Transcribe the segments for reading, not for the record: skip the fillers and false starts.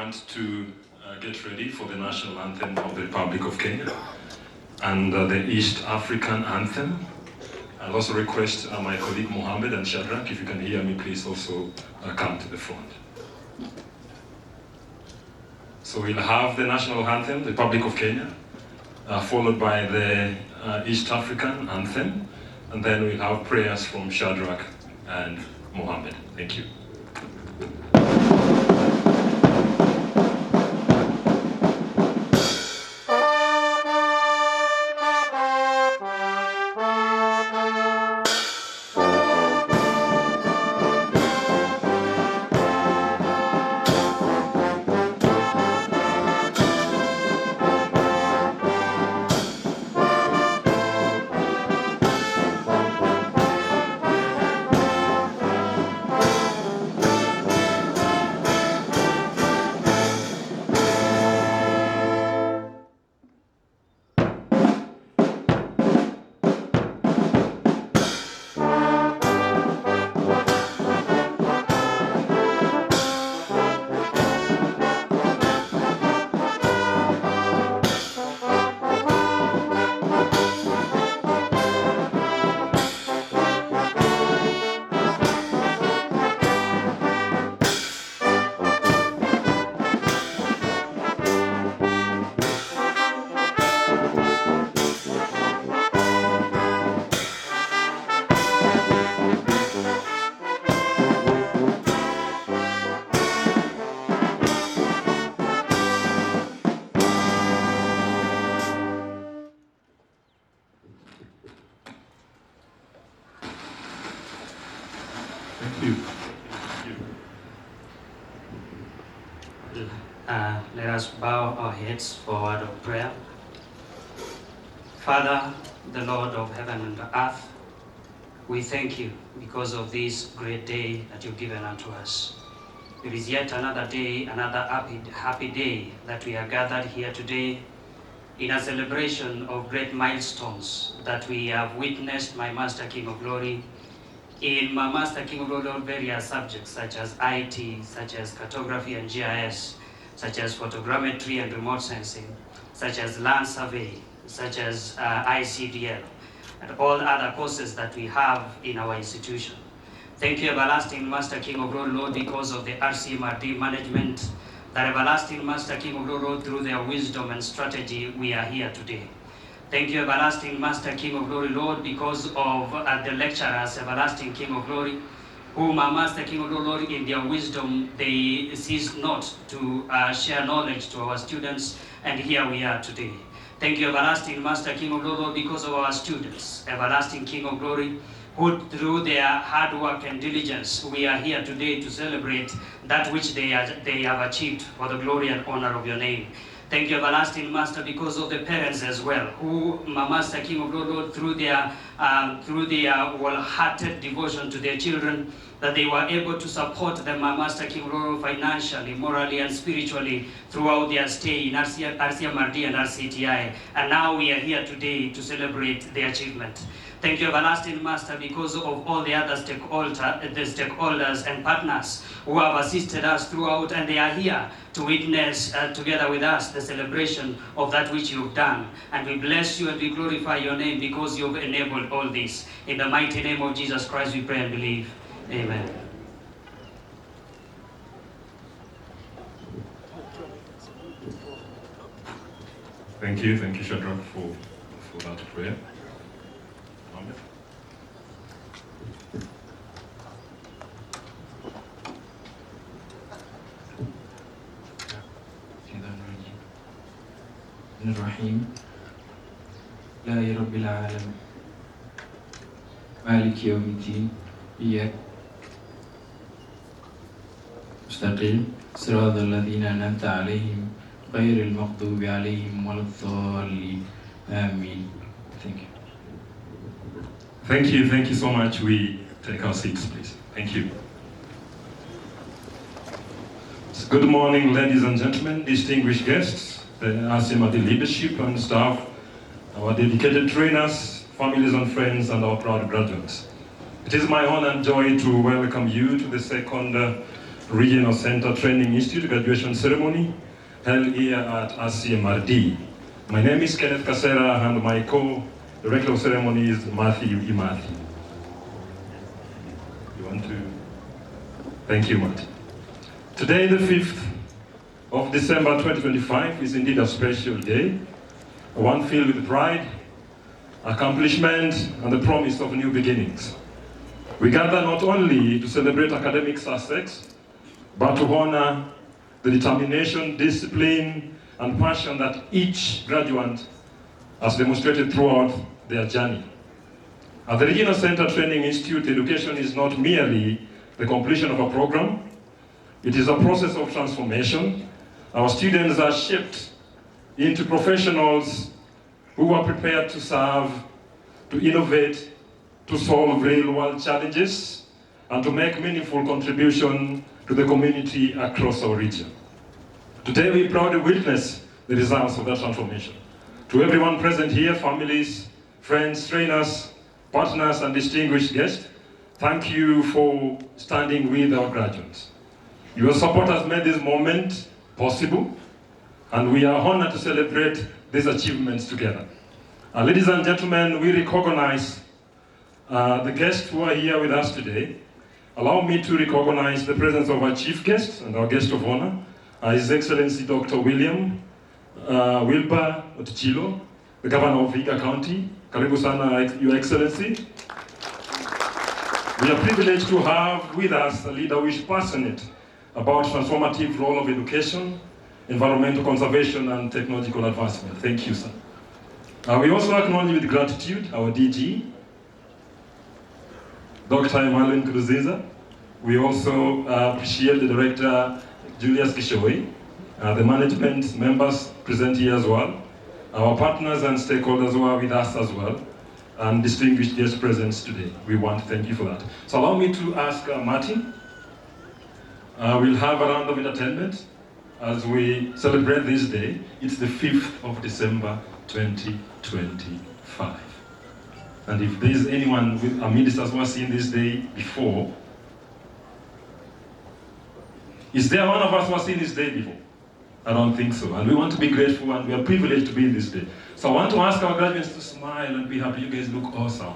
want to get ready for the national anthem of the Republic of Kenya and the East African anthem. I'll also request my colleague Mohammed and Shadrach, if you can hear me, please also come to the front. So we'll have the national anthem, the Republic of Kenya, followed by the East African anthem, and then we'll have prayers from Shadrach and Mohammed. Thank you. Let us bow our heads for a word of prayer. Father, the Lord of heaven and earth, we thank you because of this great day that you've given unto us. It is yet another day, another happy day that we are gathered here today in a celebration of great milestones that we have witnessed, my Master King of Glory, in my Master King of Glory, various subjects such as IT, such as cartography and GIS, such as photogrammetry and remote sensing, such as land survey, such as ICDL, and all other courses that we have in our institution. Thank you, everlasting Master King of Glory, Lord, because of the Rcti management, that everlasting Master King of Glory, Lord, through their wisdom and strategy, we are here today. Thank you, everlasting Master King of Glory, Lord, because of the lecturers, everlasting King of Glory, whom our Master King of Glory, Lord, in their wisdom, they cease not to share knowledge to our students, and here we are today. Thank you, everlasting Master King of Glory, Lord, because of our students, everlasting King of Glory, who through their hard work and diligence, we are here today to celebrate that which they have achieved for the glory and honor of your name. Thank you, everlasting Master, because of the parents as well, who, my Master King of Glory, Lord, through their wholehearted devotion to their children, that they were able to support them, my Master King of Glory, financially, morally, and spiritually throughout their stay in Rcti and Rcti. And now we are here today to celebrate their achievement. Thank you, everlasting Master, because of all the other stakeholders and partners who have assisted us throughout, and they are here to witness together with us the celebration of that which you've done. And we bless you and we glorify your name because you've enabled all this. In the mighty name of Jesus Christ, we pray and believe. Amen. Thank you, Shadrach, for that prayer. Mohammed. الرحيم لا رب العالمين مالك يوم الدين إياك مستقيم صراط الذين أنعمت عليهم غير المغضوب عليهم ولا الضالين آمين. Thank you so much. We take our seats, please. Thank you. Good morning, ladies and gentlemen, distinguished guests, the Rcti leadership and staff, our dedicated trainers, families and friends, and our proud graduates. It is my honor and joy to welcome you to the second Regional Center Training Institute graduation ceremony held here at RCMRD. My name is Kenneth Kasera and my co-director of ceremony is Matthew Imathi. You want to? Thank you, Matt. Today, the 5th of December 2025 is indeed a special day, one filled with pride, accomplishment, and the promise of new beginnings. We gather not only to celebrate academic success, but to honor the determination, discipline, and passion that each graduate has demonstrated throughout their journey. At the Regional Center Training Institute, education is not merely the completion of a program, it is a process of transformation. Our students are shaped into professionals who are prepared to serve, to innovate, to solve real-world challenges, and to make meaningful contribution to the community across our region. Today, we proudly witness the results of that transformation. To everyone present here, families, friends, trainers, partners, and distinguished guests, thank you for standing with our graduates. Your support has made this moment possible, and we are honored to celebrate these achievements together. Ladies and gentlemen, we recognize the guests who are here with us today. Allow me to recognize the presence of our chief guest and our guest of honor, His Excellency Dr. William Wilbur Otichilo, the Governor of Vihiga County. Karibu sana, Your Excellency. We are privileged to have with us a leader who is passionate about transformative role of education, environmental conservation, and technological advancement. Thank you, sir. We also acknowledge with gratitude our DG, Dr. Emmanuel Kuruziza. We also appreciate the Director, Julius Kishoi, the management members present here as well, our partners and stakeholders who are with us as well, and distinguished guest presence today. We want to thank you for that. So allow me to ask Martin. We'll have a round of entertainment as we celebrate this day. It's the 5th of December 2025. And if there's anyone with our ministers who have seen this day before, is there one of us who has seen this day before? I don't think so. And we want to be grateful and we are privileged to be in this day. So I want to ask our graduates to smile and be happy. You guys look awesome.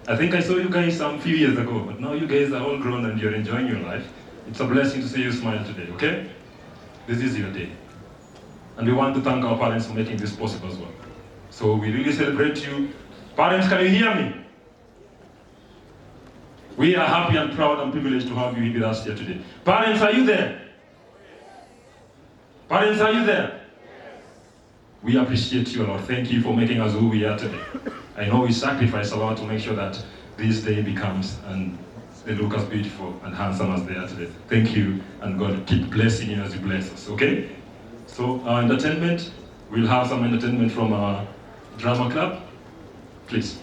I think I saw you guys some few years ago, but now you guys are all grown and you're enjoying your life. It's a blessing to see you smile today, okay? This is your day. And we want to thank our parents for making this possible as well. So we really celebrate you. Parents, can you hear me? We are happy and proud and privileged to have you with us here today. Parents, are you there? Parents, are you there? We appreciate you a lot. Thank you for making us who we are today. I know we sacrifice a lot to make sure that this day becomes and they look as beautiful and handsome as they are today. Thank you, and God keep blessing you as you bless us, okay? So our entertainment, we'll have some entertainment from our drama club. Please.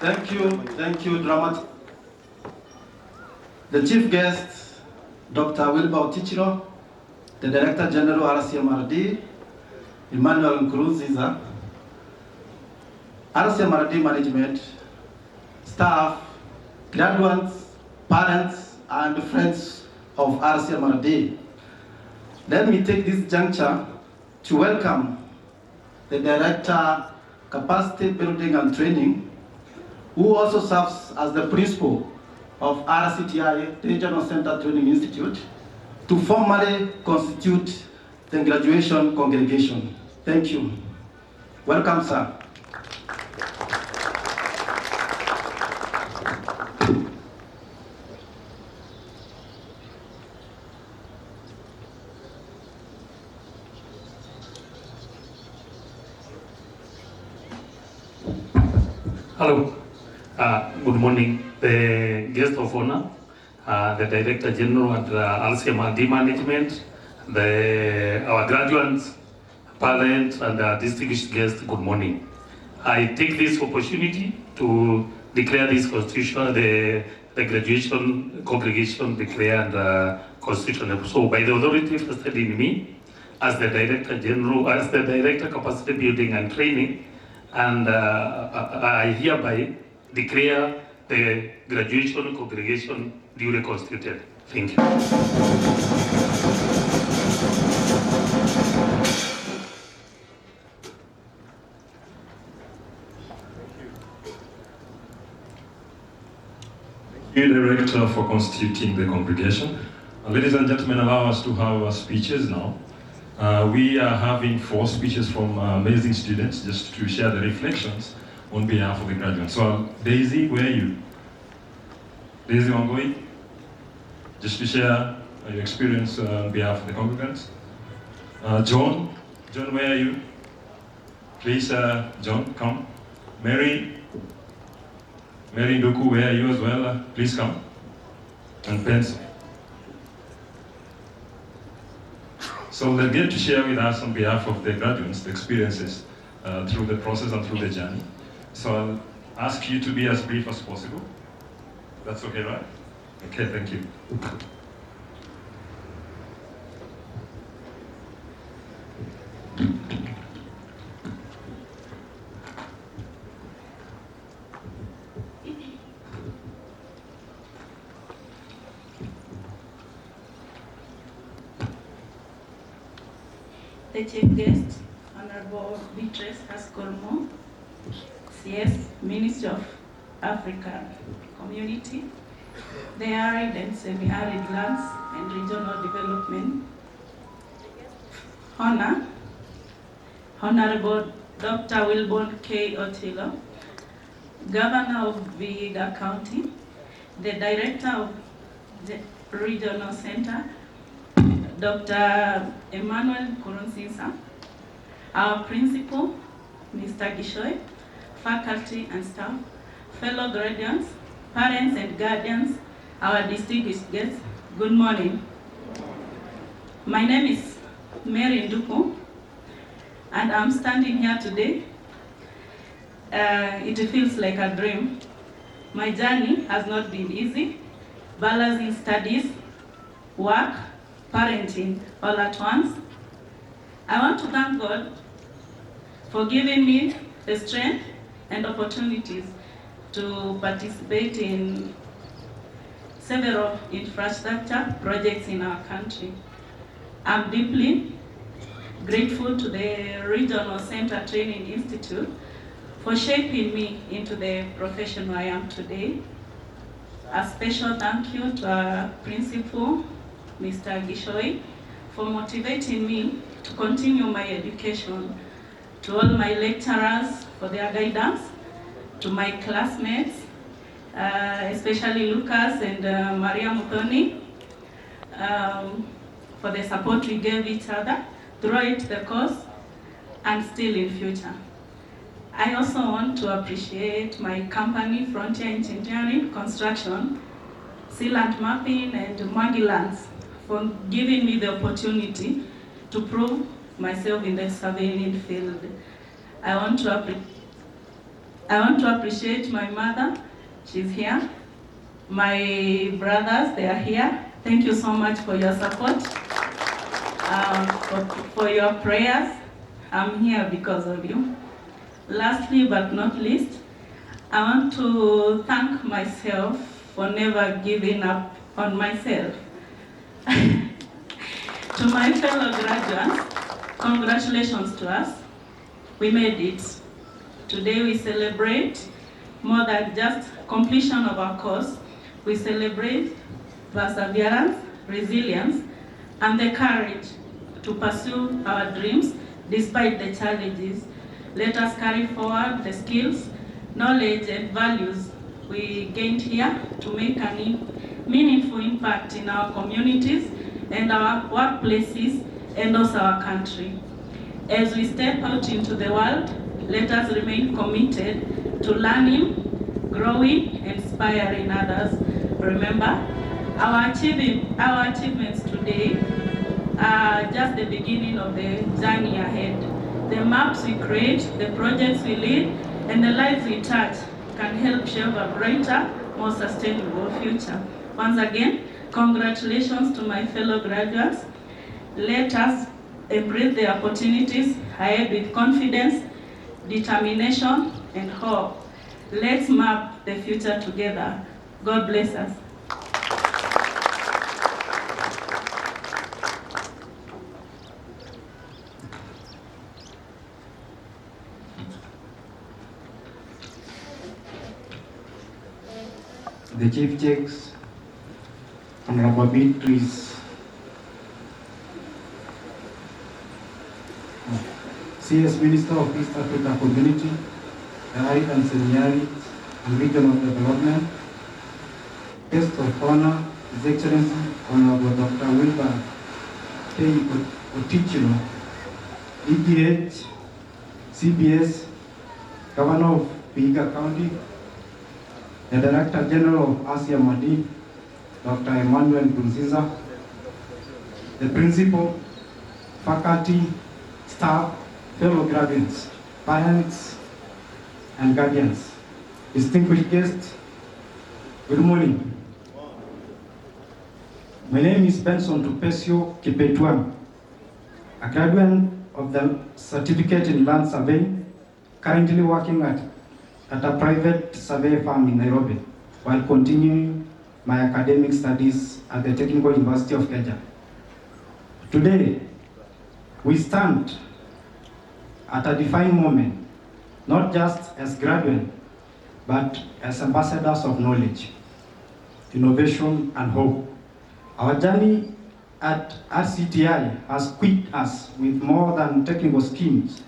Thank you, Dramat. The chief guest, Dr. Wilbur Tichiro, the Director General Rcti, Emmanuel Nkurunziza, Rcti management, staff, graduates, parents, and friends of Rcti. Let me take this juncture to welcome the Director, Capacity Building and Training, who also serves as the principal of Rcti, Regional Center Training Institute, to formally constitute the graduation congregation. Thank you. Welcome, sir. Hello, good morning. The guest of honor, the Director General at RCMRD Management, our graduates, parents, and distinguished guests, good morning. I take this opportunity to declare this constitution, the graduation congregation declared constitutional. So by the authority vested in me, as the Director General, as the Director Capacity Building and Training, and I hereby declare the graduation congregation duly constituted. Thank you. Thank you, Director, for constituting the congregation. Ladies and gentlemen, allow us to have our speeches now. We are having 4 speeches from amazing students just to share the reflections on behalf of the graduates. So, Daisy, where are you? Daisy Wangoi, just to share your experience on behalf of the congregants. John, where are you? Please, John, come. Mary Nduku, where are you as well? Please come. And Pencil. So they'll get to share with us on behalf of the graduates the experiences through the process and through the journey. So I'll ask you to be as brief as possible. That's okay, right? Okay, thank you. The chief guest, Honorable Beatrice Haskolmo, CS, Minister of African Community, the arid and semi-arid lands and regional development. Honorable Dr. Wilbur K. Otilo, Governor of Vihiga County, the Director of the Regional Center, Dr. Emmanuel Nkurunziza, our principal, Mr. Gishoy, faculty and staff, fellow graduates, parents and guardians, our distinguished guests, good morning. My name is Mary Nduku, and I'm standing here today. It feels like a dream. My journey has not been easy, balancing studies, work, parenting all at once. I want to thank God for giving me the strength and opportunities to participate in several infrastructure projects in our country. I'm deeply grateful to the Regional Center Training Institute for shaping me into the professional I am today. A special thank you to our principal, Mr. Gishoy, for motivating me to continue my education, to all my lecturers for their guidance, to my classmates, especially Lucas and Maria Muthoni, for the support we gave each other throughout the course and still in future. I also want to appreciate my company, Frontier Engineering Construction, Sealant Mapping, and Magilands, for giving me the opportunity to prove myself in the surveying field. I want to I want to appreciate my mother. She's here. My brothers, they are here. Thank you so much for your support, for your prayers. I'm here because of you. Lastly but not least, I want to thank myself for never giving up on myself. To my fellow graduates, congratulations to us. We made it. Today we celebrate more than just completion of our course. We celebrate perseverance, resilience, and the courage to pursue our dreams despite the challenges. Let us carry forward the skills, knowledge, and values we gained here to make a meaningful impact in our communities and our workplaces and also our country. As we step out into the world, let us remain committed to learning, growing, and inspiring others. Remember, our achievements today are just the beginning of the journey ahead. The maps we create, the projects we lead, and the lives we touch can help shape a brighter, more sustainable future. Once again, congratulations to my fellow graduates. Let us embrace the opportunities ahead with confidence, determination, and hope. Let's map the future together. God bless us. The Chief Checks, Honorable Beatrice, CS Minister of East Africa Community, Right and Seniority and Regional Development, Guest of Honor, His Excellency Honorable Dr. Wilbur K. Otichino, EGH, CBS, Governor of Vihiga County, the Director General of Rcti, Dr. Emmanuel Kunziza, the Principal, faculty, staff, fellow graduates, parents, and guardians, distinguished guests, good morning. My name is Benson Tupesio Kipetuan, a graduate of the Certificate in Land Surveying, currently working at a private survey firm in Nairobi, while continuing my academic studies at the Technical University of Kenya. Today, we stand at a defining moment, not just as graduates, but as ambassadors of knowledge, innovation, and hope. Our journey at Rcti has equipped us with more than technical skills.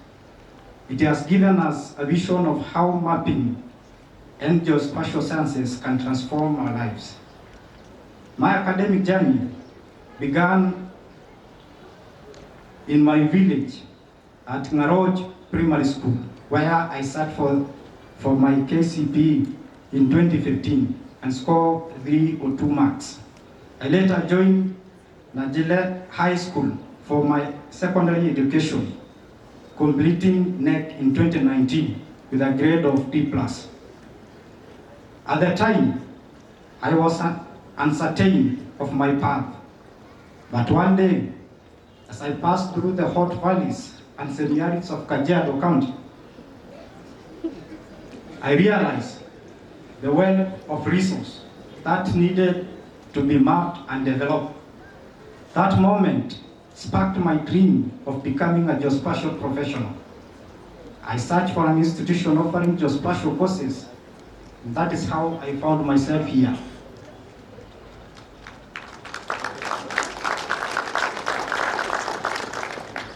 It has given us a vision of how mapping and geospatial sciences can transform our lives. My academic journey began in my village at Ngaroj Primary School, where I sat for my KCPE in 2015 and scored 302 marks. I later joined Najile High School for my secondary education, completing NEC in 2019 with a grade of D+. At the time, I was uncertain of my path. But one day, as I passed through the hot valleys and seniorities of Kajiado County, I realized the wealth of resources that needed to be mapped and developed. That moment sparked my dream of becoming a geospatial professional. I searched for an institution offering geospatial courses, and that is how I found myself here.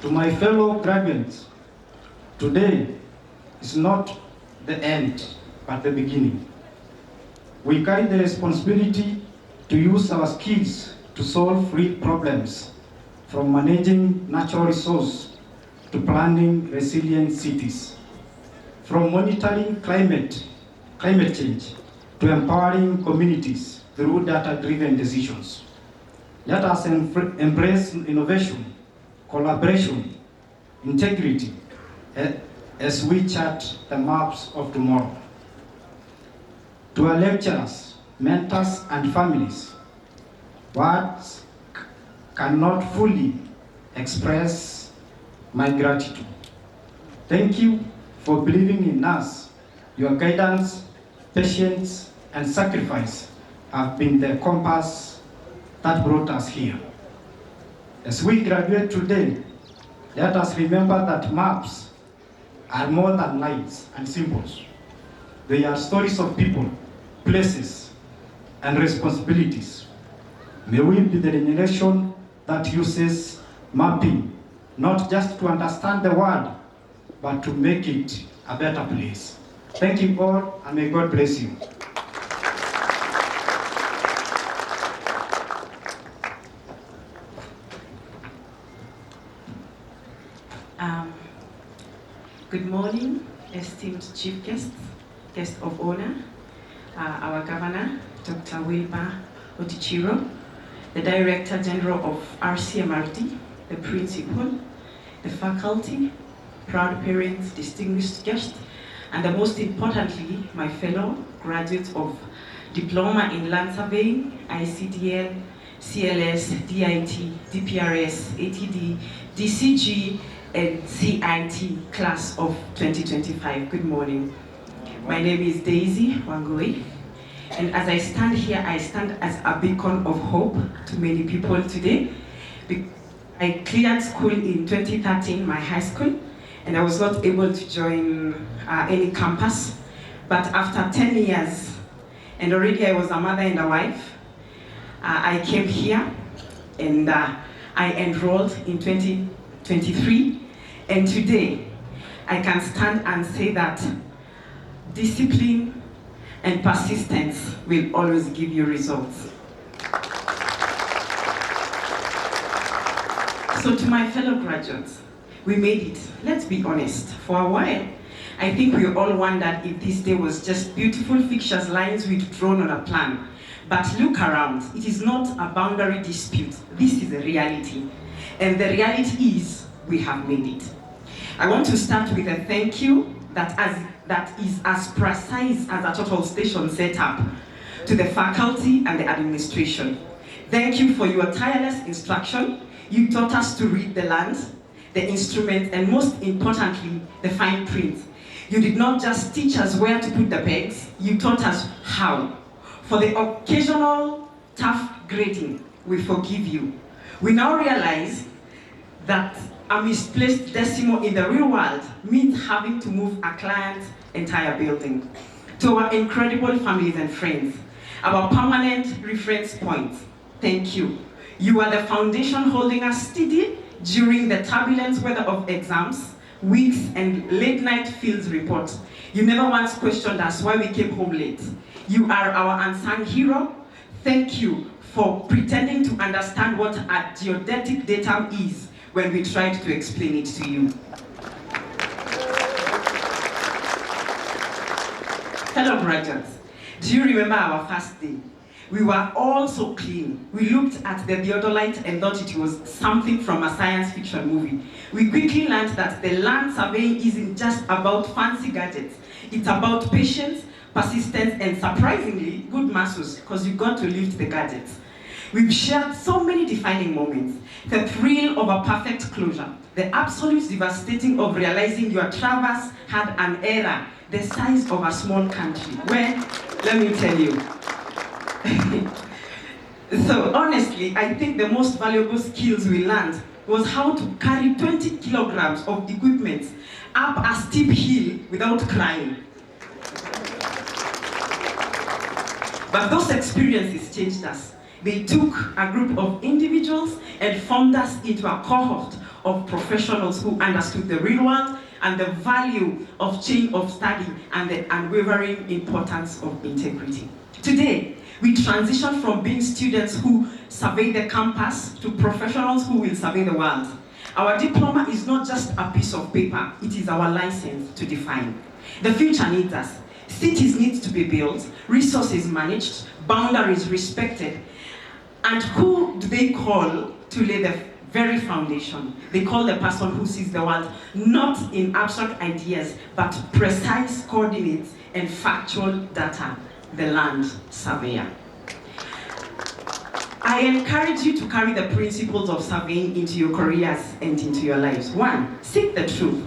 To my fellow graduates, today is not the end, but the beginning. We carry the responsibility to use our skills to solve real problems, from managing natural resources to planning resilient cities, from monitoring climate change to empowering communities through data-driven decisions. Let us embrace innovation, collaboration, integrity, as we chart the maps of tomorrow. To our lecturers, mentors, and families, words cannot fully express my gratitude. Thank you for believing in us. Your guidance, patience, and sacrifice have been the compass that brought us here. As we graduate today, let us remember that maps are more than lines and symbols. They are stories of people, places, and responsibilities. May we be the generation that uses mapping not just to understand the world, but to make it a better place. Thank you all, and may God bless you. Good morning, esteemed chief guests, guest of honor, our governor, Dr. Wilbur Otichiro, the Director General of Rcti, the principal, the faculty, proud parents, distinguished guests, and most importantly, my fellow graduates of Diploma in Land Surveying, ICDL, CLS, DIT, DPRS, ATD, DCG, and CIT class of 2025. Good morning. My name is Daisy Wangui, and as I stand here, I stand as a beacon of hope to many people today. I cleared school in 2013, my high school, and I was not able to join any campus. But after 10 years, and already I was a mother and a wife, I came here and I enrolled in 2023. And today, I can stand and say that discipline and persistence will always give you results. So to my fellow graduates, we made it. Let's be honest. For a while, I think we all wondered if this day was just beautiful fixtures lines we'd drawn on a plan. But look around. It is not a boundary dispute. This is a reality. And the reality is we have made it. I want to start with a thank you that is as precise as a total station setup to the faculty and the administration. Thank you for your tireless instruction. You taught us to read the land, the instruments, and most importantly, the fine print. You did not just teach us where to put the pegs, you taught us how. For the occasional tough grading, we forgive you. We now realize that a misplaced decimal in the real world means having to move a client's entire building. To our incredible families and friends, our permanent reference points, thank you. You are the foundation holding us steady during the turbulent weather of exams, weeks, and late night field reports. You never once questioned us why we came home late. You are our unsung hero. Thank you for pretending to understand what a geodetic datum is when we tried to explain it to you. Fellow graduates, do you remember our first day? We were all so clean. We looked at the theodolite and thought it was something from a science fiction movie. We quickly learned that the land surveying isn't just about fancy gadgets. It's about patience, persistence, and surprisingly, good muscles, because you got to lift the gadgets. We've shared so many defining moments. The thrill of a perfect closure, the absolute devastating of realizing your traverse had an error the size of a small country. Well, let me tell you. So honestly, I think the most valuable skills we learned was how to carry 20 kilograms of equipment up a steep hill without crying. But those experiences changed us. They took a group of individuals and formed us into a cohort of professionals who understood the real world and the value of chain of study and the unwavering importance of integrity. Today, we transition from being students who survey the campus to professionals who will survey the world. Our diploma is not just a piece of paper, it is our license to define. The future needs us. Cities need to be built, resources managed, boundaries respected. And who do they call to lay very foundation. They call the person who sees the world not in abstract ideas, but precise coordinates and factual data, the land surveyor. I encourage you to carry the principles of surveying into your careers and into your lives. 1, seek the truth.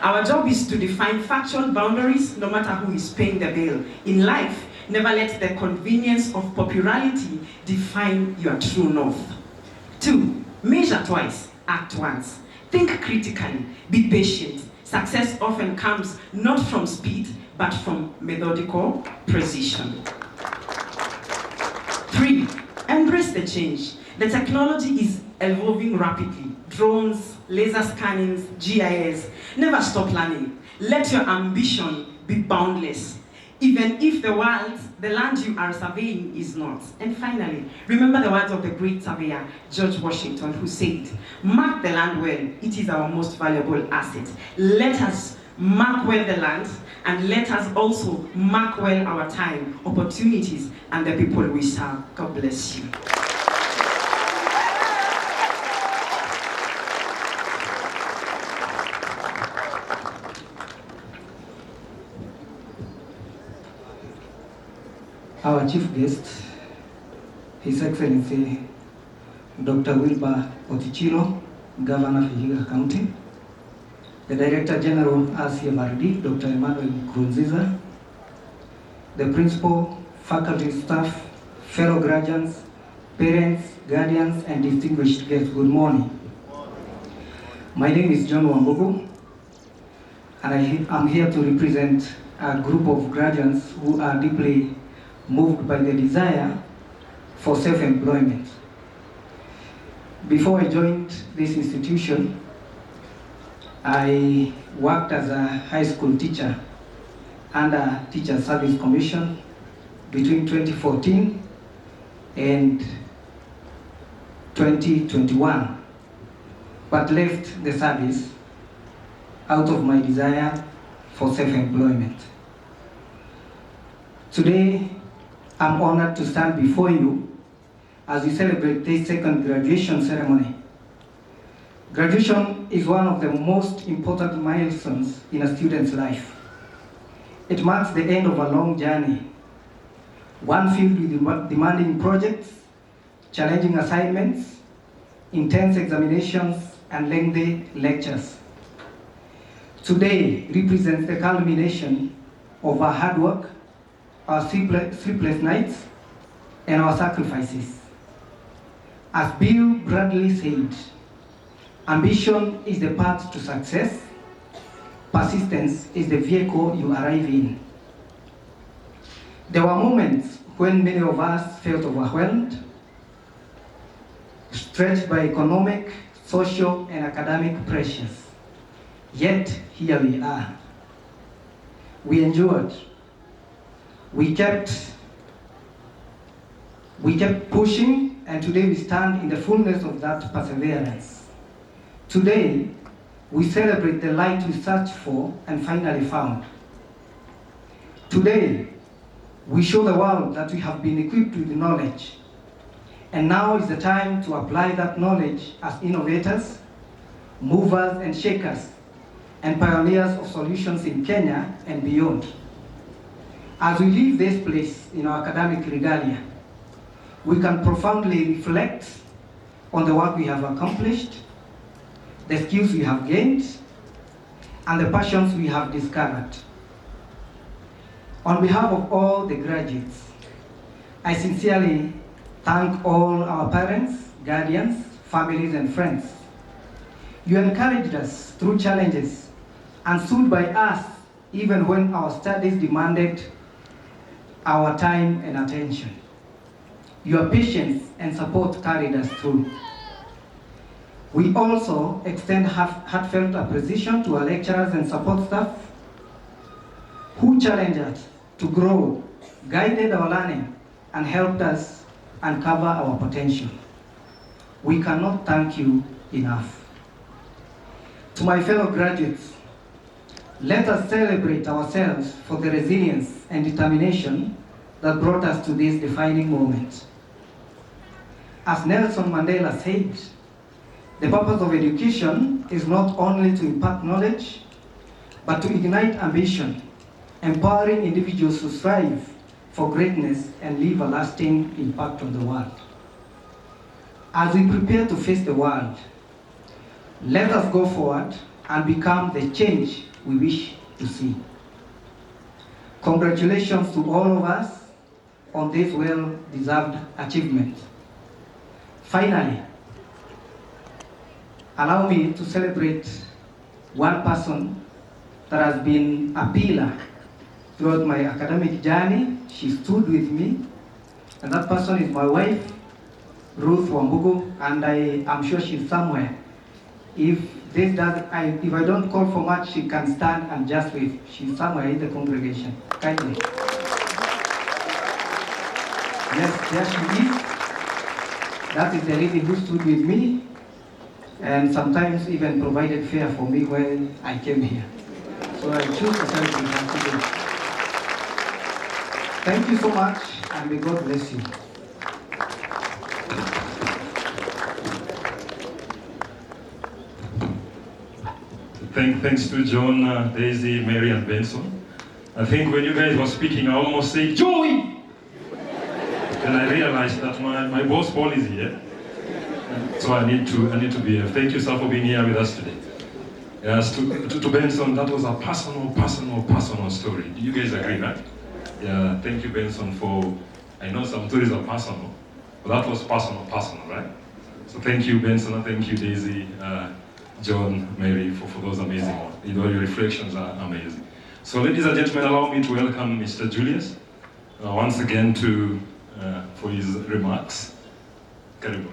Our job is to define factual boundaries, no matter who is paying the bill. In life, never let the convenience of popularity define your true north. 2, measure twice, act once. Think critically, be patient. Success often comes not from speed, but from methodical precision. 3, embrace the change. The technology is evolving rapidly. Drones, laser scannings, GIS. Never stop learning. Let your ambition be boundless, even if the land you are surveying is not. And finally, remember the words of the great surveyor, George Washington, who said, "Mark the land well, it is our most valuable asset." Let us mark well the land, and let us also mark well our time, opportunities, and the people we serve. God bless you. Our chief guest, His Excellency Dr. Wilbur Otichilo, Governor of Vihiga County, the Director General Rcti, Dr. Emmanuel Nkurunziza, the principal, faculty staff, fellow graduates, parents, guardians, and distinguished guests, good morning. My name is John Wambugu, and I'm here to represent a group of graduates who are deeply moved by the desire for self-employment. Before I joined this institution, I worked as a high school teacher under Teacher Service Commission between 2014 and 2021, but left the service out of my desire for self-employment. Today, I'm honored to stand before you as we celebrate this second graduation ceremony. Graduation is one of the most important milestones in a student's life. It marks the end of a long journey, one filled with demanding projects, challenging assignments, intense examinations, and lengthy lectures. Today represents the culmination of our hard work, our sleepless nights, and our sacrifices. As Bill Bradley said, ambition is the path to success. Persistence is the vehicle you arrive in. There were moments when many of us felt overwhelmed, stretched by economic, social, and academic pressures. Yet, here we are. We endured. We kept pushing, and today we stand in the fullness of that perseverance. Today, we celebrate the light we searched for and finally found. Today, we show the world that we have been equipped with knowledge. And now is the time to apply that knowledge as innovators, movers and shakers, and pioneers of solutions in Kenya and beyond. As we leave this place in our academic regalia, we can profoundly reflect on the work we have accomplished, the skills we have gained, and the passions we have discovered. On behalf of all the graduates, I sincerely thank all our parents, guardians, families, and friends. You encouraged us through challenges and stood by us even when our studies demanded our time and attention. Your patience and support carried us through. We also extend heartfelt appreciation to our lecturers and support staff who challenged us to grow, guided our learning, and helped us uncover our potential. We cannot thank you enough. To my fellow graduates, let us celebrate ourselves for the resilience and determination that brought us to this defining moment. As Nelson Mandela said, The purpose of education is not only to impart knowledge, but to ignite ambition, empowering individuals to strive for greatness and leave a lasting impact on the world. As we prepare to face the world, let us go forward and become the change we wish to see. Congratulations to all of us on this well-deserved achievement. Finally, allow me to celebrate one person that has been a pillar throughout my academic journey. She stood with me, and that person is my wife, Ruth Wambugu, and I am sure she's somewhere. If I don't call for much, she can stand and just wave. She's somewhere in the congregation. Kindly. Yes, there she is. That is the lady who stood with me and sometimes even provided fare for me when I came here. So I choose to celebrate her today. Thank you so much, and may God bless you. Thanks to John, Daisy, Mary, and Benson. I think when you guys were speaking, I almost said, Joey! And I realized that my boss Paul is here. So I need to be here. Thank you, sir, for being here with us today. Yes, to Benson, that was a personal story. Do you guys agree, right? Yeah, thank you, Benson, for, I know some stories are personal, but that was personal, right? So thank you, Benson, and thank you, Daisy, John, Mary, for those amazing ones. You know, your reflections are amazing. So ladies and gentlemen, allow me to welcome Mr. Julius once again for his remarks. Karibu.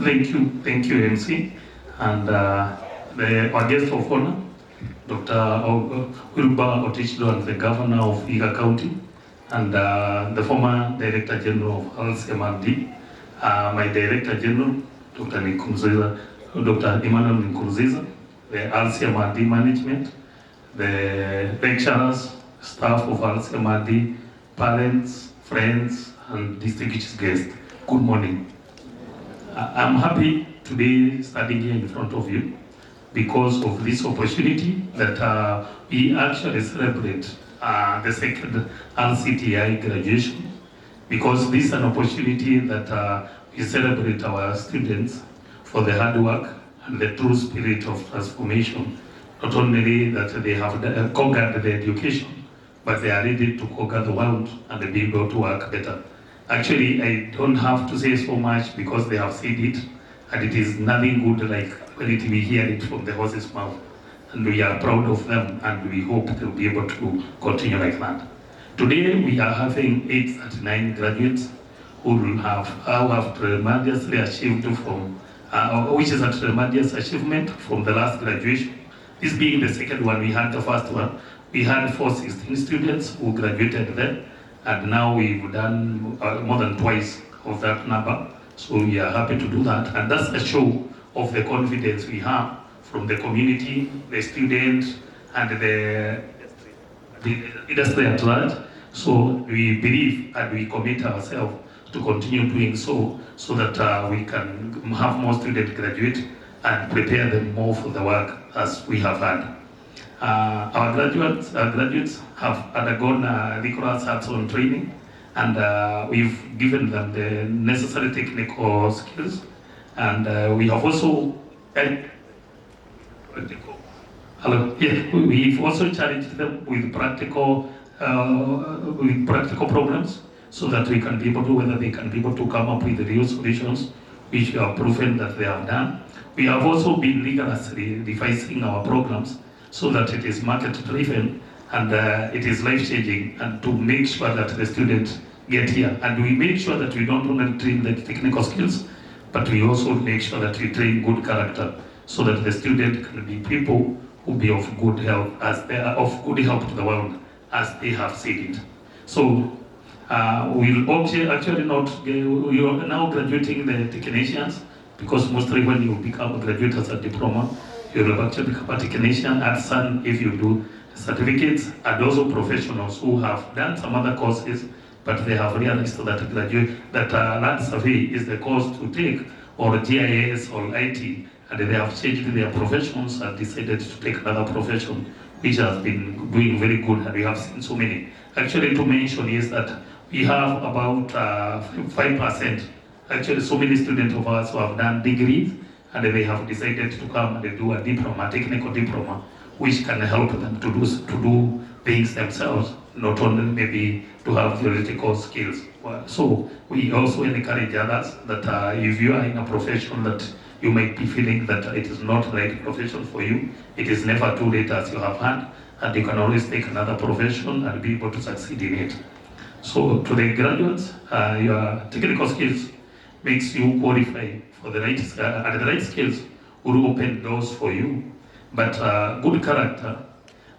Thank you, MC, and our guest of honor, Dr. Wilbur Otichdo, and the governor of Iga County, and the former Director General of Rcti, my Director General, Dr. Emmanuel Nkurunziza, the Rcti management, the lecturers, staff of Rcti, parents, friends, and distinguished guests. Good morning. I'm happy to be standing here in front of you because of this opportunity that we actually celebrate the second Rcti graduation, because this is an opportunity that we celebrate our students for the hard work and the true spirit of transformation. Not only that they have conquered the education, but they are ready to conquer the world and be able to work better. Actually, I don't have to say so much because they have said it, and it is nothing good like when we hear it from the horse's mouth. And we are proud of them, and we hope they'll be able to continue like that. Today, we are having 839 graduates who have tremendously achieved from, which is a tremendous achievement from the last graduation. This being the second one, we had the first one. We had 416 students who graduated then, and now we've done more than twice of that number. So we are happy to do that, and that's a show of the confidence we have from the community, the students, and the industry at large. So we believe and we commit ourselves to continue doing so that we can have more students graduate and prepare them more for the work as we have had. Our graduates have undergone rigorous hands-on training, and we've given them the necessary technical skills, and we have also we've also challenged them with practical problems, so that we can be able to, whether they can be able to come up with real solutions, which we have proven that they have done. We have also been rigorously revising our programs so that it is market-driven and it is life-changing, and to make sure that the students get here. And we make sure that we don't only train the technical skills, but we also make sure that we train good character, so that the student can be people who be of good help, as they are of good help to the world, as they have said it. So we'll actually not, we are now graduating the technicians, because mostly when you become a graduate as a diploma, you will actually become a technician, artisan if you do certificates, and also professionals who have done some other courses but they have realized that land survey is the course to take, or GIS or IT, and they have changed their professions and decided to take another profession, which has been doing very good, and we have seen so many. Actually, to mention is that we have about 5%, actually so many students of ours who have done degrees, and they have decided to come and do a diploma, technical diploma, which can help them to do things themselves, not only maybe to have theoretical skills. So we also encourage others that if you are in a profession that you might be feeling that it is not the right profession for you, it is never too late, as you have heard, and you can always take another profession and be able to succeed in it. So to the graduates, your technical skills makes you qualify for the right, and the right skills will open doors for you. But good character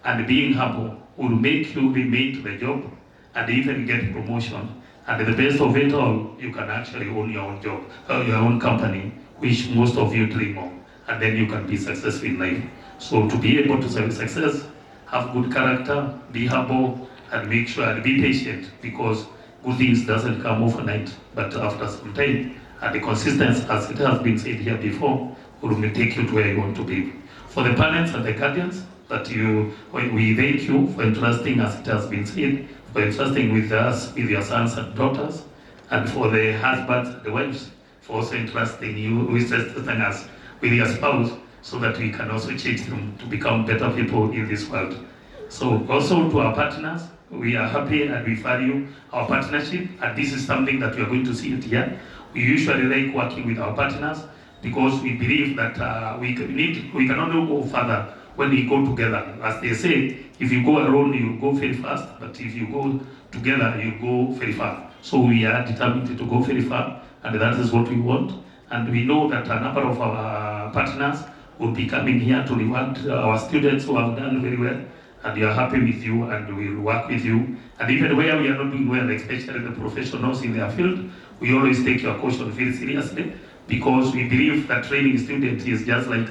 and being humble will make you remain to the job and even get promotion. And the best of it all, you can actually own your own job, your own company, which most of you dream of, and then you can be successful in life. So to be able to have success, have good character, be humble, and make sure and be patient, because good things doesn't come overnight, but after some time, and the consistency, as it has been said here before, will take you to where you want to be. For the parents and the guardians, we thank you for entrusting, as it has been said, for entrusting with us, with your sons and daughters, and for the husbands and the wives, for also entrusting you, entrusting us with your spouse, so that we can also change them to become better people in this world. So also to our partners, we are happy and we value our partnership, and this is something that we are going to see it here. We usually like working with our partners because we believe that we can only go further when we go together. As they say, if you go alone, you go very fast, but if you go together, you go very far. So we are determined to go very far, and that is what we want. And we know that a number of our partners will be coming here to reward our students who have done very well, and we are happy with you and we will work with you. And even where we are not doing well, especially the professionals in their field, we always take your caution very seriously, because we believe that training students is just like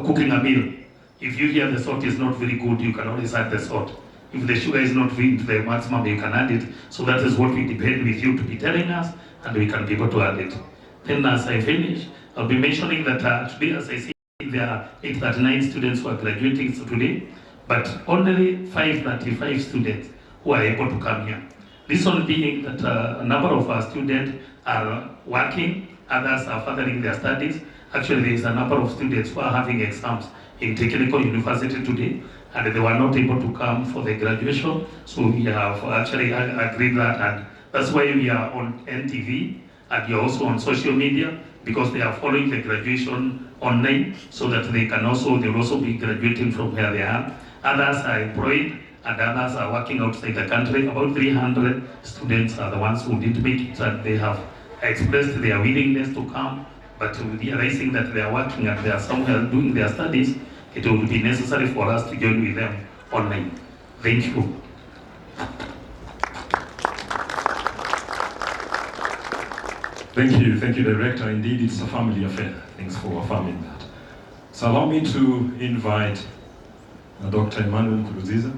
cooking a meal. If you hear the salt is not very good, you can always add the salt. If the sugar is not very to the maximum, you can add it. So that is what we depend with you to be telling us, and we can be able to add it. Then as I finish, I'll be mentioning that today, as I said, there are 839 students who are graduating today, but only 535 students who are able to come here. Reason being that a number of our students are working, others are furthering their studies. Actually, there is a number of students who are having exams in technical university today, and they were not able to come for the graduation. So we have actually agreed that, and that's why we are on NTV, and we are also on social media, because they are following the graduation online, so that they will also be graduating from where they are. Others are employed, and others are working outside the country. About 300 students are the ones who did make it, and they have expressed their willingness to come, but realizing that they are working and they are somewhere doing their studies, it will be necessary for us to join with them online. Thank you. Thank you, Director. Indeed, it's a family affair. Thanks for affirming that. So allow me to invite Dr. Emmanuel Kuruziza,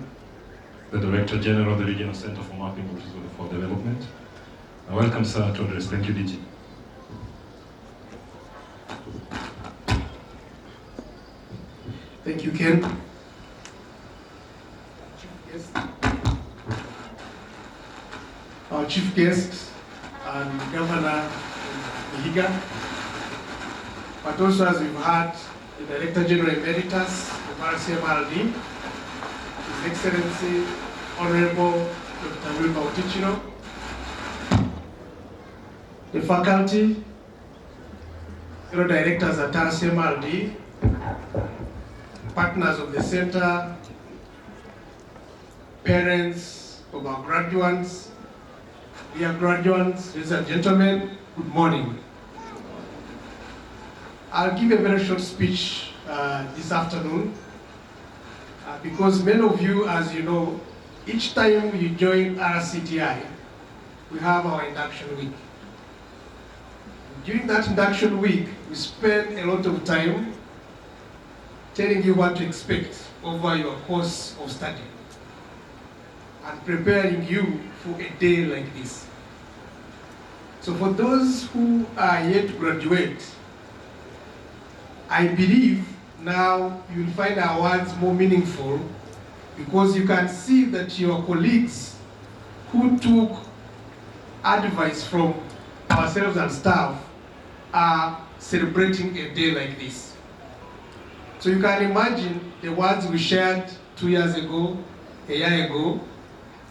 the Director General of the Regional Center for Mapping for Development. Welcome, sir, to address. Thank you, DG. Thank you, Ken. Our chief guest and Governor Vihiga, but also, as we've heard, the Director General Emeritus of RCMRD, His Excellency Honorable Dr. Wilma Utichino, the faculty, fellow directors at RCMRD, partners of the center, parents of our graduates, dear graduates, ladies and gentlemen, good morning. I'll give a very short speech this afternoon because many of you, as you know, each time you join Rcti, we have our induction week. During that induction week, we spend a lot of time telling you what to expect over your course of study and preparing you for a day like this. So for those who are yet to graduate, I believe now you'll find our awards more meaningful because you can see that your colleagues who took advice from ourselves and staff are celebrating a day like this. So you can imagine the words we shared 2 years ago, a year ago,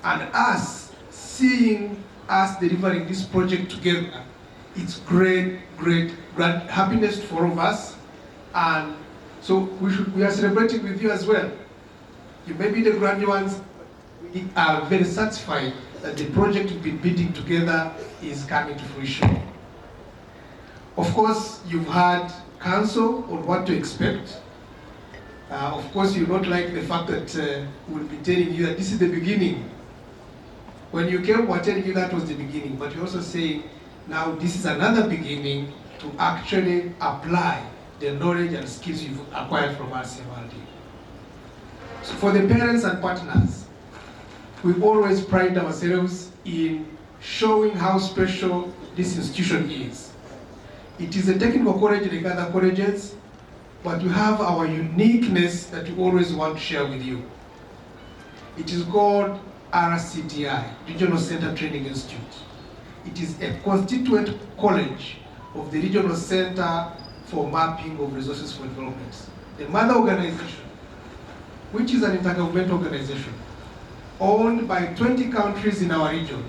and us seeing us delivering this project together. It's great happiness for all of us. And so we are celebrating with you as well. You may be the graduates, we are very satisfied that the project we've been building together is coming to fruition. Of course, you've had counsel on what to expect. Of course, you don't like the fact that we'll be telling you that this is the beginning. When you came, we're telling you that was the beginning, but you're also saying now this is another beginning to actually apply the knowledge and skills you've acquired from RCMRD. So for the parents and partners, we always pride ourselves in showing how special this institution is. It is a technical college like other colleges, but we have our uniqueness that we always want to share with you. It is called Rcti, Regional Center Training Institute. It is a constituent college of the Regional Center for Mapping of Resources for Development. The mother organization, which is an intergovernmental organization, owned by 20 countries in our region,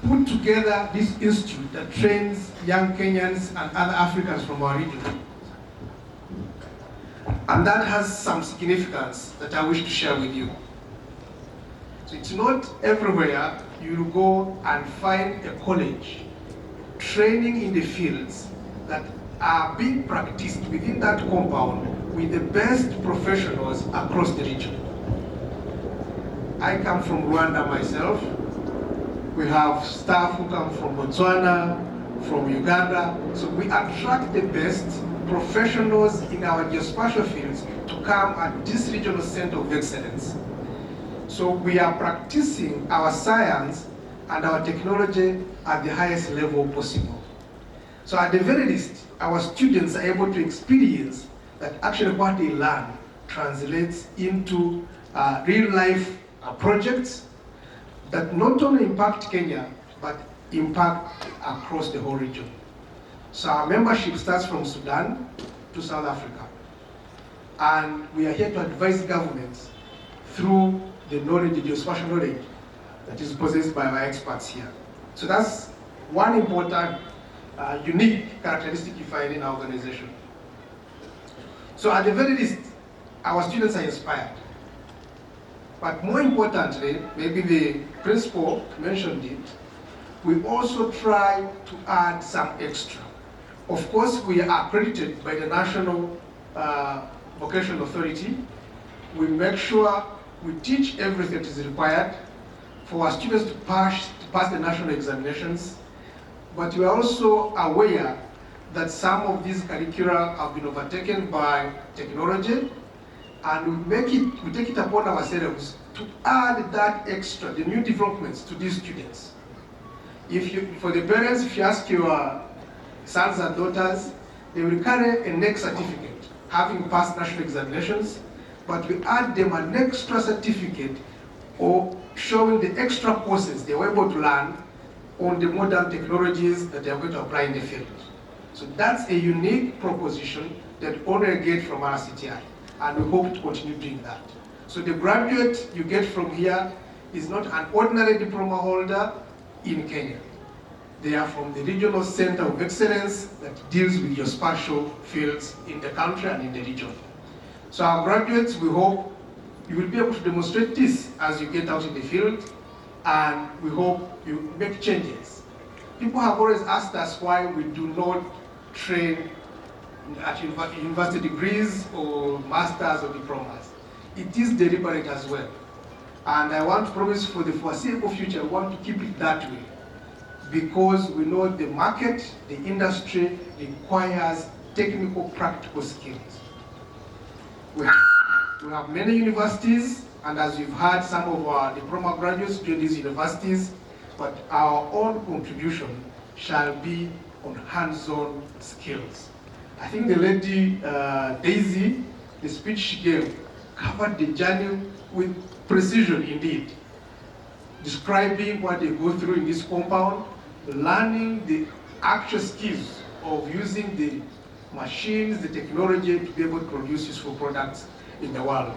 put together this institute that trains young Kenyans and other Africans from our region. And that has some significance that I wish to share with you. So it's not everywhere you will go and find a college training in the fields that are being practiced within that compound with the best professionals across the region. I come from Rwanda myself. We have staff who come from Botswana, from Uganda. So we attract the best professionals in our geospatial fields to come at this regional center of excellence. So we are practicing our science and our technology at the highest level possible. So at the very least, our students are able to experience that actually what they learn translates into real life projects that not only impact Kenya, but impact across the whole region. So our membership starts from Sudan to South Africa. And we are here to advise governments through the knowledge, the geospatial knowledge that is possessed by our experts here. So that's one important, unique characteristic you find in our organization. So at the very least, our students are inspired. But more importantly, maybe the principal mentioned it, we also try to add some extra. Of course, we are accredited by the National Vocational Authority. We make sure we teach everything that is required for our students to pass the national examinations. But we are also aware that some of these curricula have been overtaken by technology, and we take it upon ourselves to add that extra, the new developments to these students. For the parents, if you ask your sons and daughters, they will carry a NEC certificate, having passed national examinations, but we add them an extra certificate or showing the extra courses they were able to learn on the modern technologies that they are going to apply in the field. So that's a unique proposition that only get from Rcti, and we hope to continue doing that. So the graduate you get from here is not an ordinary diploma holder in Kenya. They are from the Regional Center of Excellence that deals with geospatial fields in the country and in the region. So our graduates, we hope you will be able to demonstrate this as you get out in the field, and we hope you make changes. People have always asked us why we do not train at university degrees or masters or diplomas. It is deliberate as well. And I want to promise for the foreseeable future, we want to keep it that way, because we know the market, the industry requires technical, practical skills. We have many universities And as you've heard, some of our diploma graduates join these universities, but our own contribution shall be on hands-on skills. I think the lady Daisy, the speech she gave, covered the journey with precision indeed, describing what they go through in this compound, learning the actual skills of using the machines, the technology to be able to produce useful products in the world.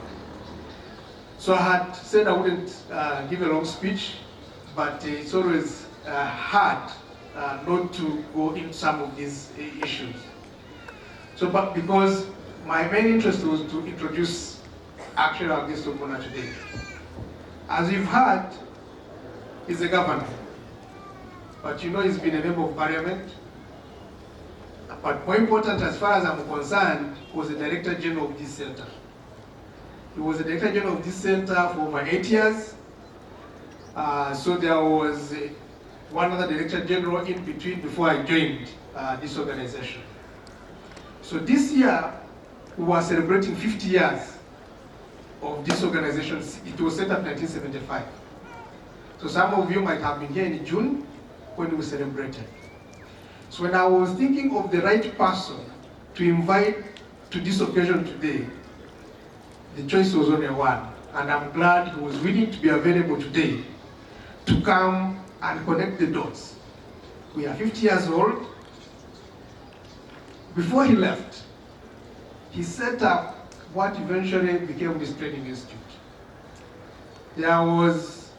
So I had said I wouldn't give a long speech, but it's always hard not to go into some of these issues. So, but because my main interest was to introduce actually our guest of honor today. As you've heard, he's a governor, but you know he's been a member of parliament. But more important, as far as I'm concerned, was the Director General of this center. He was the Director General of this center for over 8 years. So there was one other Director General in between before I joined this organization. So this year, we were celebrating 50 years of this organization. It was set up in 1975. So some of you might have been here in June when we celebrated. So when I was thinking of the right person to invite to this occasion today, the choice was only one. And I'm glad he was willing to be available today to come and connect the dots. We are 50 years old. Before he left, he set up what eventually became this training institute. There was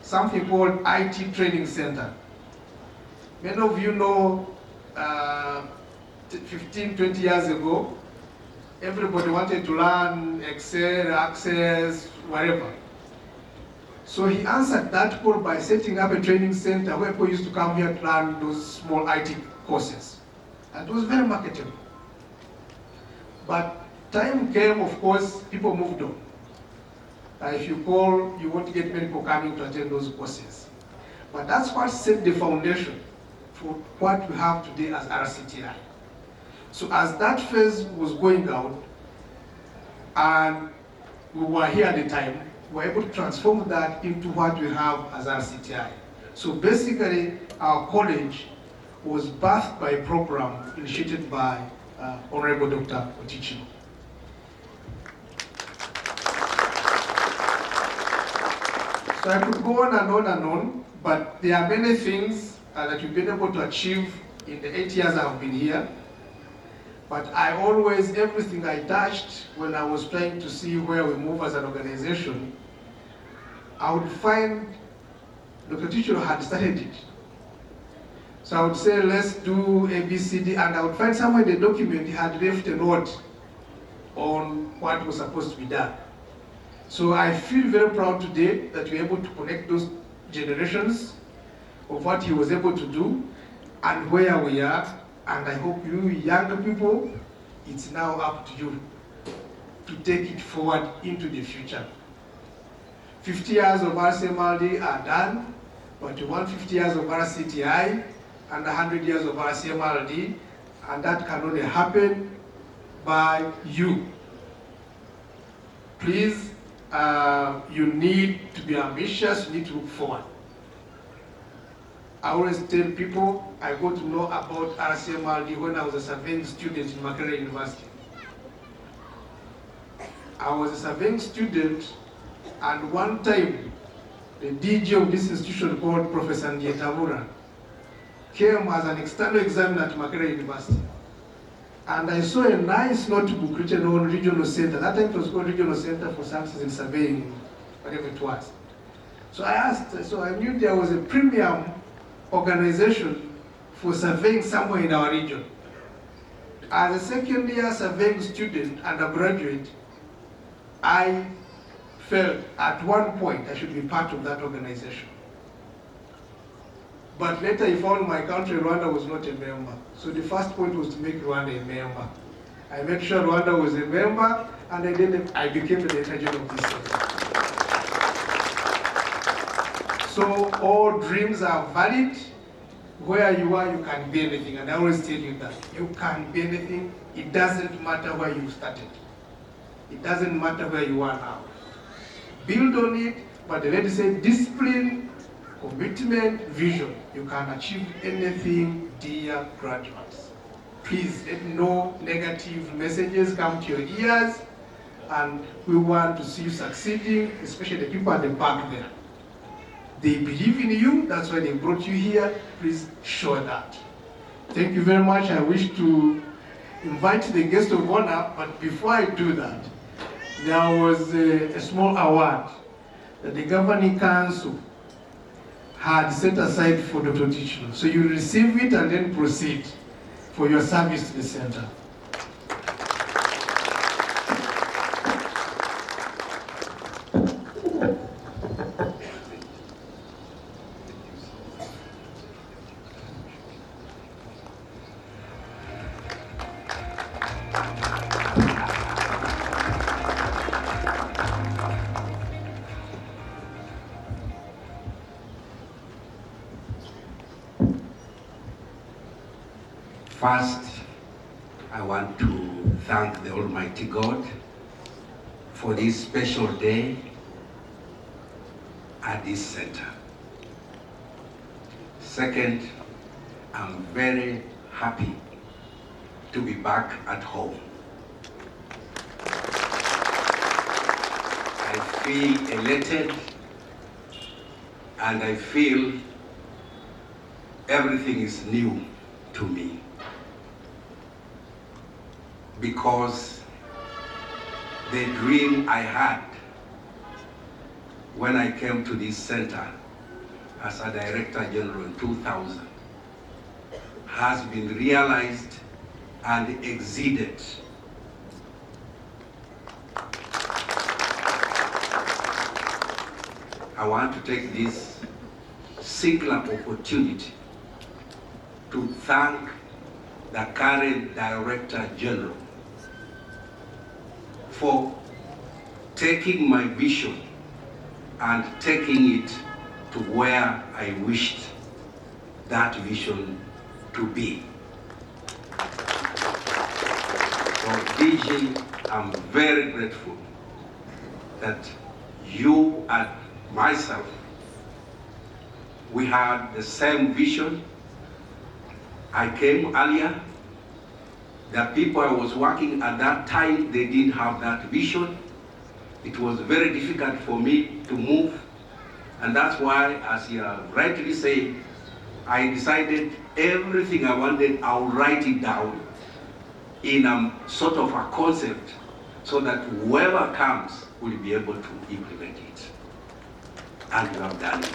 something called IT Training Center. Many of you know 15, 20 years ago, everybody wanted to learn Excel, Access, whatever. So he answered that call by setting up a training center where people used to come here to learn those small IT courses. And it was very marketable. But time came, of course, people moved on. If you call, you won't get many people coming to attend those courses. But that's what set the foundation for what we have today as Rcti. So as that phase was going out, and we were here at the time, we were able to transform that into what we have as Rcti. So basically, our college was birthed by a program initiated by Honorable Dr. Otichino. So I could go on and on and on, but there are many things that we've been able to achieve in the 8 years I've been here. But I always, everything I touched when I was trying to see where we move as an organization, I would find Dr. Tichiro had started it. So I would say, let's do A, B, C, D, and I would find somewhere in the document he had left a note on what was supposed to be done. So I feel very proud today that we're able to connect those generations of what he was able to do and where we are. And I hope you younger people, it's now up to you to take it forward into the future. 50 years of RCMLD are done, but we want 50 years of Rcti and 100 years of RCMLD, and that can only happen by you. Please, you need to be ambitious, you need to look forward. I always tell people I got to know about RCMLD when I was a surveying student in Makerere University. I was a surveying student, and one time the DG of this institution called Professor Ndietabura came as an external examiner at Makerere University. And I saw a nice notebook written on Regional Center. That time it was called Regional Center for Sciences in Surveying, whatever it was. So I asked, so I knew there was a premium organization for surveying somewhere in our region. As a second year surveying student, undergraduate, I felt at one point I should be part of that organization. But later I found my country, Rwanda, was not a member. So the first point was to make Rwanda a member. I made sure Rwanda was a member, and I became the Director General of this center. So all dreams are valid. Where you are, you can be anything. And I always tell you that. You can be anything. It doesn't matter where you started. It doesn't matter where you are now. build on it, but the lady said discipline, commitment, vision. You can achieve anything, dear graduates. Please let no negative messages come to your ears, and we want to see you succeeding, especially the people at the back there. They believe in you, that's why they brought you here. Please show that. Thank you very much. I wish to invite the guest of honor, but before I do that, there was a small award that the governing council had set aside for Dr. Tichino. So you receive it and then proceed for your service to the center. First, I want to thank the Almighty God for this special day at this center. Second, I'm very happy to be back at home. I feel elated and I feel everything is new to me, because the dream I had when I came to this center as a Director General in 2000 has been realized and exceeded. I want to take this singular opportunity to thank the current Director General for taking my vision and taking it to where I wished that vision to be. So DG, I'm very grateful that you and myself, we had the same vision. I came earlier. The people I was working at that time, they didn't have that vision. It was very difficult for me to move. And that's why, as you rightly said, I decided everything I wanted, I'll write it down in a sort of a concept so that whoever comes will be able to implement it. And you have done it.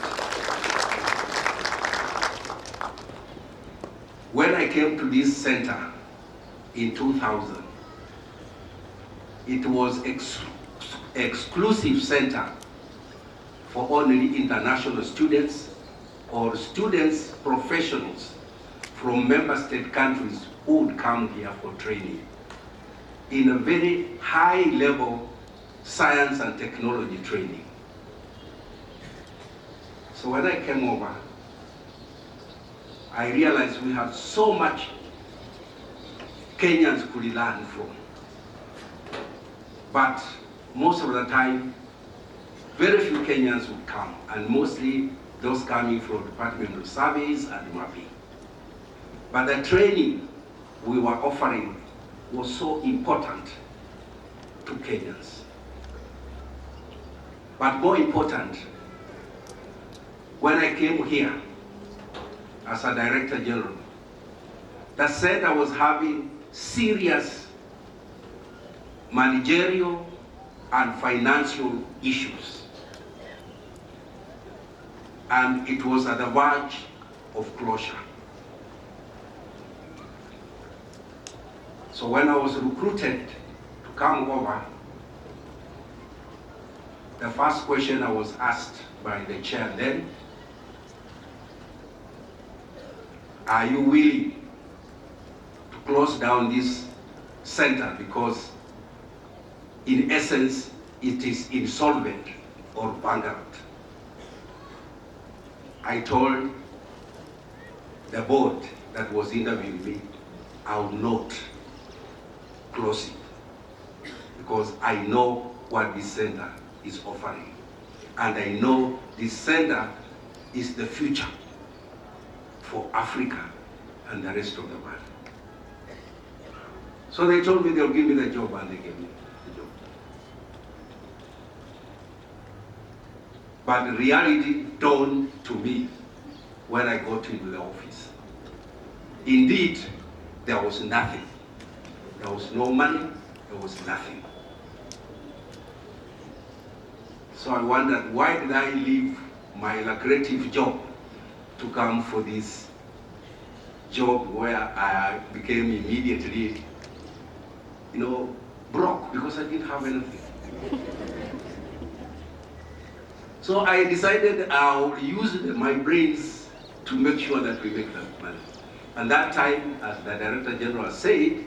When I came to this center in 2000, it was exclusive center for only international students or students, professionals from member state countries who would come here for training in a very high level science and technology training. So when I came over, I realized we had so much Kenyans could learn from. But most of the time, very few Kenyans would come, and mostly those coming from Department of Service and Mapping. But the training we were offering was so important to Kenyans. But more important, when I came here as a Director General, the center was having serious managerial and financial issues. And it was at the verge of closure. So when I was recruited to come over, the first question I was asked by the chair then, are you willing to close down this center because in essence it is insolvent or bankrupt? I told the board that was interviewing me, I will not close it because I know what this center is offering. And I know this center is the future for Africa and the rest of the world. So they told me they'll give me the job, and they gave me the job. But reality dawned to me when I got into the office. Indeed, there was nothing. There was no money, there was nothing. So I wondered, why did I leave my lucrative job to come for this job where I became immediately, broke because I didn't have anything. So I decided I'll use my brains to make sure that we make that money. And that time, as the Director General said,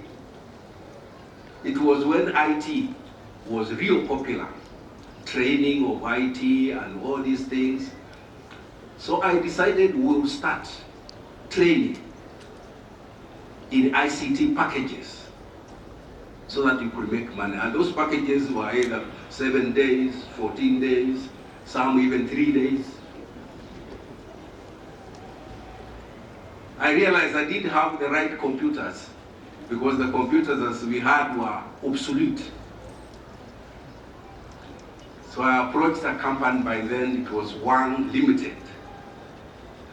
it was when IT was real popular, training of IT and all these things. So I decided we'll start training in ICT packages so that you could make money. And those packages were either 7 days, 14 days, some even 3 days. I realized I didn't have the right computers because the computers as we had were obsolete. So I approached a company, by then it was One Limited,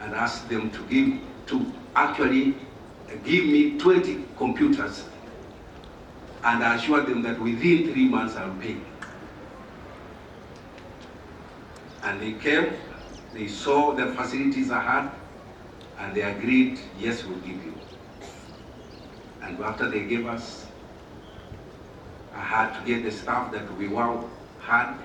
and asked them to actually give me 20 computers, and I assured them that within 3 months I'll pay. And they came, they saw the facilities I had, and they agreed, yes, we'll give you. And after they gave us, I had to get the staff that we had.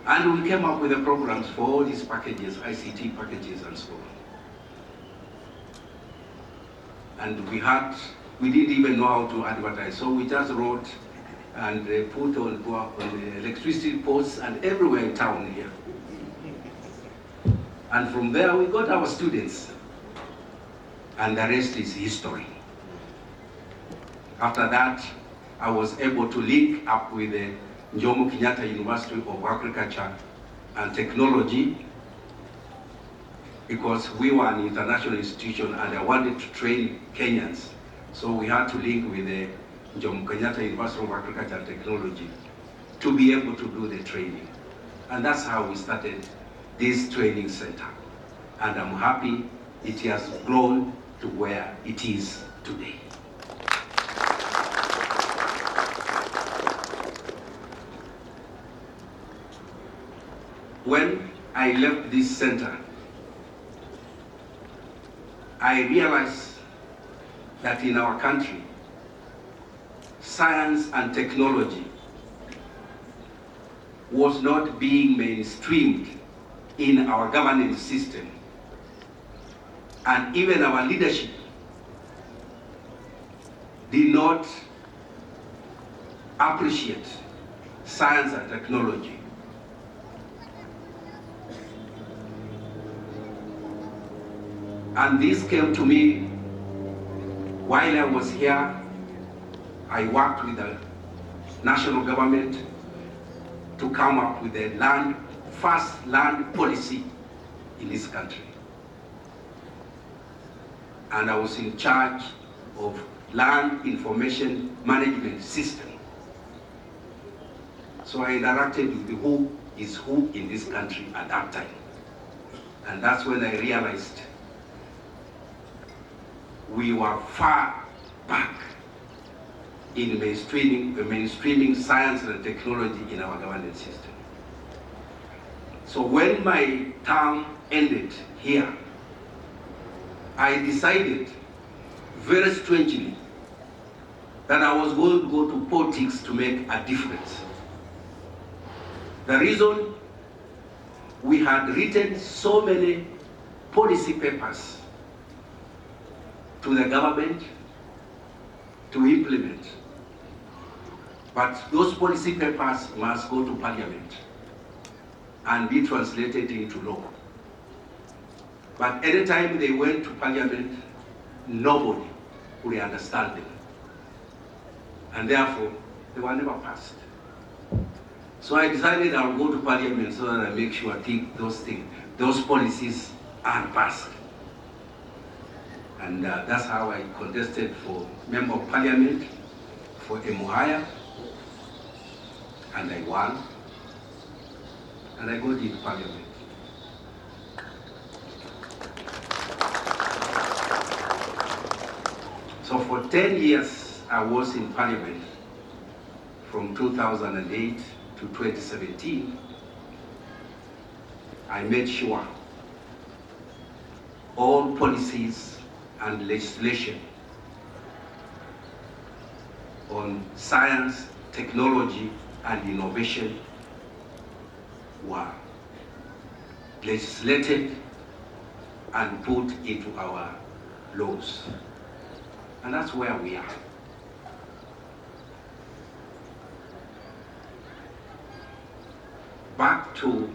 And we came up with the programs for all these packages, ICT packages and so on. And we didn't even know how to advertise, so we just wrote and put on the electricity posts and everywhere in town here. And from there we got our students, and the rest is history. After that, I was able to link up with the Jomo Kenyatta University of Agriculture and Technology, because we were an international institution and I wanted to train Kenyans. So we had to link with the Jomo Kenyatta University of Agriculture and Technology to be able to do the training. And that's how we started this training center. And I'm happy it has grown to where it is today. When I left this center, I realized that in our country, science and technology was not being mainstreamed in our governance system, and even our leadership did not appreciate science and technology. And this came to me while I was here. I worked with the national government to come up with the first land policy in this country. And I was in charge of land information management system. So I interacted with who is who in this country at that time. And that's when I realized we were far back in mainstreaming science and technology in our governance system. So when my term ended here, I decided very strangely that I was going to go to politics to make a difference. The reason, we had written so many policy papers to the government to implement. But those policy papers must go to Parliament and be translated into law. But any time they went to Parliament, nobody would understand them. And therefore, they were never passed. So I decided I'll go to Parliament so that I make sure those policies are passed. And that's how I contested for Member of Parliament for Emuhaya, and I won, and I got into Parliament. So for 10 years, I was in Parliament from 2008 to 2017. I made sure all policies and legislation on science, technology, and innovation were legislated and put into our laws. And that's where we are. Back to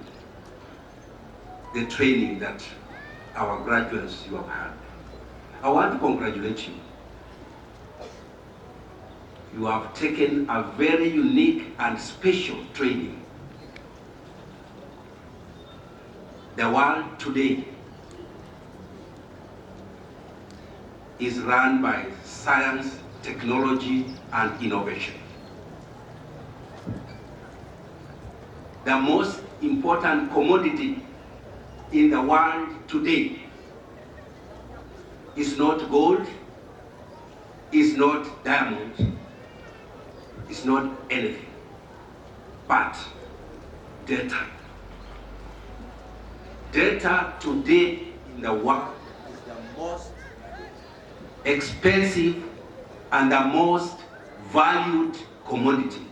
the training that our graduates you have had. I want to congratulate you. You have taken a very unique and special training. The world today is run by science, technology, and innovation. The most important commodity in the world today is not gold, is not diamond, is not anything, but data. Data today in the world is the most expensive and the most valued commodity.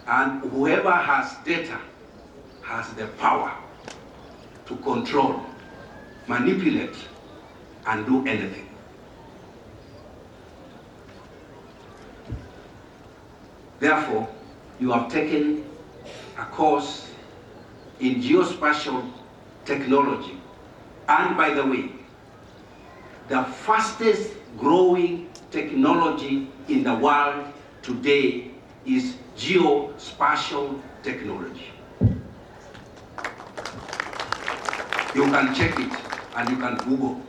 And whoever has data has the power to control, manipulate, and do anything. Therefore, you have taken a course in geospatial technology. And by the way, the fastest growing technology in the world today is geospatial technology. You can check it and you can Google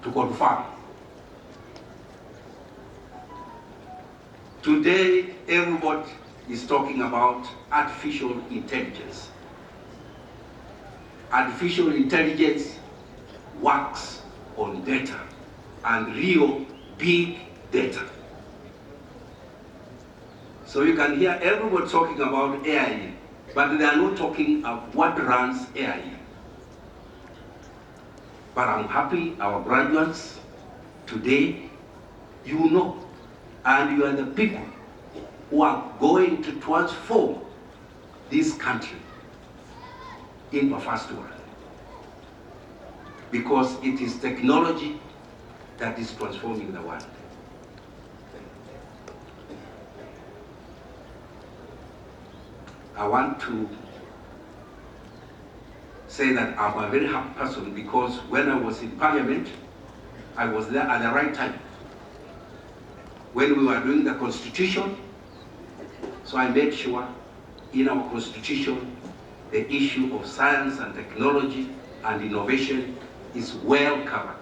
to confirm. Today, everybody is talking about artificial intelligence. Artificial intelligence works on data and real big data. So you can hear everybody talking about AI, but they are not talking of what runs AI. But I'm happy our graduates today, you know, and you are the people who are going to transform this country into a first world. Because it is technology that is transforming the world. I want to say that I'm a very happy person because when I was in Parliament, I was there at the right time. When we were doing the Constitution, so I made sure in our Constitution, the issue of science and technology and innovation is well covered.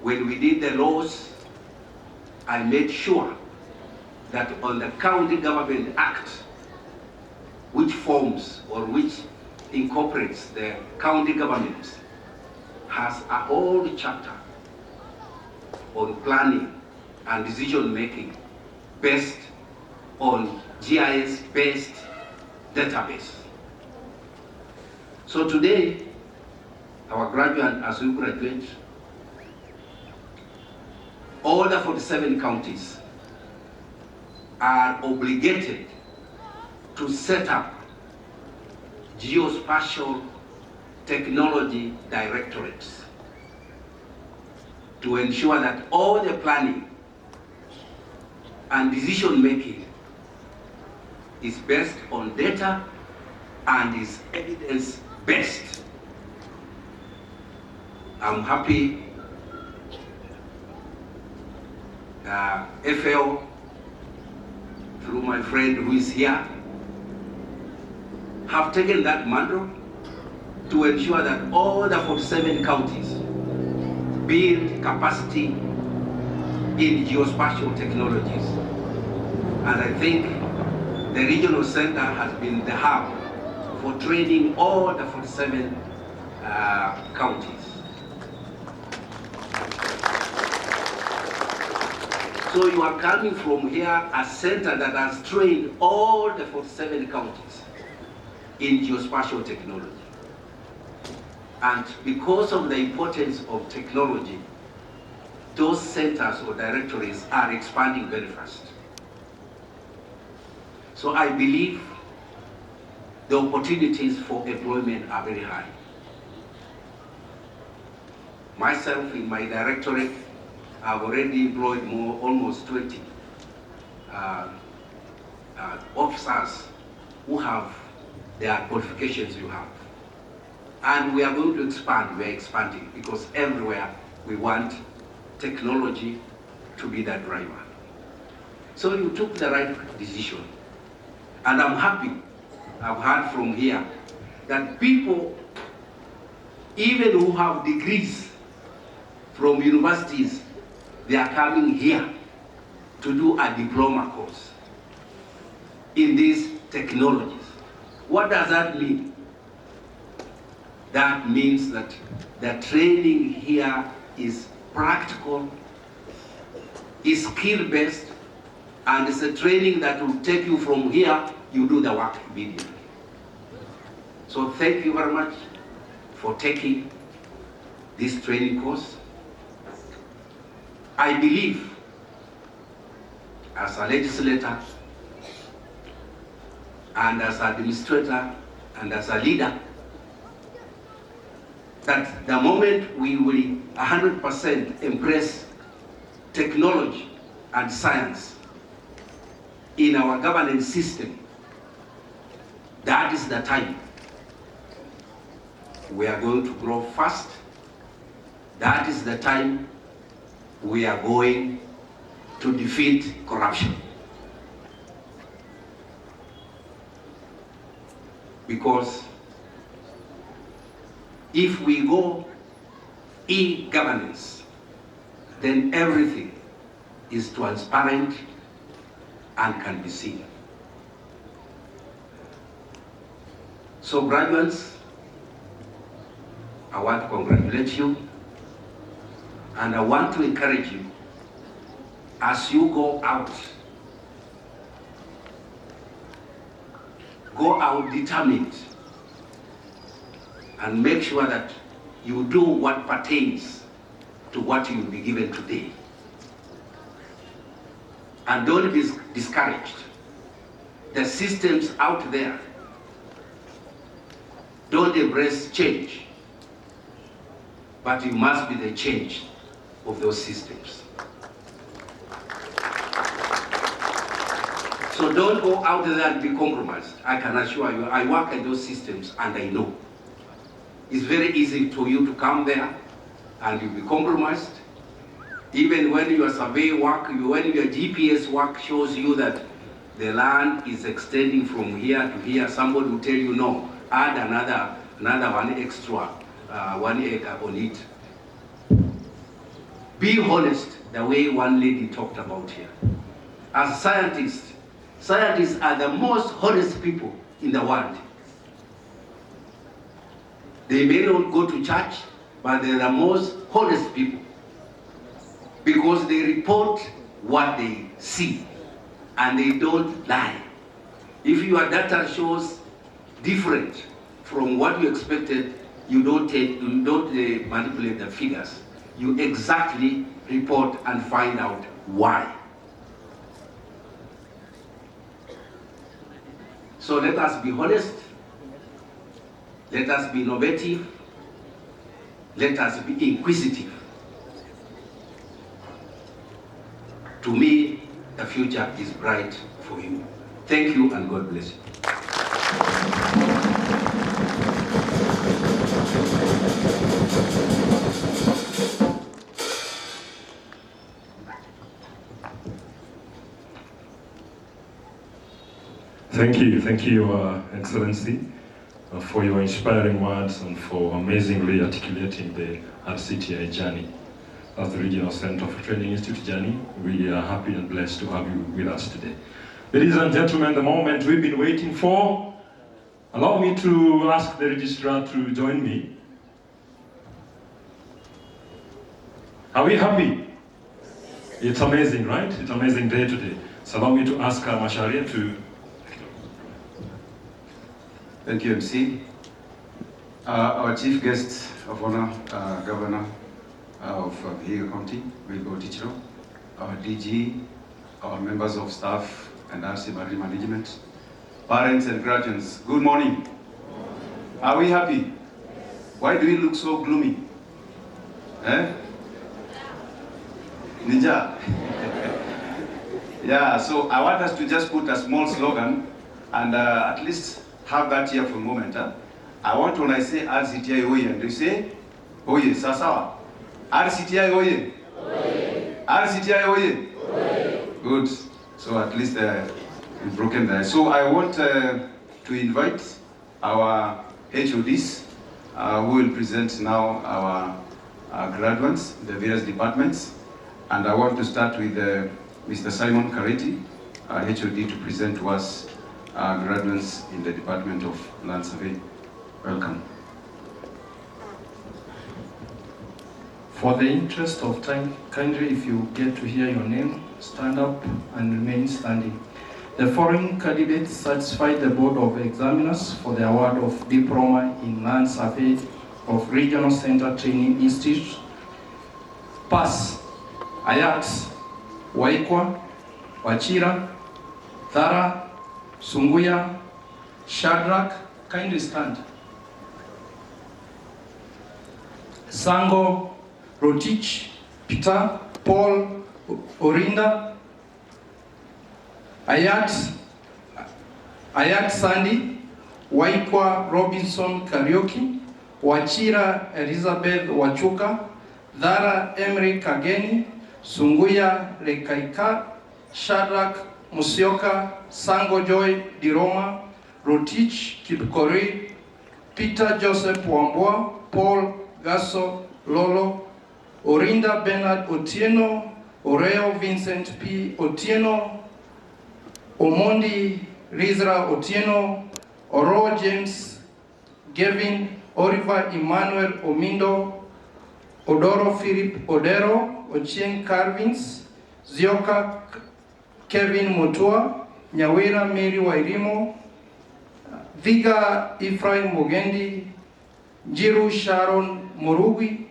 When we did the laws, I made sure that on the County Government Act, which forms or which incorporates the county governments, has a whole chapter on planning and decision making based on GIS-based database. So today, our graduate, as we graduate, all the 47 counties are obligated to set up geospatial technology directorates to ensure that all the planning and decision making is based on data and is evidence based. I'm happy FAO, through my friend who is here, have taken that mantle to ensure that all the 47 counties build capacity in geospatial technologies. And I think the regional center has been the hub for training all the 47 counties. So you are coming from here, a center that has trained all the 47 counties in geospatial technology. And because of the importance of technology, those centers or directories are expanding very fast. So I believe the opportunities for employment are very high. Myself, in my directorate, I've already employed almost 20 officers who have their qualifications you have. And we are going to expand, we are expanding, because everywhere we want technology to be the driver. So you took the right decision. And I'm happy, I've heard from here, that people, even who have degrees from universities, they are coming here to do a diploma course in these technologies. What does that mean? That means that the training here is practical, is skill-based, and it's a training that will take you from here, you do the work immediately. So thank you very much for taking this training course. I believe, as a legislator, and as an administrator, and as a leader, that the moment we will 100% embrace technology and science in our governance system, that is the time we are going to grow fast. That is the time we are going to defeat corruption. Because if we go e-governance, then everything is transparent and can be seen. So graduates, I want to congratulate you, and I want to encourage you as you go out determined and make sure that you do what pertains to what you will be given today. And don't be discouraged. The systems out there don't embrace change, but you must be the change of those systems. So don't go out there and be compromised. I can assure you, I work in those systems and I know. It's very easy for you to come there and you'll be compromised. Even when your survey work, when your GPS work shows you that the land is extending from here to here, somebody will tell you no, add another one extra, 1 acre on it. Be honest, the way one lady talked about here. As scientists are the most honest people in the world. They may not go to church, but they're the most honest people, because they report what they see and they don't lie. If your data shows different from what you expected, you don't manipulate the figures. You exactly report and find out why. So let us be honest, let us be innovative, let us be inquisitive. To me, the future is bright for you. Thank you and God bless you. Thank you, Excellency, for your inspiring words and for amazingly articulating the Rcti journey. As the Regional Center for Training Institute journey, we are happy and blessed to have you with us today. Ladies and gentlemen, the moment we've been waiting for. Allow me to ask the registrar to join me. Are we happy? It's amazing, right? It's an amazing day today. So allow me to ask Masharia to... Thank you, MC. Our chief guest of honor, Governor of Vihiga County, Wilgo Tichiro, our DG, our members of staff and RC Barri Management, parents and graduates, good morning. Are we happy? Why do we look so gloomy? Eh? Ninja? Yeah, so I want us to just put a small slogan and at least have that here for a moment. Huh? I want when I say Rcti Oye, and you say, Oye, sasawa. Rcti Oye. Rcti Oye. Good. So at least we've broken there. So I want to invite our HODs who will present now our graduates in the various departments. And I want to start with Mr. Simon Rcti, our HOD, to present to us graduates in the Department of Land Survey. Welcome. For the interest of time, kindly if you get to hear your name, stand up and remain standing. The following candidates satisfied the Board of Examiners for the award of Diploma in Land Survey of Regional Center Training Institute. Pass: Ayat, Waikwa, Wachira, Thara, Sunguya, Shadrach, kindly stand. Sango, Rotich, Peter, Paul, Orinda, Ayat Sandy, Waikwa Robinson Karaoke, Wachira Elizabeth Wachuka, Dhara Emery Kageni, Sunguya Lekaika, Shadrach Musioka, Sango Joy Diroma, Rotich Kipkori, Peter Joseph Wambua, Paul Gaso Lolo, Orinda Bernard Otieno, Oreo Vincent P. Otieno, Omondi Rizra Otieno, Oro James Gavin, Oliver Emmanuel Omindo, Odoro Philip Odero, Ochieng Carvins, Zioka Kevin Mutua, Nyawira Mary Wairimo, Viga Ephraim Mugendi, Jiru Sharon Murugi,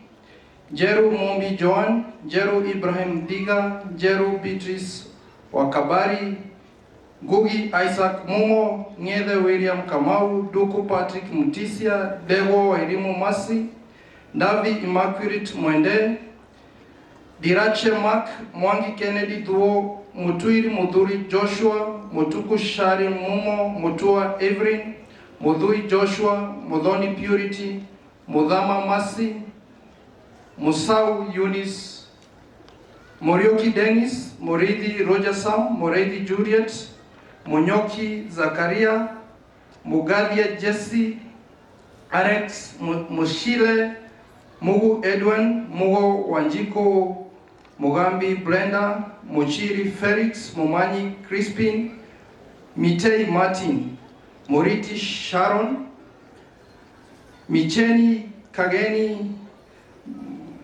Jeru Mombi Joan, Jeru Ibrahim Diga, Jeru Beatrice Wakabari, Gugi Isaac Mumo, Ngede William Kamau, Duku Patrick Mutisia, Dewo Wairimu Masi, Davi Immaculate Mwende, Dirache Mark, Mwangi Kennedy Duo, Mutuiri Muduri Joshua, Mutuku Shari Mumo, Mutua Evelyn, Mudui Joshua, Mudhoni Purity, Mudhama Masi, Musau Eunice, Morioki Dennis, Moridi Roger Sam, Moridi Juliet, Monyoki Zakaria, Mugadia Jesse, Alex Mushile, Mugu Edwin, Mugo Wanjiko, Mugambi Brenda, Mochiri Felix, Momanyi Crispin, Mitei Martin, Moriti Sharon, Micheni Kageni,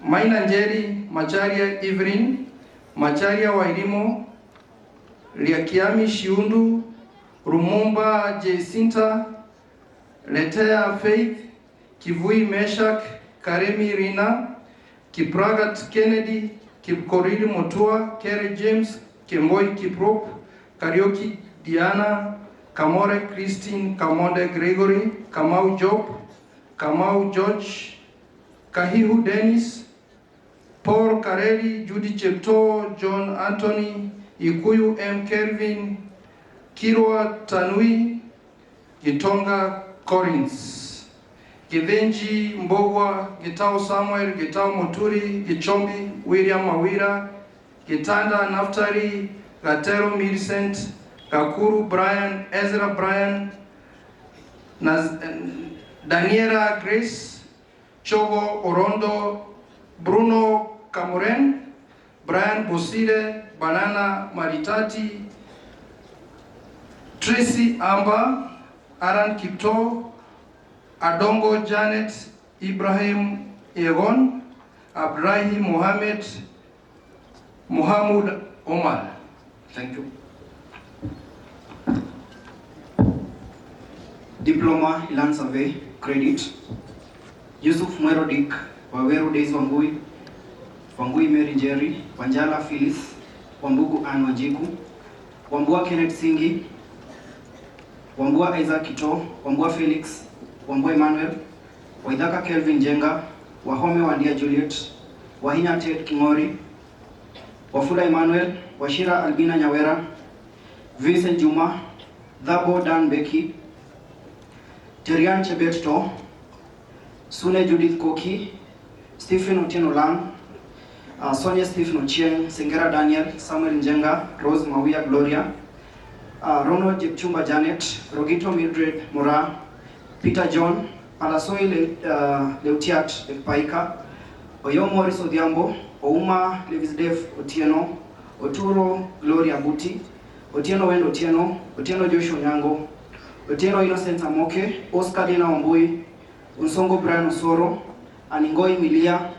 Maina Njeri, Macharia Evelyn, Macharia Wairimo, Liakiami Shiundu, Rumumba Jacinta, Letea Faith, Kivui Meshak, Karemi Rina, Kipragat Kennedy, Kipkorili Mutua, Kerry James, Kemboi Kiprop, Karaoke Diana, Kamore Christine, Kamonde Gregory, Kamau Job, Kamau George, Kahihu Dennis, Paul Kareli, Judy Chepto, John Anthony, Ikuyu M. Kelvin, Kirwa Tanui, Gitonga Collins, Givenji Mbogwa, Gitao Samuel, Gitao Moturi, Gichombi, William Mawira, Gitanda Naftari, Gatero Millicent, Kakuru Brian, Ezra Brian, Daniela Grace, Chogo Orondo, Bruno Camoren, Brian Bosile, Banana Maritati, Tracy Amber, Aran Kipto, Adongo Janet, Ibrahim Egon, Abrahim Mohammed, Muhammad Omar. Thank you. Diploma Land Survey Credit Yusuf Mwerodik, Waweru Days Wangui, Wangui Mary Jerry, Wanjala Phyllis, Wambugu Ann Wajiku, Wambua Kenneth Singi, Wambua Isaac Kito, Wambua Felix, Wambua Emmanuel, Waidaka Kelvin Jenga, Wahome Wandia Juliet, Wahinya Ted Kingori, Wafula Emmanuel, Washira Albina Nyawera, Vincent Juma, Dhabo Dan Becky, Terian Chebetto, Sune Judith Koki, Stephen Otieno Lang, Sonia Stephen Ochieng, Sengera Daniel, Samuel Njenga, Rose Mawia Gloria, Ronald Jepchumba Janet, Rogito Mildred Mora, Peter John, Alasoi Leutiat Paika, Oyo Morris Odhiambo, Ouma Levisdev Otieno, Oturo Gloria Buti, Otieno Wendo Otieno, Otieno Joshua Nyango, Otieno Innocent Amoke, Oscar Dina Wambui, Unsongo Brian Osoro, Aningoi Milia,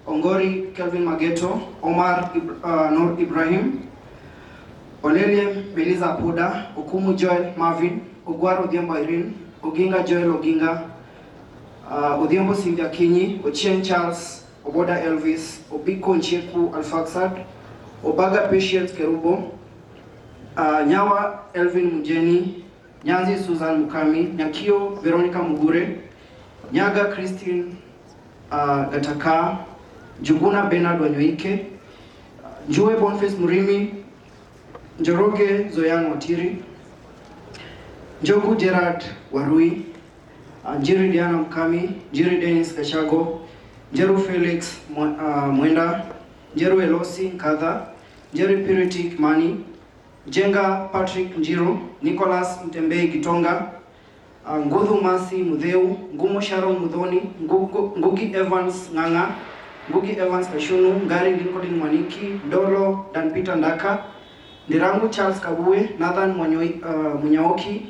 Ongori Kelvin Mageto, Omar Nur Ibrahim, Olelie Beliza Puda, Okumu Joel Marvin, Ogwaro Odhiambo Irene, Oginga Joel Oginga, Odhiambo Sylvia Kinyi, Ochieng Charles, Oboda Elvis, Obiko Ncheku Alfaxad, Obaga Patience Kerubo, Nyawa Elvin Mujeni, Nyanzi Susan Mukami, Nyakio Veronica Mugure, Nyaga Christine Gataka, Juguna Bernard Wanyoike, Njue Boniface Murimi, Njoroge Zoyan Watiri, Njogu Gerard Warui, Njiri Diana Mkami, Njiri Dennis Kashago, Njeru Felix Mwenda, Njeru Elosi Nkadha, Njeru Purity Kimani, Jenga Patrick Njiro, Nicholas Mtembei Gitonga, Ngudhu Masi Mudheu, Ngumo Sharon Mudhoni, Ngugi Evans Nganga, Ngugi Evans Kashunu, Ngari Lincoln Mwaniki, Ndolo Dan Peter Ndaka, Ndirangu Charles Kabue, Nathan Munyaoki,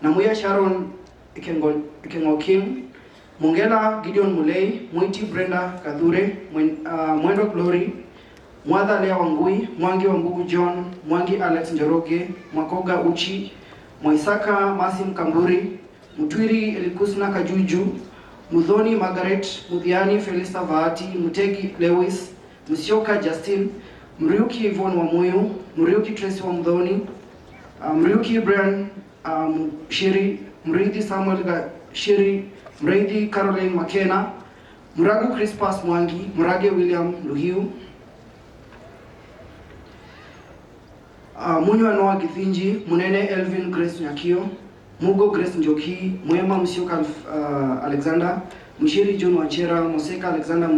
Namuya Sharon Ikengokin, Mungela Gideon Mulei, Mwiti Brenda Kadhure, Mwendo Glory, Mwadha Lea Wangui, Mwangi Wambugu John, Mwangi Alex Njoroge, Mwakoga Uchi, Mwaisaka Masim Kamburi, Mutwiri Elikusna Kajuju, Mudhoni Margaret, Mudhiani Felista Vaati, Mutegi Lewis, Musyoka Justin, Mriuki Yvonne Wamuyu, Mriuki Tracy wa Mudhoni, Mriuki Brian Shiri, Mrithi Samuel Shiri, Mrithi Caroline Makena, Muragu Crispus Mwangi, Murage William Luhiu, Munywa Noah Githinji, Munene Elvin Grace Nyakio, Mugo Grace Njoki, Mwema Musyoka Alexander, Mshiri John Wachera, Moseka Alexander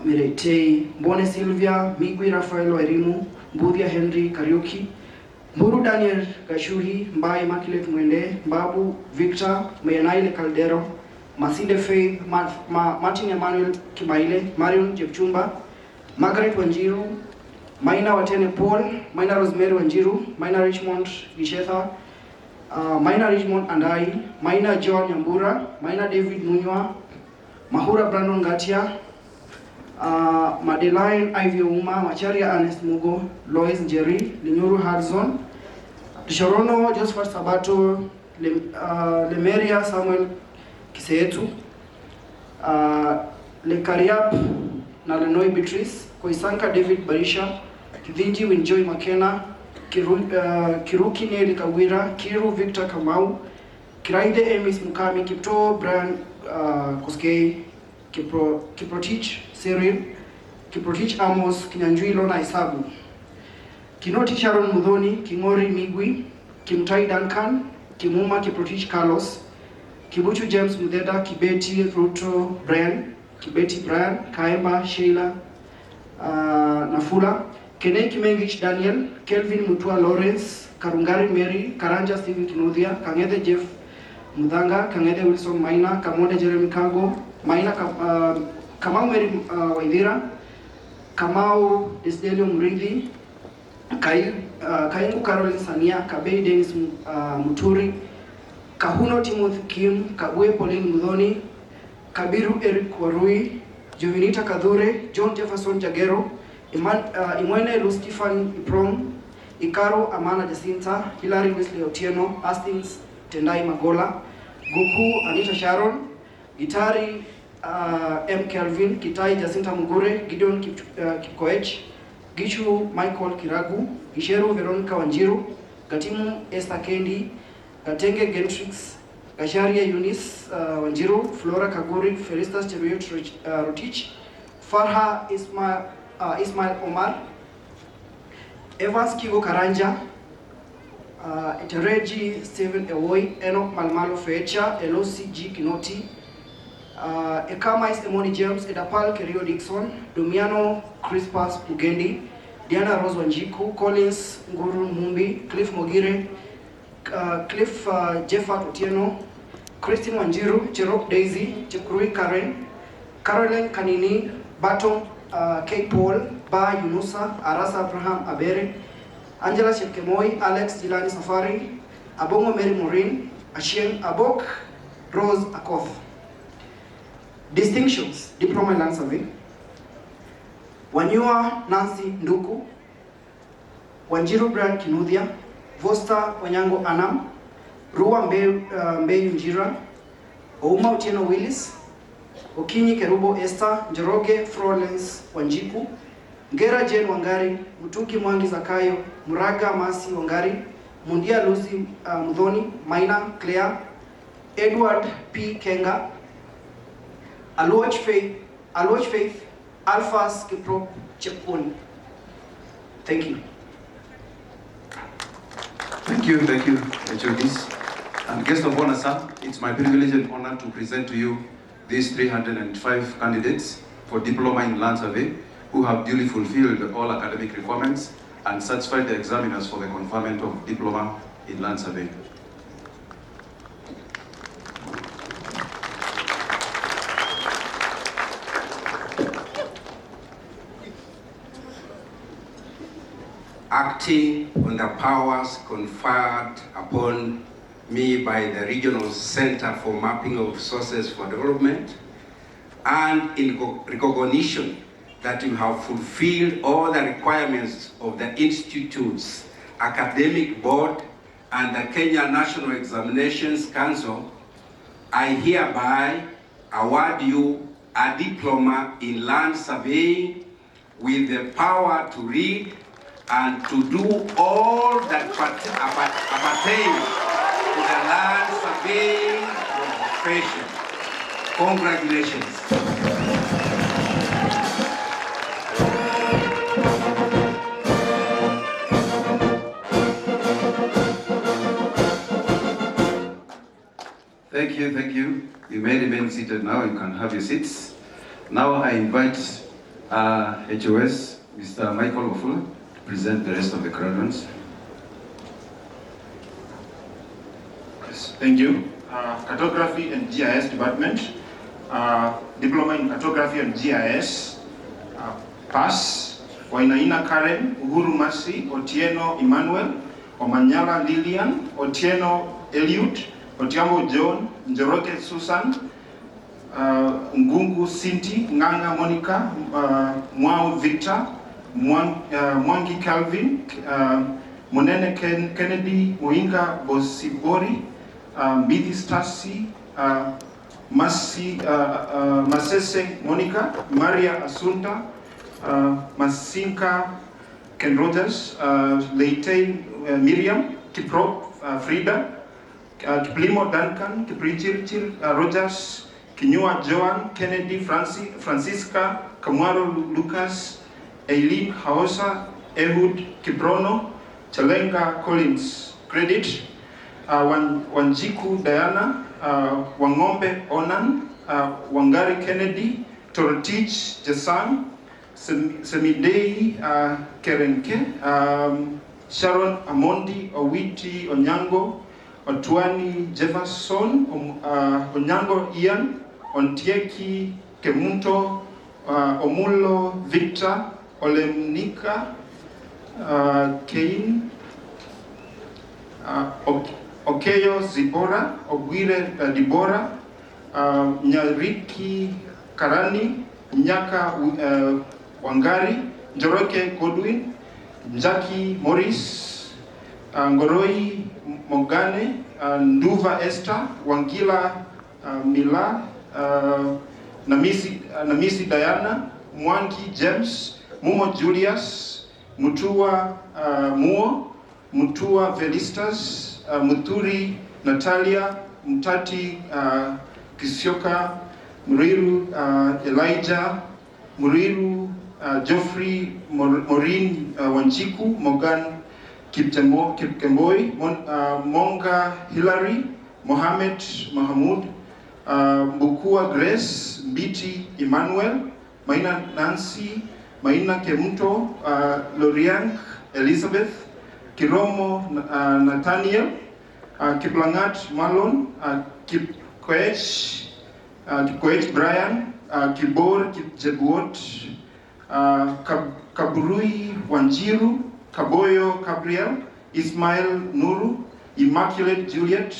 Miretei, Mbone Sylvia, Migwi Rafael Wairimu, Mbudia Henry Kariuki, Mburu Daniel Gashuhi, Mbaye Immaculate Mwende, Mbabu Victor, Mayanaile Caldero, Masinde Faith, Martin Emmanuel Kibaile, Marion Jepchumba, Margaret Wanjiru, Maina Watene Paul, Maina Rosemary Wanjiru, Maina Richmond Gishetha, Maina Richmond Andai, Maina John Nyambura, Maina David Munywa, Mahura Brandon Gatia, Madeline Ivy Uma, Macharia Ernest Mugo, Lois Njeri, Linyuru Hudson, Shorono Josephat Sabato, Lemeria Samuel Kiseetu, Lekariap na Lenoi Beatrice, Koisanka David Barisha, Kithinji Winjoy Makena, Kiruki Neli Kawira, Kiru Victor Kamau, Kiraide Emis Mukami, Kipto Brian Koskei, Kiprotich Cyril, Kiprotich Amos, Kinyanjui Lona Isabu, Kinoti Sharon Mudhoni, Kingori Migwi, Kimtai Duncan, Kimuma Kiprotich Carlos, Kibuchu James Mudeda, Kibeti Ruto Brian, Kibeti Brian, Kaemba Sheila Nafula, Kenei Kimengich Daniel, Kelvin Mutua Lawrence, Karungari Mary, Karanja Stephen Kinuthia, Kangede Jeff Mudanga, Kangede Wilson Maina, Kamode Jeremy Kago, Maina Kamau Mary Waithira, Kamau Desdelio Murithi, Kaingu Caroline Sania, Kabei Dennis Muturi, Kahuno Timothy Kim, Kabwe Pauline Mudhoni, Kabiru Eric Warui, Jovinita Kadhure, John Jefferson Jagero, Imwene Lu Stephen Iprong, Ikaro Amana Jacinta, Hilary Wesley Otieno, Hastings Tendai Magola, Goku Anita Sharon, Gitari M. Kelvin, Kitai Jacinta Mugure, Gideon Kipkoech, Gichu Michael Kiragu, Gisheru Veronica Wanjiru, Gatimu Esther Kendi, Gatenge Gentrix, Gasharia Eunice Wanjiru, Flora Kaguri, Felistas Cheruyot Rotich, Farha Ismail Omar, Evans Kigo Karanja, Etereji Stephen Ewoy, Enoch Malmalo Fecha, Elosi G. Kinoti, Ekamais Emoni James, Edapal Kerio Dixon, Domiano Crispas Mugendi, Diana Rose Wanjiku, Collins Nguru Mumbi, Cliff Mogire, Cliff Jeffat Otieno, Christine Wanjiru, Cherop Daisy, Chekurui Karen, Caroline Kanini, Baton K. Paul, Ba Yunusa, Arasa Abraham Abere, Angela Chepkemoi, Alex Jilani Safari, Abongo Mary Maureen, Ashien Abok, Rose Akoth. Distinctions, Diploma in Land Survey. Wanyua Nancy Nduku, Wanjiru Brand Kinuthia, Vosta Wanyango Anam, Rua Mbeyu Njira, Ouma Otieno Willis, Okinyi Kerubo Esther, Njoroge Florence Wanjiku, Ngera Jane Wangari, Mutuki Mwangi Zakayo, Muraga Masi Wangari, Mundia Lucy Mudhoni, Maina Claire, Edward P. Kenga, Aloch Faith, Alphas Kiprop Chepkoni. Thank you. Thank you, HODs. And guest of honor, sir, it's my privilege and honor to present to you these 305 candidates for Diploma in Land Survey who have duly fulfilled all academic requirements and satisfied the examiners for the conferment of Diploma in Land Survey. Acting on the powers conferred upon me by the Regional Center for Mapping of Resources for Development, and in recognition that you have fulfilled all the requirements of the Institute's Academic Board and the Kenya National Examinations Council, I hereby award you a Diploma in Land Surveying with the power to read and to do all that pertains to the land surveying profession. Congratulations. Thank you. You may remain seated now. You can have your seats. Now I invite HOS, Mr. Michael Wafula, to present the rest of the graduates. Yes, thank you. Cartography and GIS Department, Diploma in Cartography and GIS, pass. Wainaina Karen, Uhuru Masi, Otieno Emmanuel, Omanyala Lilian, Otieno Eliud, Otiamo John, Njoroge Susan, Ngungu Sinti, Nganga Monica, Mwao Victor, Mwangi Calvin, Monene Kennedy, Moinga Bosibori, Mbidi Stasi, Masese Monica, Maria Asunta, Masinka Ken Rogers, Leitain Miriam, Kiprop Frida, Kiplimo Duncan, Kiprichirchir Rogers, Kinyua Joan, Kennedy Francisca, Kamwaro Lucas, Eileen Haosa, Ehud Kiprono, Chalenga Collins. Credit, Wanjiku Diana, Wangombe Onan, Wangari Kennedy, Torotich Jasan, Semidei Kerenke, Sharon Amondi, Owiti Onyango, Otwani Jefferson, Onyango Ian, Ontieki Kemunto, Omulo Victor, Olemnika, Kein, Okeyo Zibora, Ogwire Dibora, Nyariki Karani, Nyaka Wangari, Njoroke Godwin, Njaki Morris, Ngoroi Mogane, Nduva Esther, Wangila Mila, Namisi Diana, Mwangi James, Mumo Julius, Mutua Muo, Mutua Velistas, Muturi Natalia, Mutati Kisioka, Muriru Elijah, Muriru Geoffrey Maureen Wanjiku, Morgan Kipkemboi, Monga Hillary, Mohammed Mahamud, Mbukua Grace, Mbiti Emmanuel, Maina Nancy, Maina Kemuto, Loriank Elizabeth, Kiromo Nathaniel, Kiplangat Malon, Kipkoech Brian, Kibor Kipjebuot, Kaburui Wanjiru, Kaboyo Gabriel, Ismail Nuru, Immaculate Juliet,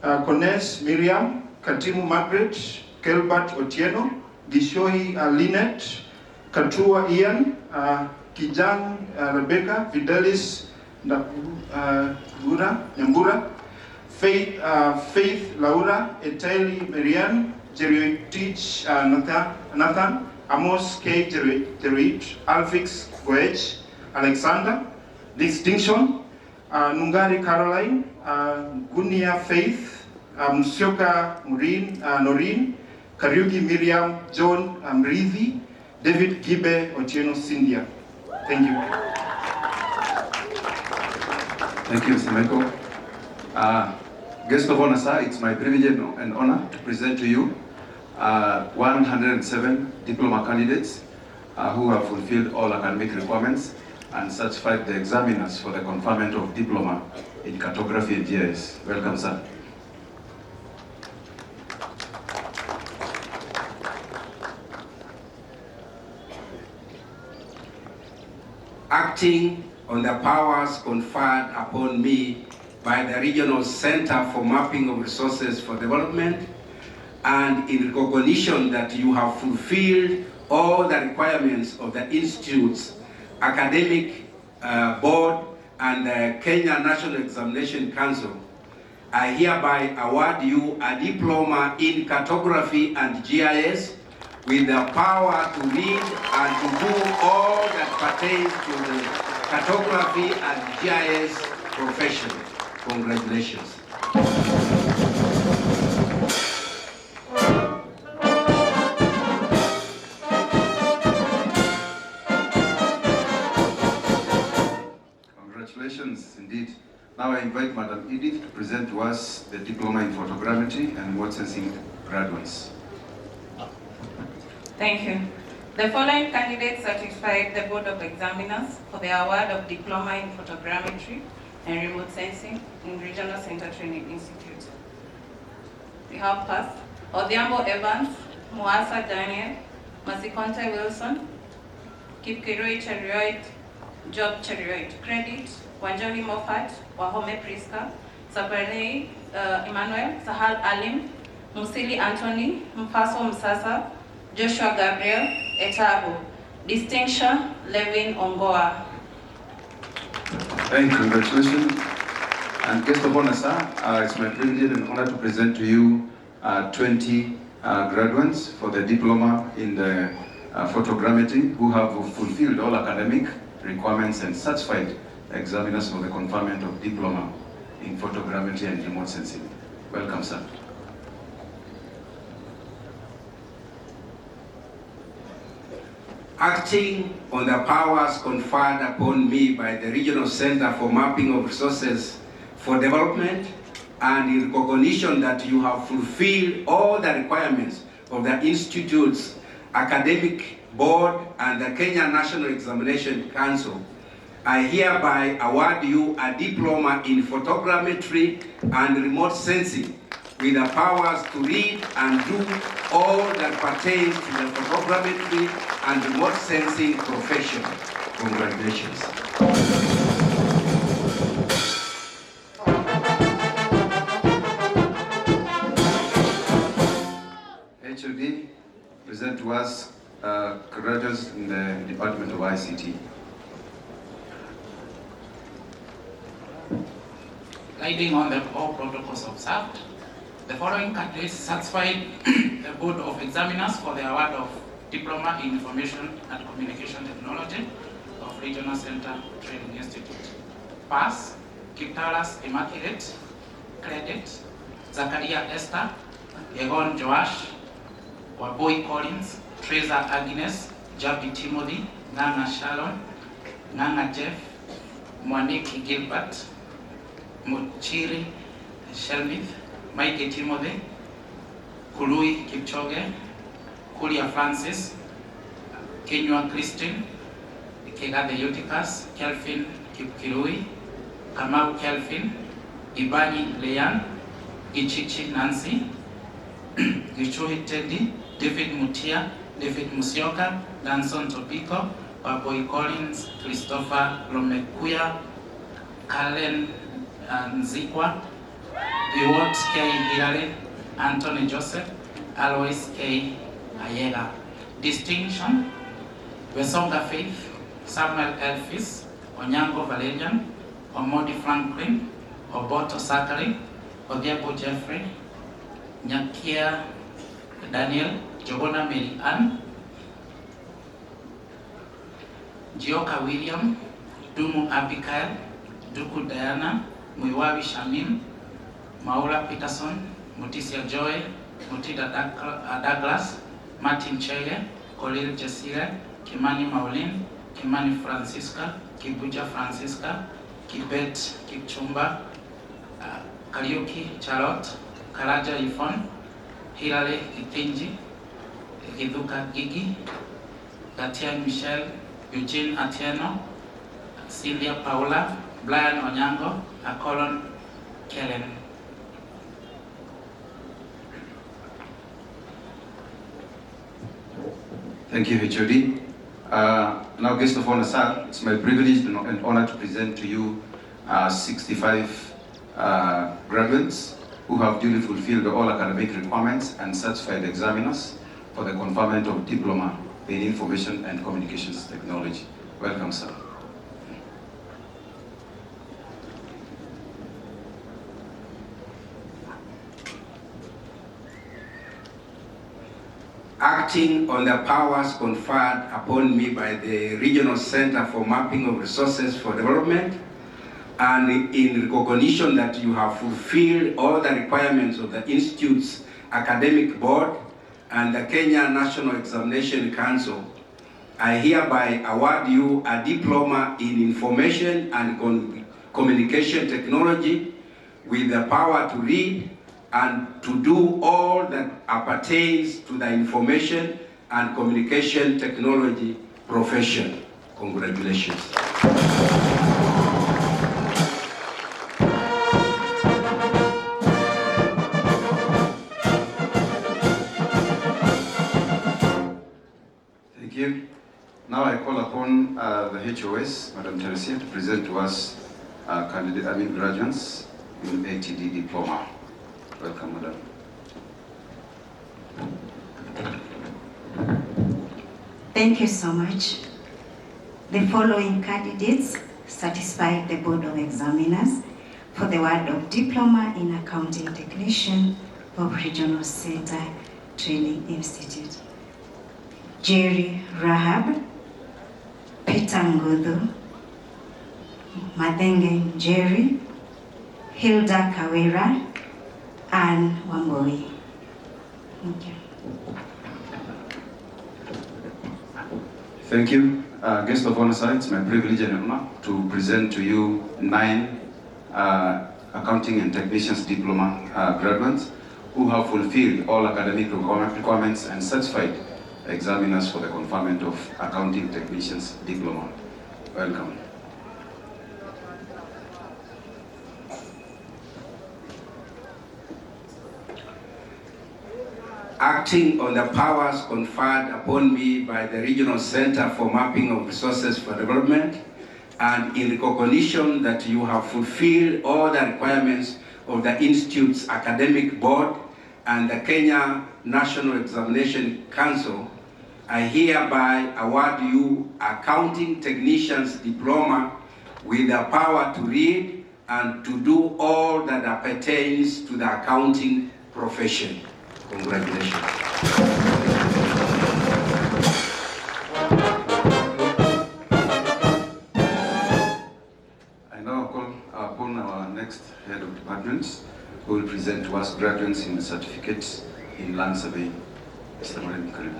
Kones Miriam, Katimu Margaret, Kelbert Otieno, Gishohi Lynette, Katua Ian, Kijang Rebecca, Fidelis Nyambura, Faith Laura, Eteli Marianne, Jerioitich Nathan, Amos K. Jeroit, Alfix Goech, Alexander, Distinction, Nungari Caroline, Gunia Faith, Musyoka Noreen, Kariuki Miriam, John Mrithi, David Gibe Otieno Cindia. Thank you. Thank you, Mr. Michael. Guest of honor, sir, it's my privilege and honor to present to you 107 diploma candidates who have fulfilled all academic requirements and satisfied the examiners for the conferment of diploma in cartography and GIS. Welcome, sir. Acting on the powers conferred upon me by the Regional Center for Mapping of Resources for Development, and in recognition that you have fulfilled all the requirements of the Institute's academic board and the Kenya National Examination Council, I hereby award you a diploma in cartography and GIS with the power to read and to do all that pertains to the cartography and GIS profession. Congratulations. Congratulations, indeed. Now I invite Madam Edith to present to us the diploma in photogrammetry and remote sensing graduates. Thank you. The following candidates satisfied the Board of Examiners for the award of Diploma in Photogrammetry and Remote Sensing in Regional Center Training Institute. We have first Odhiambo Evans, Muasa Daniel, Masikonte Wilson, Kipkiroi Cheruiyot, Job Cheruiyot. Credit Wanjali Moffat, Wahome Priska, Sabarei Emmanuel, Sahal Alim, Musili Anthony, Mpaso Msasa, Joshua Gabriel, Etabo. Distinction, Levin Ongoa. Thank you, congratulations. And guest of honor, sir, it's my privilege and honor to present to you 20 graduates for the diploma in the photogrammetry who have fulfilled all academic requirements and satisfied examiners for the conferment of diploma in photogrammetry and remote sensing. Welcome, sir. Acting on the powers conferred upon me by the Regional Center for Mapping of Resources for Development, and in recognition that you have fulfilled all the requirements of the Institute's Academic Board and the Kenya National Examination Council, I hereby award you a diploma in photogrammetry and remote sensing with the powers to read and do all that pertains to the photogrammetry and remote sensing profession. Congratulations. HOD, present to us graduates in the Department of ICT. Guiding on the all protocols observed, the following candidates satisfied the Board of Examiners for the award of Diploma in Information and Communication Technology of Regional Center Training Institute. Pass, Kiptaras Immaculate, Credit, Zakaria Esther, Egon Joash, Waboi Collins, Teresa Agnes, Jabi Timothy, Nganga Shalon, Nganga Jeff, Mwaniki Gilbert, Muchiri Shelmith, Mike Timothy, Kului Kipchoge, Kulia Francis, Kenywa Christine, Kegade Eutychus, Kelvin Kipkirui, Kamau Kelvin, Ibani Leon, Gichichi Nancy, Gichuhi Teddy, David Mutia, David Musioka, Danson Topiko, Waboi Collins, Christopher Lomekuya, Kalen Nzikwa, Biwot K. Hilary, Anthony Joseph, Alois K. Ayega. Distinction, Wesonga Faith, Samuel Elfis, Onyango Valerian, Omodi Franklin, Oboto Sakari, Odhiambo Jeffrey, Nyakia Daniel, Jogona Mary Ann, Gioka William, Dumu Abigail, Duku Diana, Muiwawi Shamim, Maura Peterson, Mutisia Joy, Mutida Douglas, Martin Chege, Kolil Jesire, Kimani Maulin, Kimani Francisca, Kibuja Francisca, Kibet Kipchumba, Kariuki Charlotte, Karaja Yvonne, Hilary Kitinji, Kiduka Gigi, Gatian Michelle, Eugene Atieno, Celia Paula, Brian Onyango, Akolon Kellen. Thank you, HOD. Now, guest of honor, sir, it's my privilege and honor to present to you 65 graduates who have duly fulfilled all academic requirements and certified examiners for the conferment of diploma in information and communications technology. Welcome, sir. Acting on the powers conferred upon me by the Regional Center for Mapping of Resources for Development, and in recognition that you have fulfilled all the requirements of the Institute's Academic Board and the Kenya National Examination Council, I hereby award you a diploma in Information and Communication Technology with the power to read and to do all that appertains to the information and communication technology profession. Congratulations. Thank you. Now I call upon the HOS, Madam Teresia, to present to us graduates in ATD diploma. Welcome, Madam. Thank you so much. The following candidates satisfied the Board of Examiners for the award of Diploma in Accounting Technician of Regional Center Training Institute. Jerry Rahab, Peter Ngudu, Madenge Jerry, Hilda Kawira, and Wamboi. Thank you. Thank you. Guest of honor, sir, it's my privilege and honor to present to you 9 accounting and technicians diploma graduates who have fulfilled all academic requirements and certified examiners for the conferment of accounting technicians diploma. Welcome. Acting on the powers conferred upon me by the Regional Center for Mapping of Resources for Development, and in recognition that you have fulfilled all the requirements of the Institute's academic board and the Kenya National Examination Council, I hereby award you Accounting Technician's Diploma with the power to read and to do all that pertains to the accounting profession. Congratulations. I now call upon our next head of departments who will present to us graduates in certificates in land surveying. Mr. Martin Karim.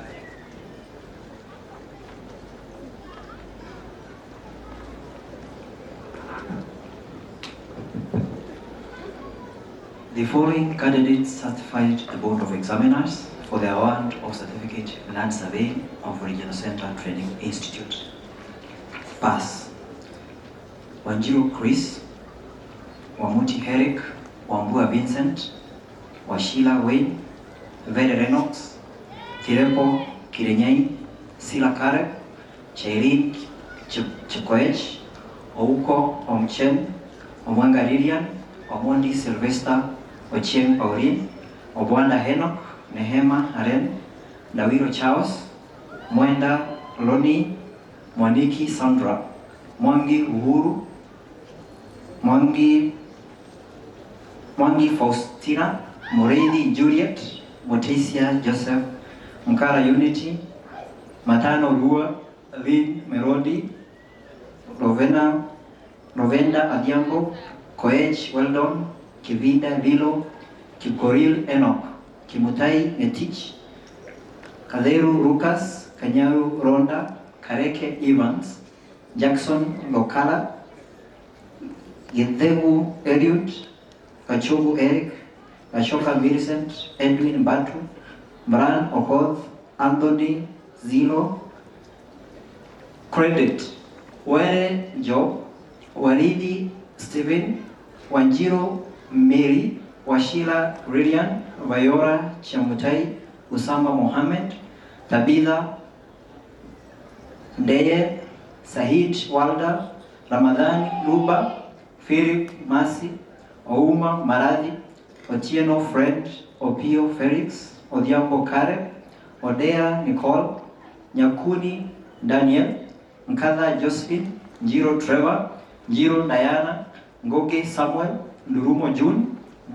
The following candidates certified the Board of Examiners for the award of Certificate in Land Surveying of Regional Center Training Institute. Pass. Wanjiru Chris, Wamuti Eric, Wambua Vincent, Washila Wayne, Vede Renox, Kirepo Kirenyai, Sila Kare, Chairin Chikoech, Ouko Omchen, Omwanga Lilian, Omondi Sylvester, Ochieng Pauline, Obwanda Henok, Nehema Aren, Dawiro Charles, Mwenda Loni, Mwandiki Sandra, Mwangi Uhuru, Mwangi Faustina, Moreidi Juliet, Motesia Joseph, Mkara Unity, Matano Lua, Lynn Merodi, Rovenda Adhiambo, Koech Weldon, Kivida Lilo, Kipkoril Enoch, Kimutai Ngetich, Kaleru Lucas, Kanyaru Ronda, Kareke Evans, Jackson Lokala, Githegu Eliud, Kachogu Eric, Ashoka Vincent, Edwin Batu, Brian Okoth, Anthony Zilo. Credit: Were Job, Waridi Stephen, Wanjiro Mary, Washila Rilian, Vayora Chamutai, Usama Mohammed, Tabitha Ndeye, Sahid Walda, Ramadhani Luba, Philip Masi, Ouma Maradhi, Otieno Fred, Opio Felix, Odhiambo Kare, Odea Nicole, Nyakuni Daniel, Nkadha Josephine, Njiro Trevor, Njiro Diana, Ngoge Samuel, Lurumo June,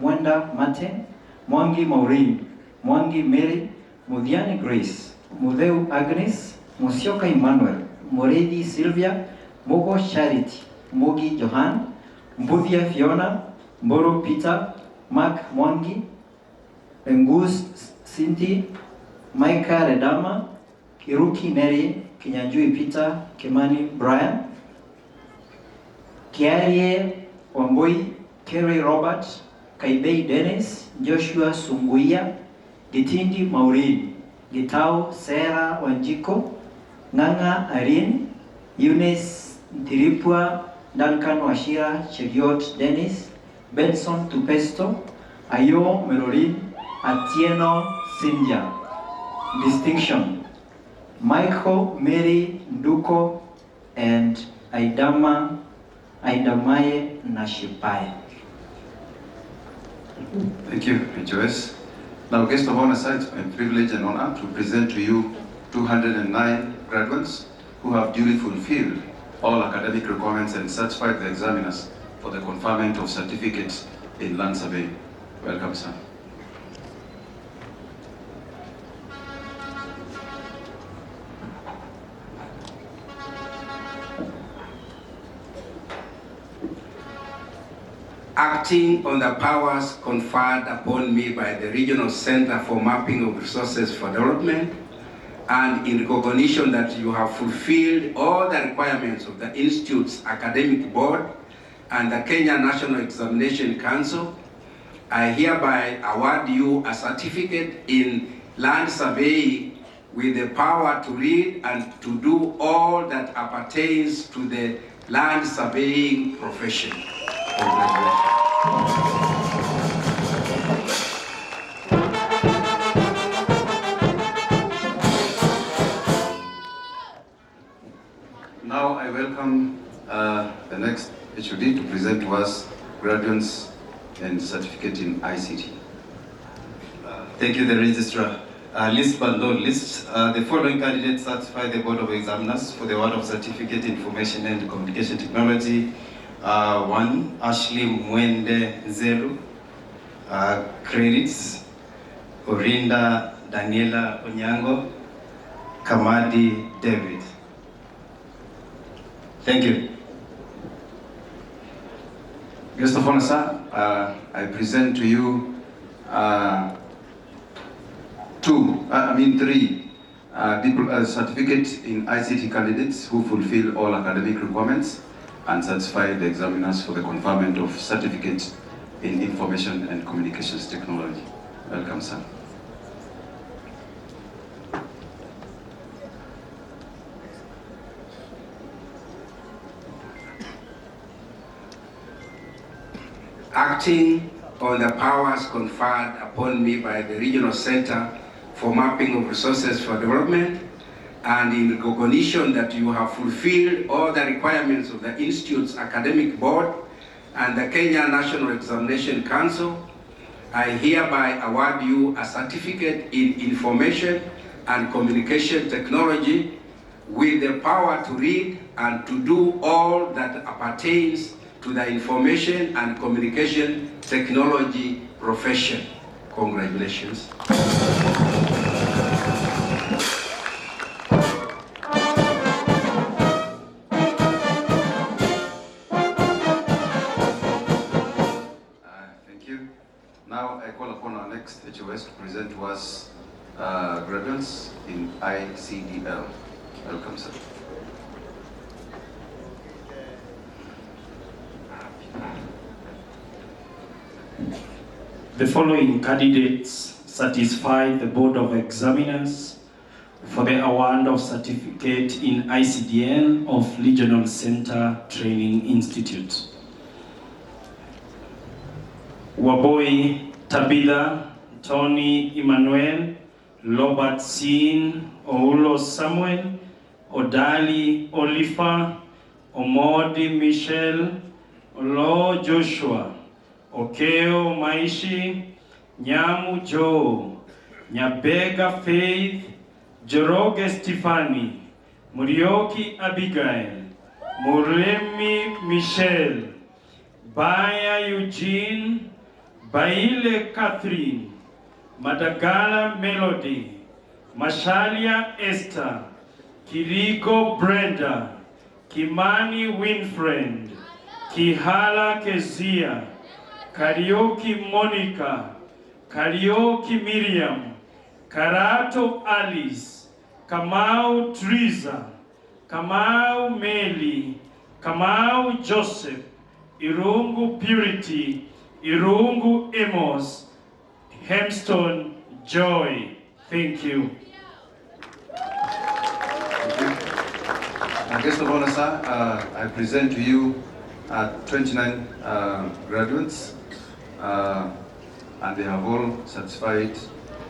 Mwenda Mate, Mwangi Maureen, Mwangi Mary, Mudhiani Grace, Mudeu Agnes, Musioka Emmanuel, Moredi Sylvia, Mogo Charity, Mogi Johan, Mbudhia Fiona, Mboro Peter, Mark Mwangi, Engus Cindy, Maika Redama, Kiruki Mary, Kinyanjui Peter, Kimani Brian, Kiarie Wamboi, Kerry Robert, Kaibei Dennis, Joshua Sunguia, Gitindi Maureen, Gitau Sarah Wanjiko, Nganga Irene, Eunice Ntiripwa, Duncan Washira, Cheviot Dennis, Benson Tupesto, Ayo Melorin, Atieno Sinja. Distinction: Michael Mary Nduko and Aidamaye Nashipai. Thank you, Joyce. Now, guest of honor, it's my privilege and honor to present to you 209 graduates who have duly fulfilled all academic requirements and certified the examiners for the conferment of certificates in land surveying. Welcome, sir. Acting on the powers conferred upon me by the Regional Center for Mapping of Resources for Development, and in recognition that you have fulfilled all the requirements of the Institute's academic board and the Kenya National Examination Council, I hereby award you a certificate in land surveying with the power to read and to do all that appertains to the land surveying profession. Congratulations. Now I welcome the next HOD to present to us graduates and certificate in ICT. Thank you, the Registrar. List but not least, the following candidates satisfy the Board of Examiners for the award of Certificate in Information and Communication Technology. 1, Ashley Mwende Nzeru. Credits, Orinda Daniela Onyango. Kamadi David. Thank you. Guest of honor, sir, I present to you three certificate in ICT candidates who fulfill all academic requirements and satisfy the examiners for the conferment of certificate in Information and Communications Technology. Welcome, sir. Acting on the powers conferred upon me by the Regional Center for Mapping of Resources for Development, and in recognition that you have fulfilled all the requirements of the Institute's Academic Board and the Kenya National Examination Council, I hereby award you a certificate in Information and Communication Technology with the power to read and to do all that appertains to the Information and Communication Technology profession. Congratulations. Thank you. Now I call upon our next HOS to present to us graduates in ICDL. Welcome, sir. The following candidates satisfy the Board of Examiners for the award of certificate in ICDL of Regional Center Training Institute. Waboi Tabitha, Tony Emmanuel, Robert Sin, Oulo Samuel, Odali Olifa, Omodi Michelle, Olo Joshua, Okeo Maishi, Nyamu Joe, Nyabega Faith, Joroge Stefani, Murioki Abigail, Muremi Michelle, Baya Eugene, Baile Catherine, Madagala Melody, Mashalia Esther, Kiriko Brenda, Kimani Winfriend, Kihala Kezia, Karaoke Monica, Karaoke Miriam, Karato Alice, Kamau Teresa, Kamau Meli, Kamau Joseph, Irungu Purity, Irungu Amos, Hemstone Joy. Thank you. Guest of honor, sir, I present to you 29 graduates, and they have all satisfied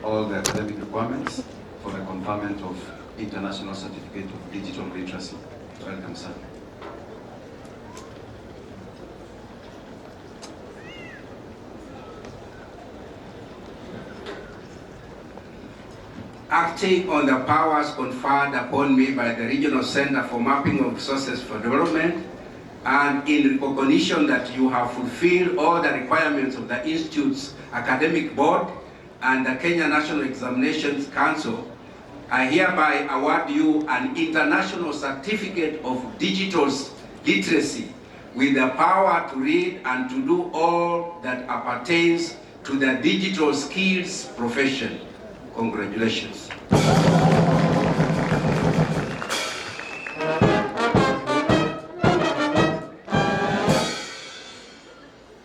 all the academic requirements for the conferment of International Certificate of Digital Literacy. Welcome, sir. Acting on the powers conferred upon me by the Regional Center for Mapping of Resources for Development, and in recognition that you have fulfilled all the requirements of the Institute's Academic Board and the Kenya National Examinations Council, I hereby award you an International Certificate of Digital Literacy with the power to read and to do all that appertains to the digital skills profession. Congratulations.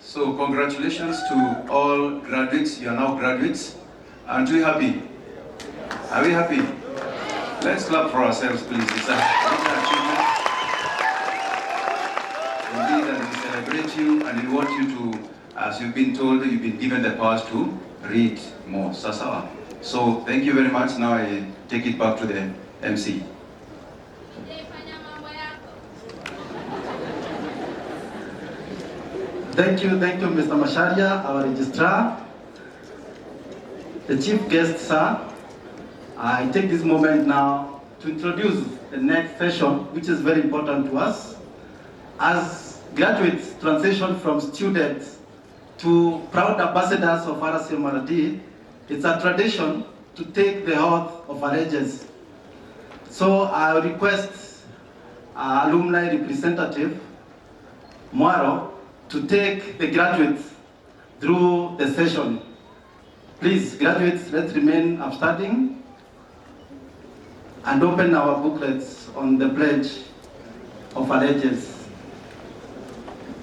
So congratulations to all graduates. You are now graduates. Aren't we happy? Are we happy? Let's clap for ourselves, please. It's a major achievement. Indeed, and we celebrate you and we want you to, as you've been told, you've been given the powers to read more. Sasawa. So thank you very much. Now I take it back to the MC. Thank you, Mr. Masharia, our registrar. The chief guest, sir. I take this moment now to introduce the next session, which is very important to us. As graduates transition from students to proud ambassadors of RCMRD, it's a tradition to take the oath of allegiance. So I request alumni representative, Mwaro, to take the graduates through the session. Please, graduates, let's remain upstanding and open our booklets on the Pledge of Allegiance.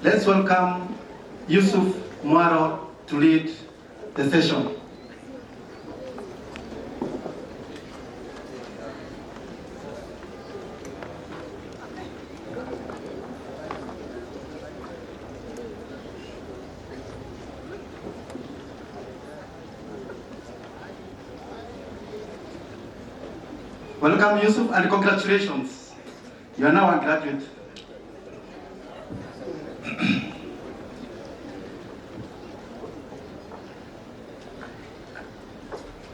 Let's welcome Yusuf Mwaro to lead the session. Welcome, Yusuf, and congratulations. You are now a graduate.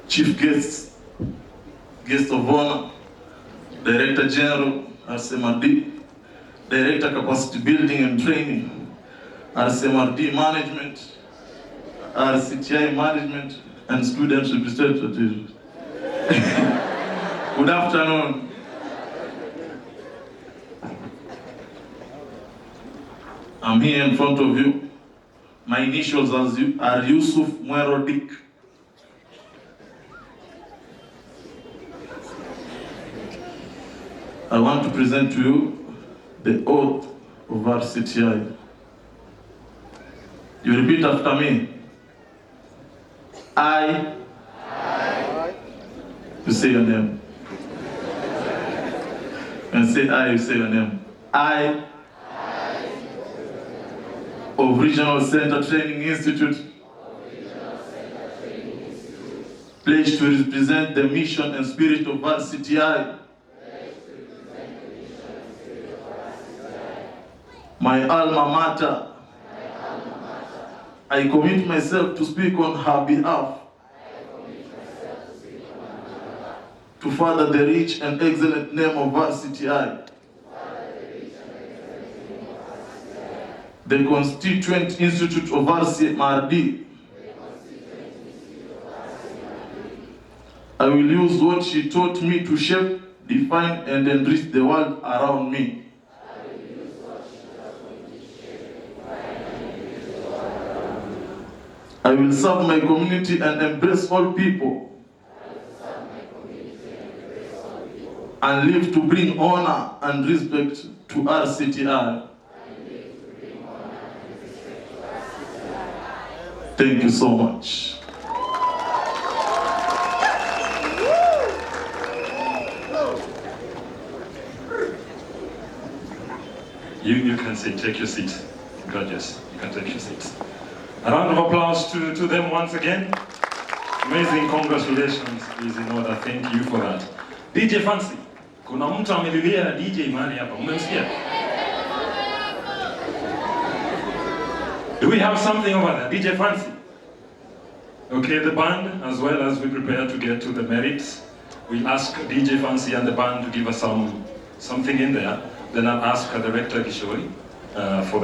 Chief guests, guest of honor, Director General, RCMRD, Director Capacity Building and Training, RCMRD Management, RCTI Management, and student representatives. Good afternoon. I'm here in front of you. My initials are Yusuf Mwero Dick. I want to present to you the oath of Rcti. You repeat after me. I. You say your name. And say I, you say your name. I of Regional Center Training Institute pledge to represent the mission and spirit of Rcti, my alma mater. I commit myself to speak on her behalf, to further the rich and excellent name of Rcti, the Constituent Institute of RCMRD. I will use what she taught me to shape, define, and enrich the world around me. I will serve my community and embrace all people, and live to bring honor and respect to Rcti. Thank you so much. You can sit, take your seat. Gorgeous, you can take your seats. A round of applause to them once again. Amazing, congratulations is in order. Thank you for that. DJ Fancy, kuna mtu amelilia DJ mahali hapa, mmemsikia? Do we have something over there? DJ Fancy? Okay, the band, as well as we prepare to get to the merits, we'll ask DJ Fancy and the band to give us something in there. Then I'll ask Director Kishori for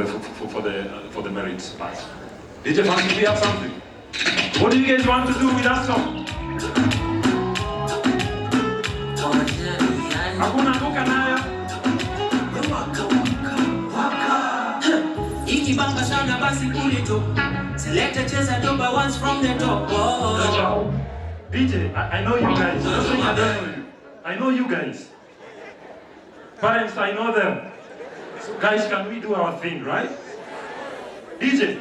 the merits part. DJ Fancy, we have something. What do you guys want to do with that song? Hakuna duka nayo. Ikibamba sana basi kulito. Select cheza doba once from the top. Oh. DJ, I know you guys. I don't know you. I know you guys. Parents, I know them. So guys, can we do our thing, right? DJ.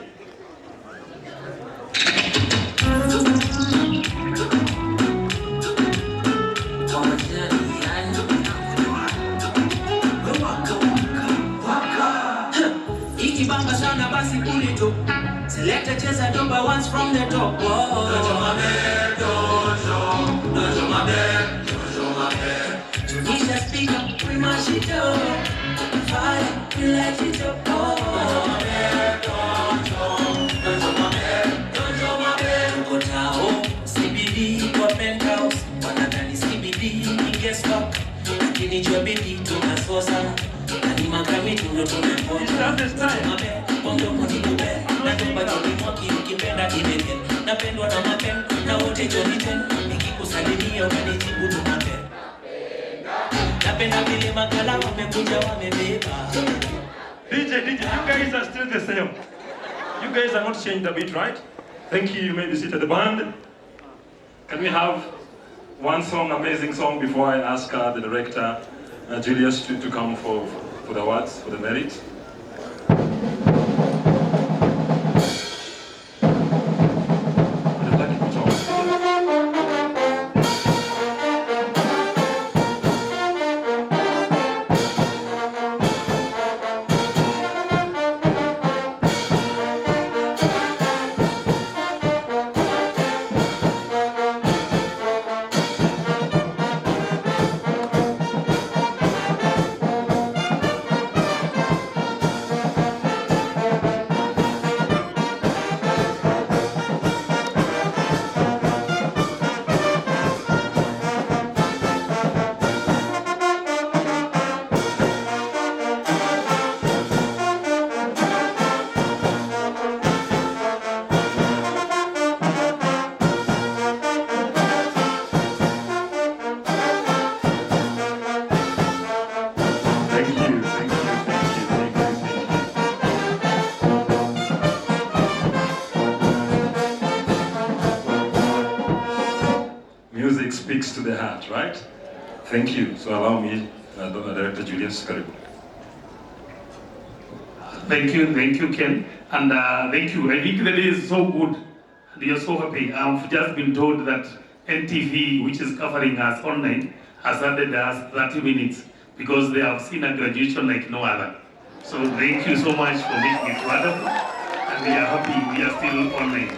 basi kulito. Select a chesa doba once from the top. Dojo mabe, dojo mabe, dojo mabe. Tunisia speaker, we mash it up. Fire, we light it up. Dojo mabe, tuko tao. CBD kwa penthouse, wanadhani CBD ni guest work. Lakini jua bidi tunasosa. Nani magrami tundo tumeponja. Dojo mabe, bongo moni kube. Na tumba joni mwaki ukipenda ibeke. Napendwa na mapen, na wote joni ten. Nikikusalimia unanijibu tumape. Napenda vile makala wamekuja wamebeba. DJ, you guys are still the same. You guys are not changed a bit, right? Thank you. You may be seated. The band. Can we have one song, amazing song, before I ask the director, Julius, to come for the awards, for the merit? Music speaks to the heart, right? Thank you. So allow me, Director Julius, karibu. Thank you, Ken, and thank you. I think the day is so good, and we are so happy. I've just been told that NTV, which is covering us online, has added us 30 minutes because they have seen a graduation like no other. So thank you so much for making it wonderful, and we are happy we are still online.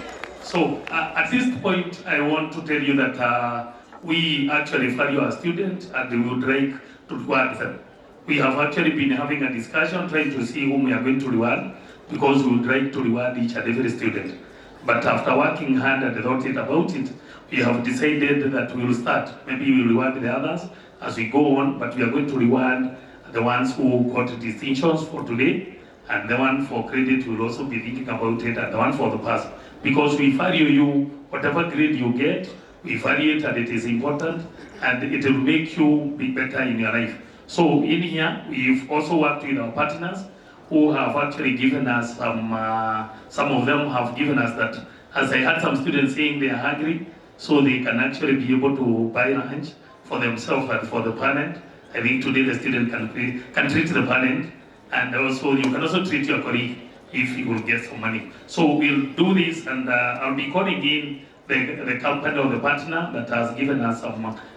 So at this point, I want to tell you that we actually value our students and we would like to reward them. We have actually been having a discussion trying to see whom we are going to reward because we would like to reward each and every student. But after working hard and thought about it, we have decided that we will start. Maybe we will reward the others as we go on, but we are going to reward the ones who got distinctions for today, and the one for credit will also be thinking about it, and the one for the past. Because we value you, whatever grade you get, we value it and it is important, and it will make you be better in your life. So in here, we've also worked with our partners who have actually given us some of them have given us that, as I had some students saying they are hungry, so they can actually be able to buy lunch for themselves and for the parent. I think today the student can treat the parent, and also you can also treat your colleague if you will get some money. So we'll do this, and I'll be calling in the company or the partner that has given us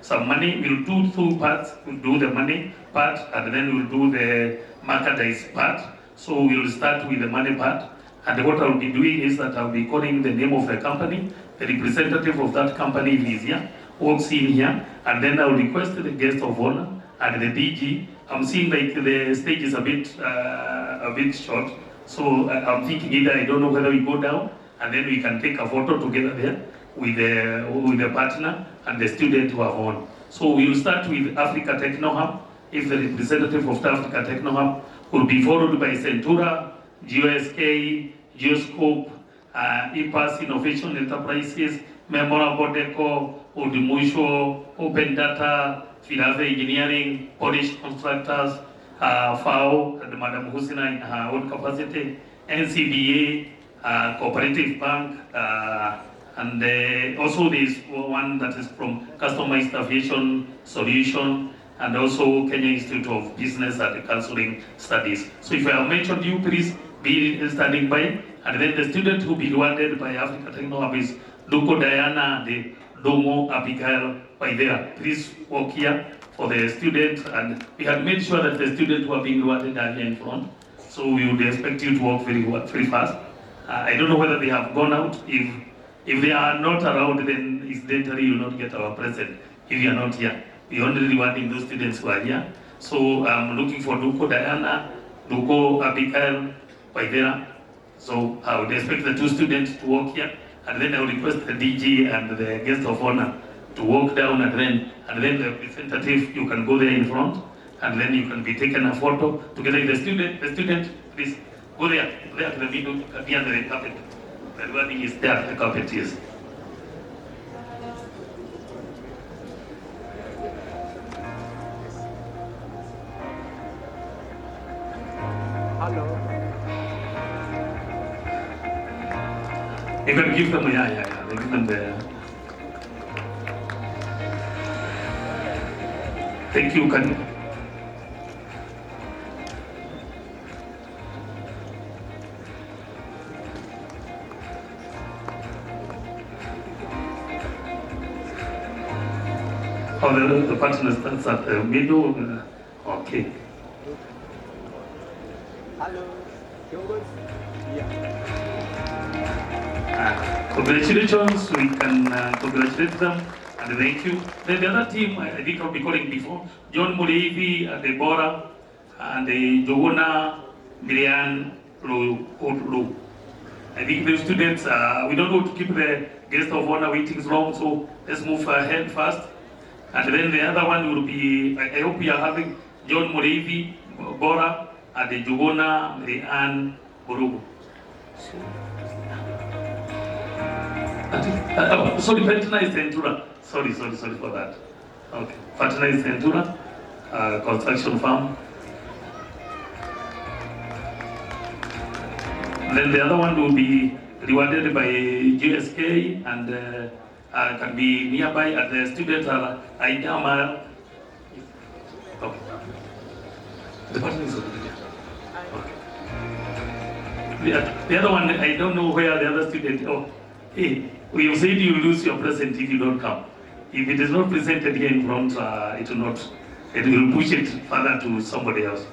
some money. We'll do two parts. We'll do the money part, and then we'll do the merchandise part. So we'll start with the money part. And what I'll be doing is that I'll be calling the name of the company, the representative of that company is here, walks in here, and then I'll request the guest of honor and the DG. I'm seeing like the stage is a bit short, so I'm thinking either I don't know whether we go down and then we can take a photo together there with the partner and the student who have won. So we will start with Africa Techno Hub. If the representative of Africa Techno Hub will be followed by Centura, GOSK, Geoscope, IPAS Innovation Enterprises, Memorable Deco, Udimusho, Open Data, Finance Engineering, Polish Constructors, FAO, and Madam Husina in her own capacity, NCBA, Cooperative Bank, and also this one that is from Customized Aviation Solution, and also Kenya Institute of Business and Counseling Studies. So if I have mentioned you, please be standing by. And then the student who will be rewarded by Africa Techno Hub is Duko Diana and Domo Abigail Waidera. Please walk here for the student, and we had made sure that the students who are being rewarded are here in front. So we would expect you to walk very fast. I don't know whether they have gone out. If they are not around, then incidentally you will not get our present if you are not here. We only rewarding those students who are here. So I'm looking for Duko Diana, Duko Abigail, Waidera. So I would expect the two students to walk here, and then I would request the DG and the guest of honor to walk down, and then the representative, you can go there in front, and then you can be taken a photo together with the student. The student, please go there to the middle, near the carpet. The rewarding is there, the carpet is. Hello. You can give them, yeah. They give them the. Thank you, can. Oh, the partner starts at the middle. Okay. Hello. Congratulations, we can congratulate them and thank you. Then the other team, I think I'll be calling before, John Mureithi and Deborah and Joanna, Miriam, Lu. I think the students, we don't want to keep the guest of honor waiting long, so let's move ahead first. And then the other one will be, I hope we are having John Mureithi, Bora, and Joanna, Miriam, Borugu. Sorry, Fatina is Centura. Sorry for that. Okay, Fatina is Centura, construction firm. And then the other one will be rewarded by GSK and can be nearby, and the students are Aidama. Okay. The partner is already there. Okay. The other one, I don't know where the other student. Oh, hey. We have said you lose your present if you don't come. If it is not presented here in front, it will push it further to somebody else.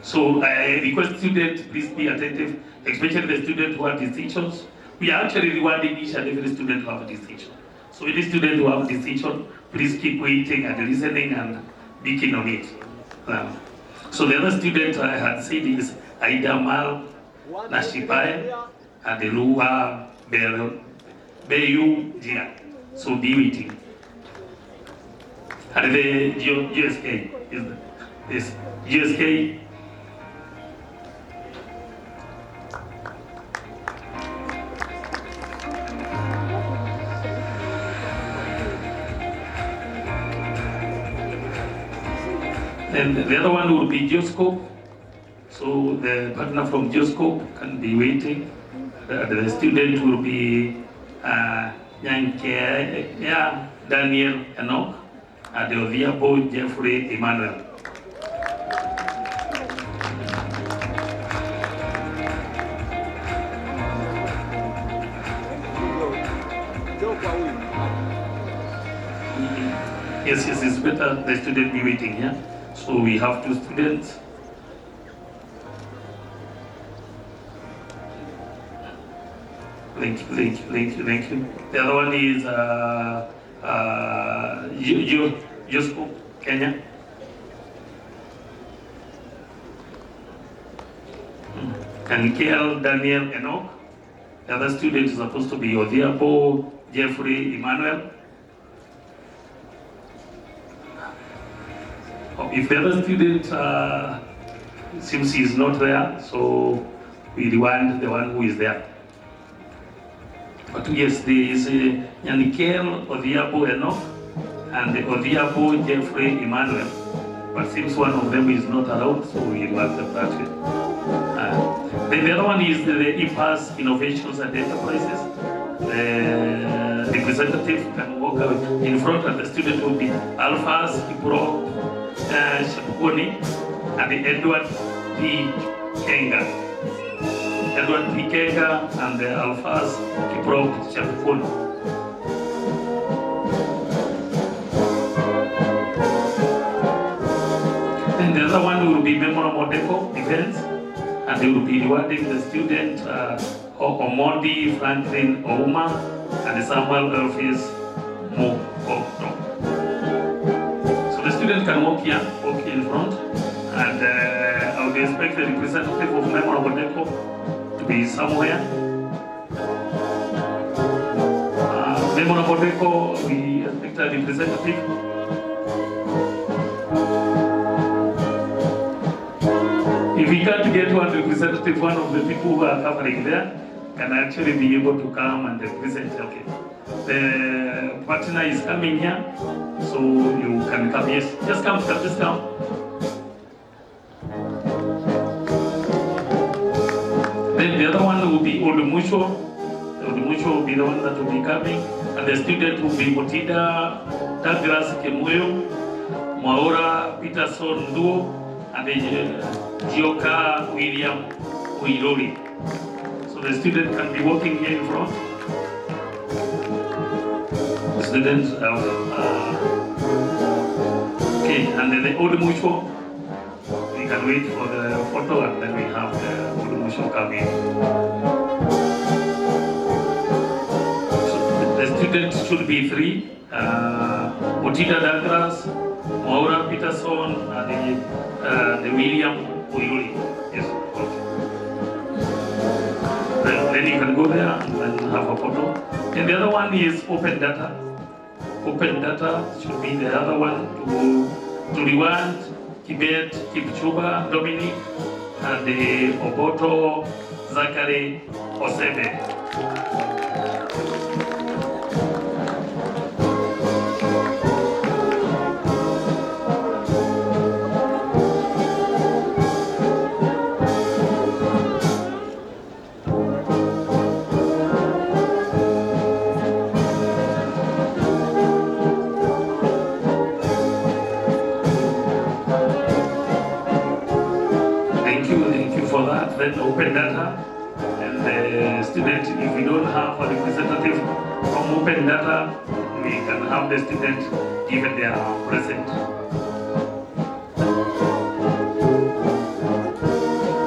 So I request students, please be attentive, especially the students who have distinctions. We are actually rewarding each and every student who have a distinction. So any student who have a distinction, please keep waiting and listening and be keen on it. So the other student I had said is Aidamal Nashipai and the Lua Bayu Jia. So be waiting. And the GSK is GSK. And the other one will be Geoscope. So the partner from Geoscope can be waiting. The student will be Daniel Enoch, and the Oviabo Jeffrey Emmanuel. Yes, it's better the student be waiting here. So we have two students. Thank you. The other one is Josco, Kenya. And KL Daniel Enoch. The other student is supposed to be Odiapo Jeffrey Emmanuel. If the other student seems he is not there, so we reward the one who is there. But yes, there is Yanikel Odiapo Enoch and Odiapo Jeffrey Emmanuel. But seems one of them is not around, so we reward them that way. Then the other one is the IPAS Innovations and Enterprises. The representative can walk in front, and the student will be Alphas Kipro Shapukoni and Edward P. Kenga. Edward P. Kenga and the Alphas Kipro Shapukoni. And the other one will be Memorable Deco Events. and they will be rewarding the student Omondi Franklin Ouma and Samuel Elphys Mokoto. So the student can walk here, walk in front, and I would expect the representative of Memorial Bodeko to be somewhere. Memorial Bodeko, we expect a representative. If we can't get one representative, one of the people who are covering there can actually be able to come and represent. Okay, the partner is coming here, so you can come. Yes, just come, just come. Then the other one will be Odumusho. Odumusho will be the one that will be coming, and the student will be Motida Douglas Kemuyo, Maura Peterson Duo, and Gioka William Uirori. So the student can be walking here in front. The students okay, and then the Old Mucho, we can wait for the photo and then we have the Old Mucho come in. So the students should be three. Otida Douglas, Maura Peterson, and the William Uirori. Yes, okay. Then you can go there and then have a photo. And the other one is open data. Open data should be the other one to reward Kibet, Kipchuba, Dominic, and the Oboto, Zachary, Osebe. Then open data, and the student, if we don't have a representative from open data, we can have the student given their present.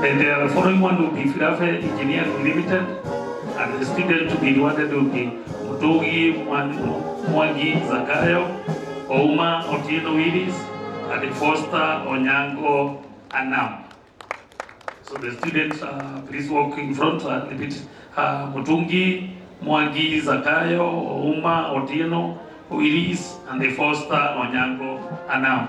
And the following one will be Filafe Engineering Limited, and the student to be rewarded will be Mutogi Mwangi Zakayo, Ouma Otieno Willis, and Foster Onyango Anam. So the students, please walk in front and repeat. Mutungi, Mwangi, Zakayo, Ouma, Otieno, Willis, and the Foster, Onyango, Anam.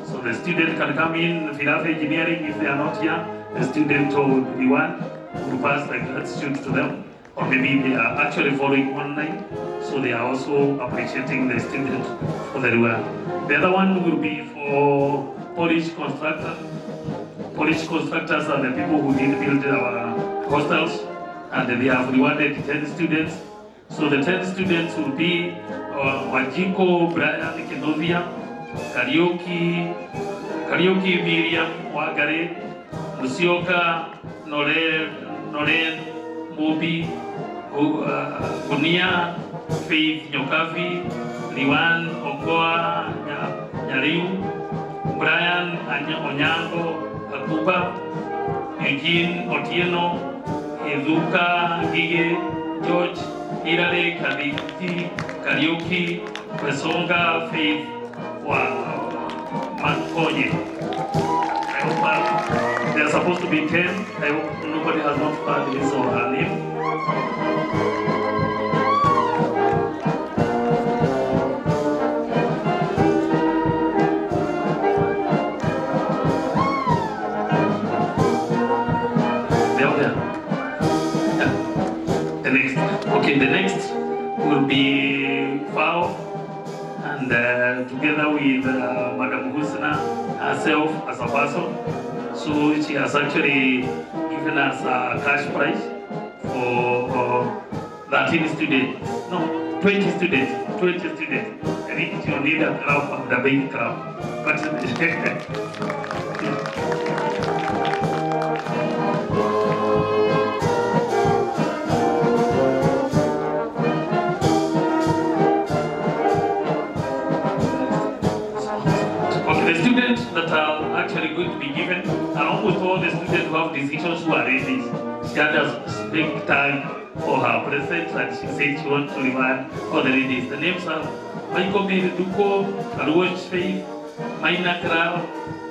So the student can come in, Filafe Engineering, if they are not here, the student will be one to pass the gratitude to them. Or maybe they are actually following online, so they are also appreciating the student for the reward. The other one will be for Polish constructors. Polish constructors are the people who did build our hostels, and they have rewarded 10 students. So the 10 students will be Wajiko Brian Kenovia, Karaoke Miriam Wagare, Musioka Noren Mobi, Gunia Faith Nyokavi, Liwan Okoa Nyariu, Brian Onyango Akuba, Eugene Otieno, Ezuka Gige, George Irale Kaditi, Karaoke, Presonga Faith Mankoye. I hope they are supposed to be 10. I hope nobody has not heard his or her name. The next will be FAO, and together with Madam Husna herself as a person. So she has actually given us a cash prize for 13 students. No, 20 students. 20 students. I think you need a crowd, the big crowd. But Okay, the students that are actually going to be given are almost all the students who have decisions who are ready. She had a big time for her present and she said she wants to remind all the ladies. The names are Michael Duko, Karuoj Faith, Maina Kral,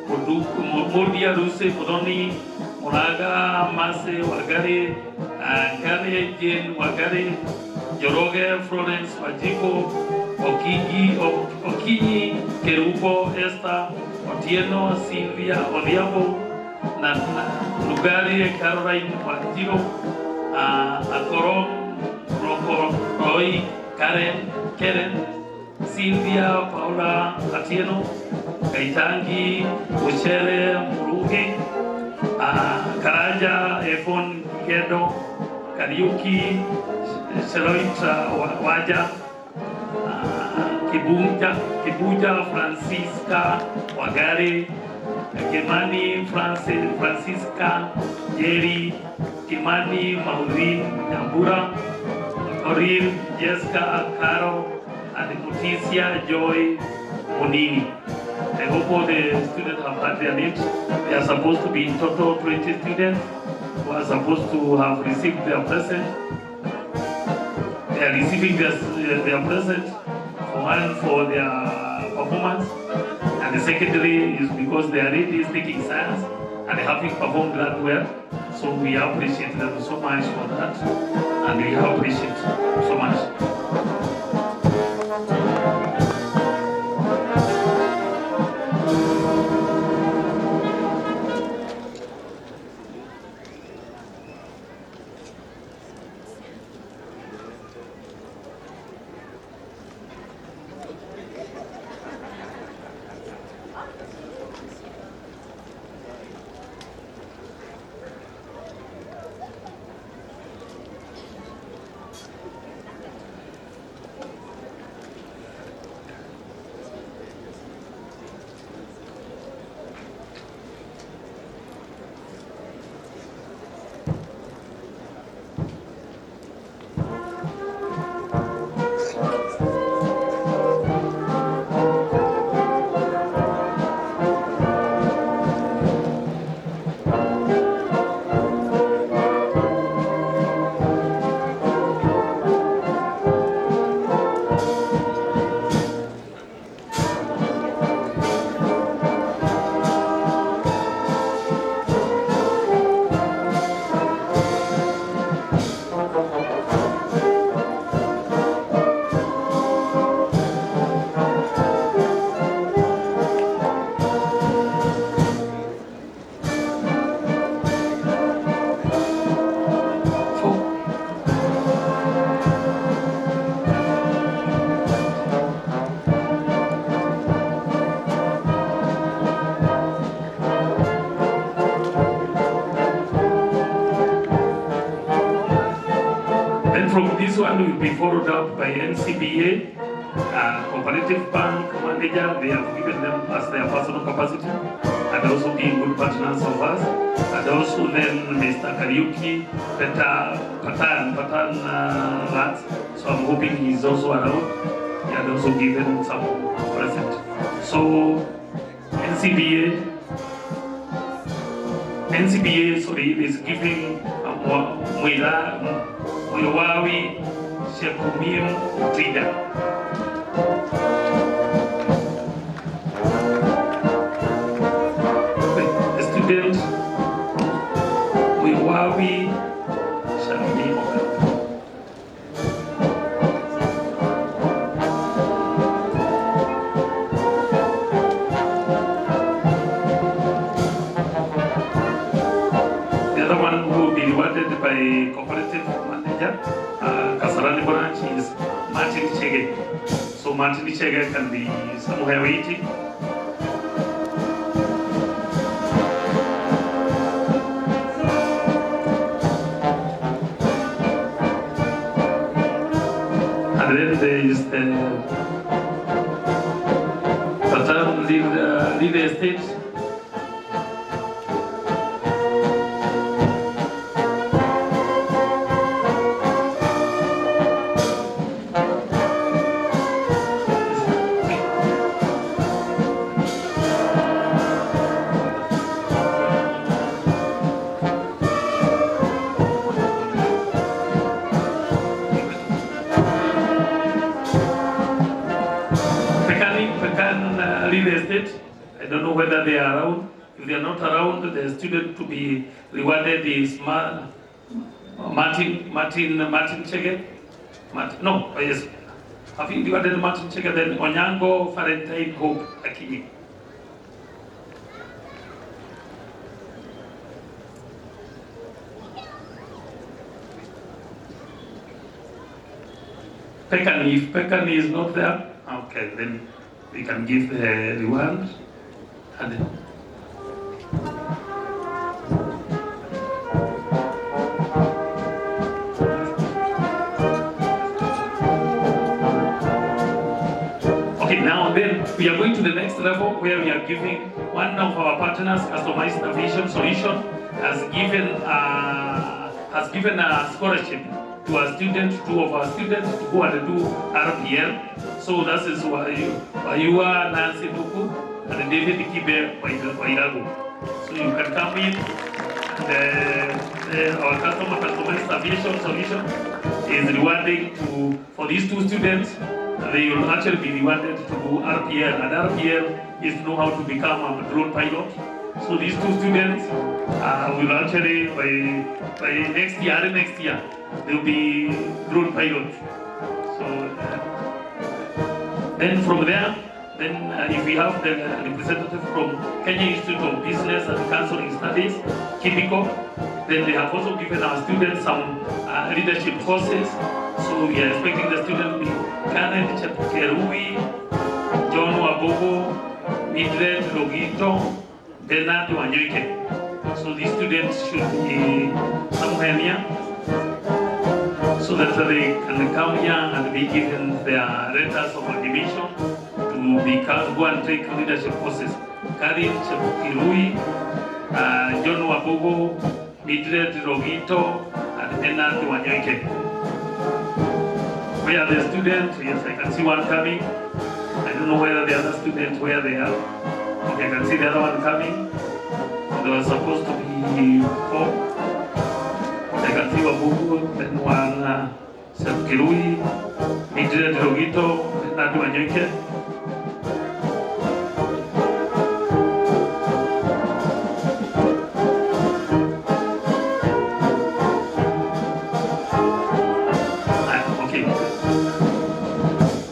Modia Ruse, Modoni, Moraga, Mase, Wagare, Kare, Jane, Wagare, Joroge, Florence, Wajiko, Okinyi, Kerupo, Esther, Otieno, Sylvia, Odiabo, Lugari, Caroline, Wajiro, Akorom, Roy, Karen, Sylvia, Paula, Atieno, Kaitangi, Uchere, Murugi, Karaja, Efon, Gedo, Kariuki, Sheloita, Waja, Kibuja, Francisca, Wagare, Kimani, Francisca, Jerry, Kimani, Maureen, Nyambura, Oril, Jessica, Caro, and Muticia, Joy, Monini. I hope all the students have had their names. They are supposed to be in total 20 students who are supposed to have received their present. They are receiving their present for their performance, and the secondary is because they are really taking science and having performed that well. So we appreciate them so much for that, and we appreciate so much. Then from this one will be followed up by NCBA, Cooperative Bank Manager. They have given them as their personal capacity and also being good partners of us. And also then Mr. Kariuki, Patan Rats. So I'm hoping he's also around. He had also given some present. So NCBA, is giving Mwilawi Shekumim Trida. The student Mwilawi Shekumim. The other one who will be rewarded by cooperative manager, Kasarani branch, is Martin Chege. So Martin Chege can be somewhere waiting. And then there is the Patan Real Estate. I don't know whether they are around. If they are not around, the student to be rewarded is Martin Chege. Yes. Have you rewarded Martin Chege? Then Onyango Valentine Hope Akini. Pekani, if Pekani is not there, okay, then we can give the reward. And then okay, now then we are going to the next level where we are giving one of our partners, Customized Aviation Solution, has given a scholarship to a student, two of our students to go and do RPL. So that is why you are Nancy Duku and David Kibe Wairago. So you can come in and our Customized Aviation Solution is rewarding for these two students. They will actually be rewarded to do RPL, and RPL is to know how to become a drone pilot. So these two students will actually, by next year, they'll be drone pilots. So then from there, if we have the representative from Kenya Institute of Business and Counseling Studies, Kibiko, then they have also given our students some leadership courses. So we are expecting the students to be Karen Kerui, John Wabogo, Mildred Logito, Bernard Wanyoike. So these students should be somewhere near, so that they can come here and be given their letters of admission to go and take leadership courses. Karin Chepukirui, John Wabogo, Mildred Logito, and Bernard Wanyoike. Where are the students? Yes, I can see one coming. I don't know whether the other students, where they are. Okay, I can see the other one coming. There was supposed to be 4. I can see Wabugu, then one Sepkirui, Mildred Logito, Nadu Wanyoike.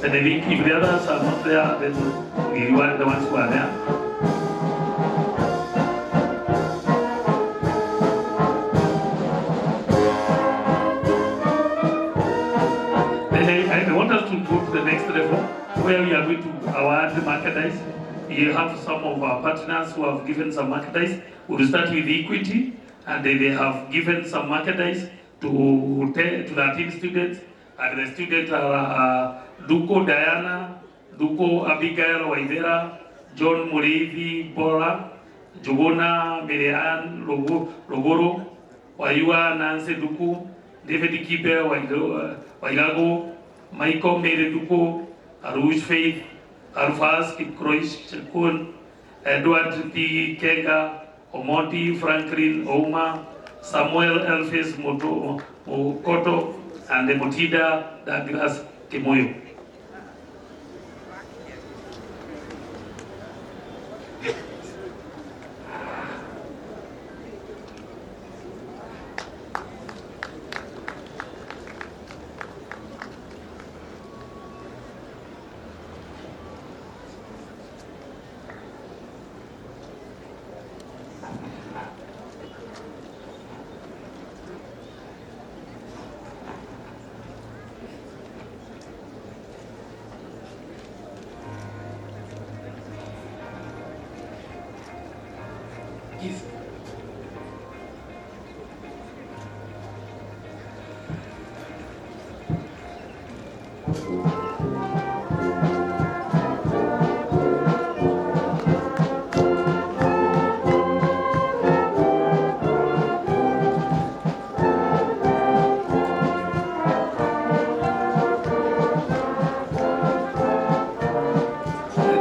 And I think if the others are not there, then we are the ones who are there. I want us to go to the next level where we are going to award the merchandise. We have some of our partners who have given some merchandise. We'll start with Equity, and they have given some merchandise to 13 students. And the students are Duko Diana, Duko Abigail Waidera, John Murithi Bora, Jogona Miriam Logoro, Wayua Nancy Duku, David Kibe Wailago, Michael Mary Duko, Arush Faith, Alfaz Kipkroish Chekun, Edward P. Kega, Omonti Franklin Oma, Samuel Elfis Mokoto, and the Motida Douglas Kimoyo.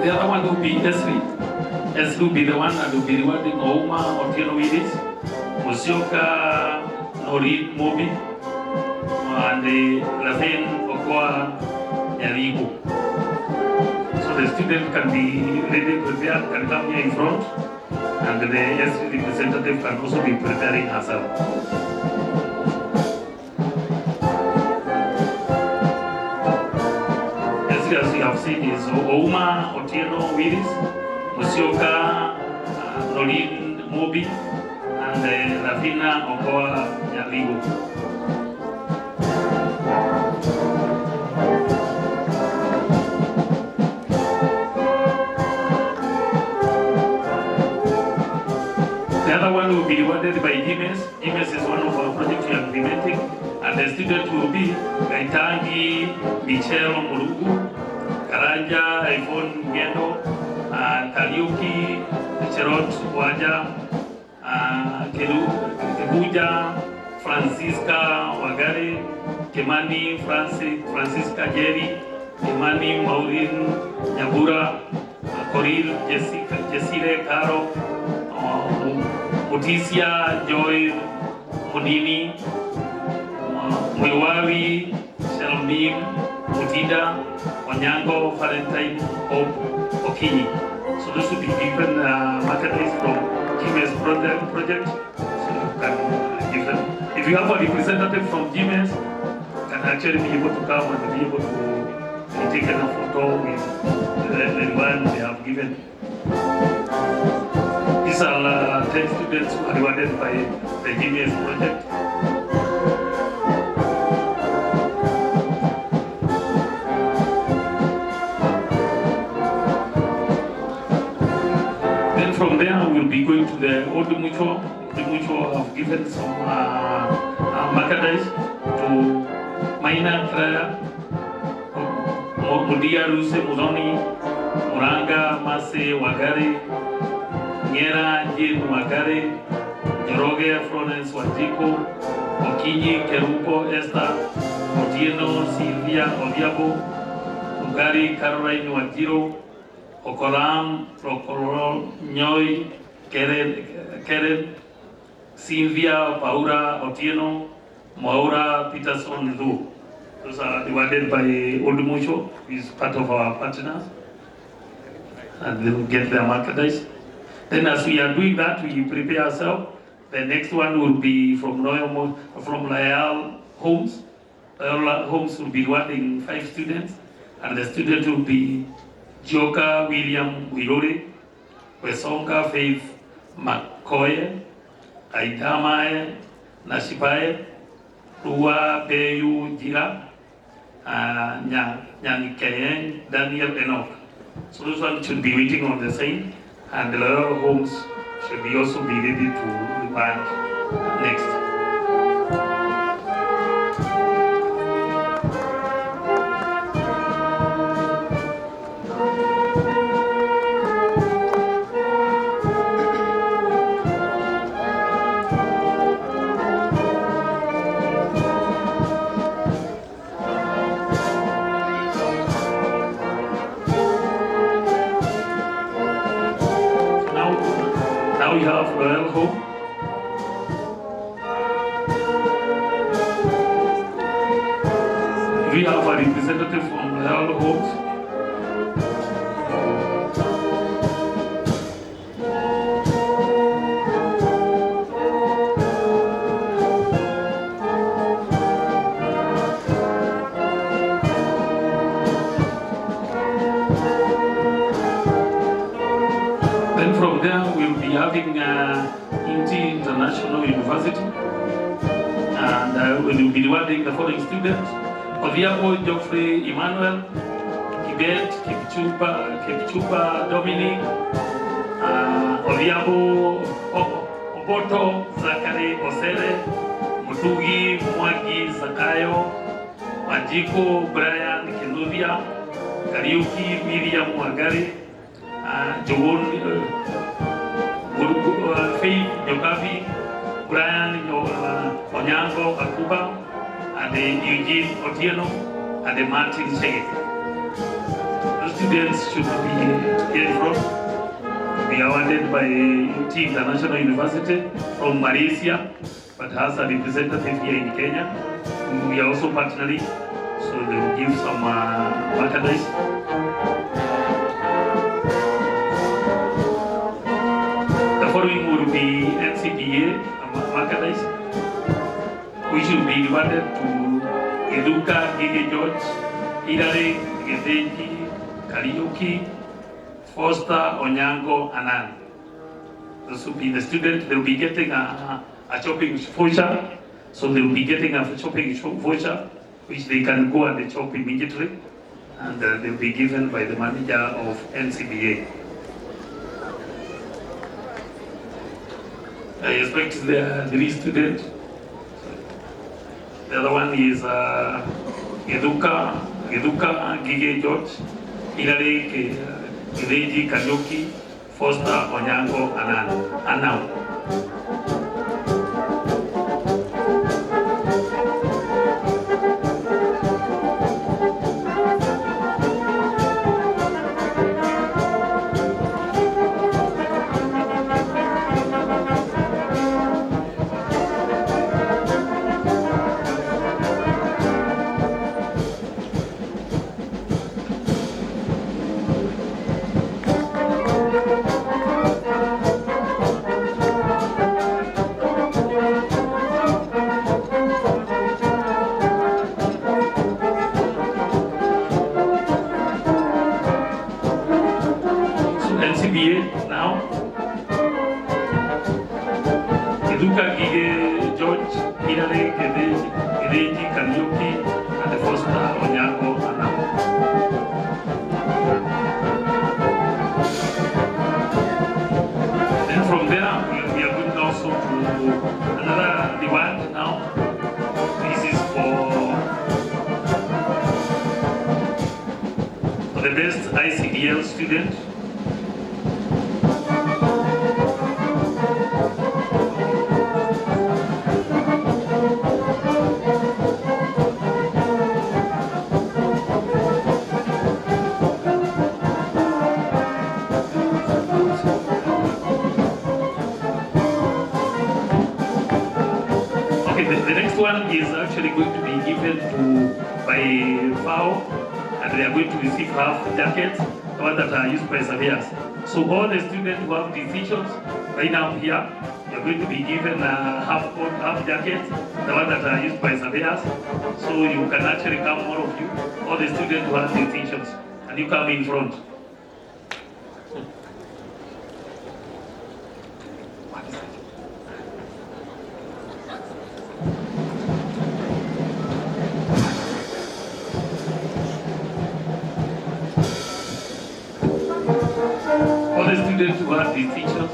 The other one will be S3. S will be the one that will be rewarding Ouma Otieno Willis, Musioka Norin Mobi, and the Rafael Okoa Yarigo. So So the student can be ready prepared, can come here in front, and the SC representative can also be preparing herself. As you have seen is Ouma Otieno Willis, Musioka Norin Mobi, and Ravina Okoa Nyaligo. The other one will be rewarded by GMS. GMS is one of our projects we are implementing, and the student will be Gaitangi, Michelle Murugu, Karanja, Iphone Gendo, Kariuki, Cherot Waja, Kebuja, Francisca Wagare, Kemani Francisca Jerry, Kemani Maureen Nyabura, Coril Jessire Caro, Mutisia Joy Munini, Mwiwawi Shalmim Mutida, Onyango Valentine Hope Okinyi. So this will be given market list from GMS project. So you can give them. If you have a representative from GMS, can actually be able to come and be able to take a photo with the one they have given. These are 10 students who are rewarded by the GMS project. Then from there, we'll be going to the Old Mutual. The Mutual have given some merchandise to Maina Kraya, Mudia Ruse Mudoni, Muranga Mase Wagari, Ngera Jin Wagari, Joroge Florence Wajiko, Okinyi Keruko Esther, Otieno Silvia Odiabo, Ugari Caroline Wajiro, Okoram Procolo Nyoy Keren Silvia Paura Otieno, Maura Peterson Lu. Those are divided by Old Mucho, who is part of our partners, and they will get their merchandise. Then as we are doing that, we prepare ourselves. The next one will be from Loyal Homes. Loyal Homes will be rewarding 5 students, and the student will be Joka William Wilore, Wesonga Faith McCoy, Aidamae Nashipae, Rua Beyu Jira, Nyanikayen Daniel Enoch. So those ones should be waiting on the side, and the Loyal Homes should be also be ready to reward next. Now we have Royal Home. We have a representative from Royal Homes. Then from there we'll be having Inti International University, and we will be rewarding the following students: Odiabo Geoffrey Emmanuel, Kibet Kipchupa Dominic, Odiabo Oboto Zakari Osele, Mutugi Mwagi Zakayo, Majiko Brian Kinuvia, Kariuki Miriam Wagari, Jogon Faith Yokavi, Brian Onyango Akuba, and Eugene Otieno, and Martin Shege. The students should be here from, be awarded by UT International University from Malaysia, but has a representative here in Kenya. We are also partnering, so they will give some merchandise. NCBA merchandise, which will be rewarded to Eduka, Gigi George, Hilary, Gedeji, Kariuki, Foster, Onyango, Anan. This will be the student. They'll be getting a shopping voucher. So they'll be getting a shopping voucher, which they can go and shop immediately, and they'll be given by the manager of NCBA. I expect there are 3 students. The other one is Eduka, Gigi George, Hilary, Kireji, Kanyuki, Foster, Onyango, Anau. NCBA now. Eduka, Gigi, George, Hilary, Gedeji, Kariuki, and the Foster, Onyango, Anau. Then from there, we are going also to another reward now. This is for the best ICDL student. The next one is actually going to be given by FAO, and they are going to receive half jackets, the ones that are used by surveyors. So all the students who have decisions right now here, you are going to be given half jackets, the ones that are used by surveyors. So you can actually come, all of you, all the students who have decisions, and you come in front. All the students who have these teachers.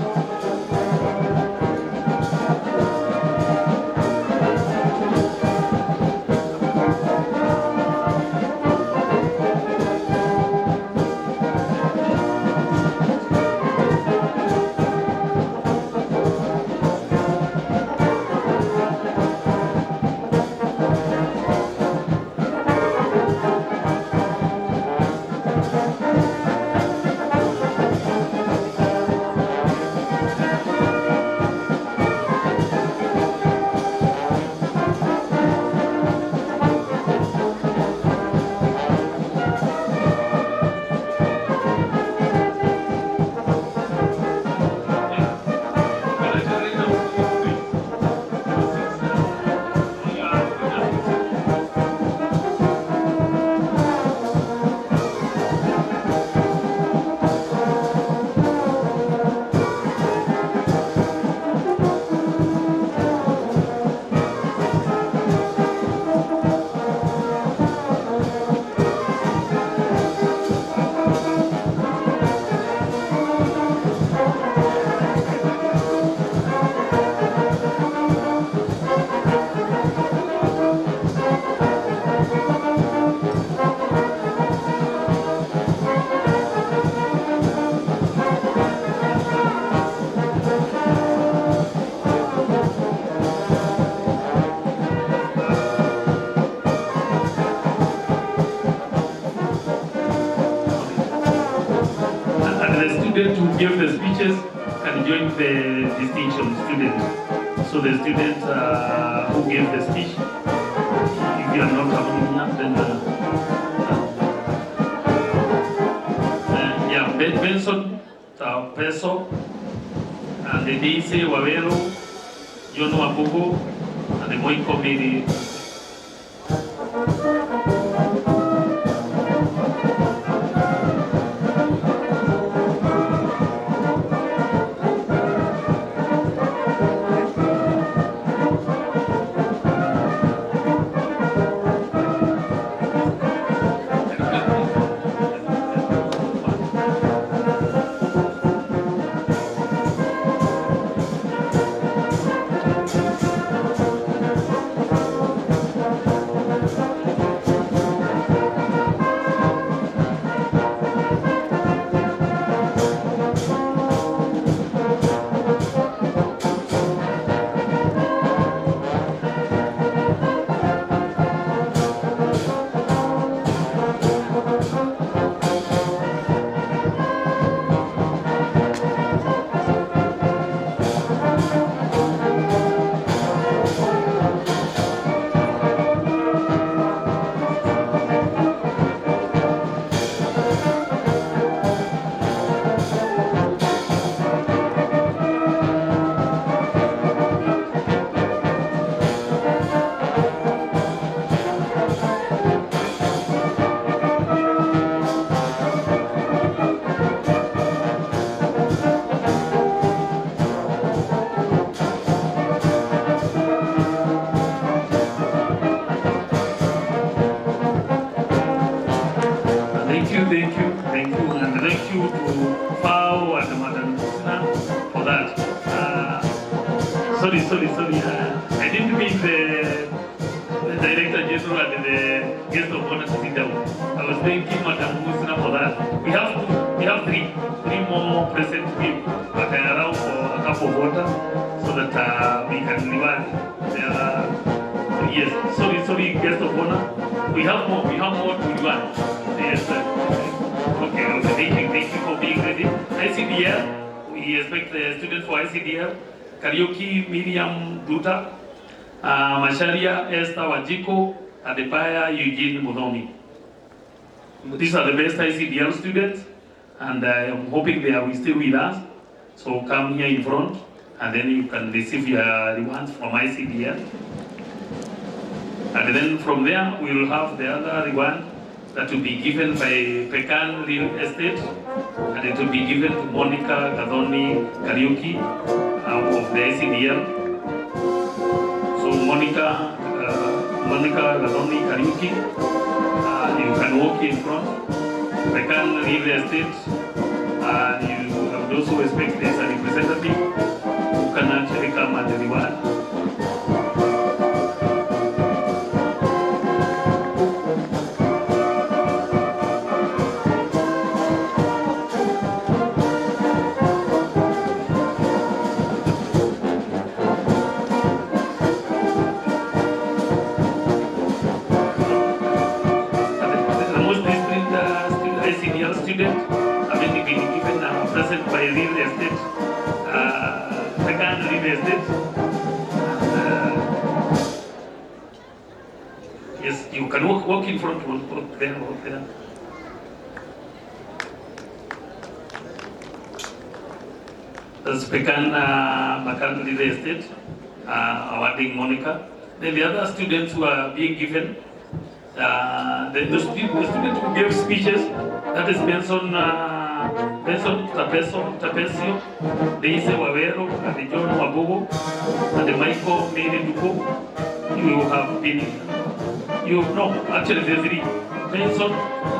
Students who give the speeches can join the distinction students. So the students who give the speech, if you are not coming up, then Benson, Peso, and the DC Wawero, John Wabugo, and the Moi committee. And thank you to FAO and Madam Husna for that. Sorry. I didn't mean the Director General and the guest of honor to sit down. I was thanking Madam Husna for that. We have three more present people, but I allow for a cup of water so that we can reward the other. Yes, sorry, guest of honor. We have more to reward. Yes, okay, thank you for being ready. ICDL, we expect the students for ICDL. Karaoke, Miriam Duta, Masharia, Esther Wajiko, Adebaya, Eugene Mudomi. These are the best ICDL students, and I'm hoping they will stay with us. So come here in front, and then you can receive your rewards from ICDL. And then from there, we will have the other reward that will be given by Pecan Real Estate, and it will be given to Monica Gadoni Karaoke of the ICDL. So Monica Gadoni Karaoke, you can walk in front. Pecan Real Estate, you would also expect there's a representative who can actually come and reward. By real estate, second real estate. Yes, you can walk in front, walk there. That's Pecan real estate, awarding Monica. Then the other students who are being given, the student who gave speeches, that is Benson Tapesio, Deise Wawero, and John Wabugo, and Michael Meriduko. You have been, actually there's three. Benson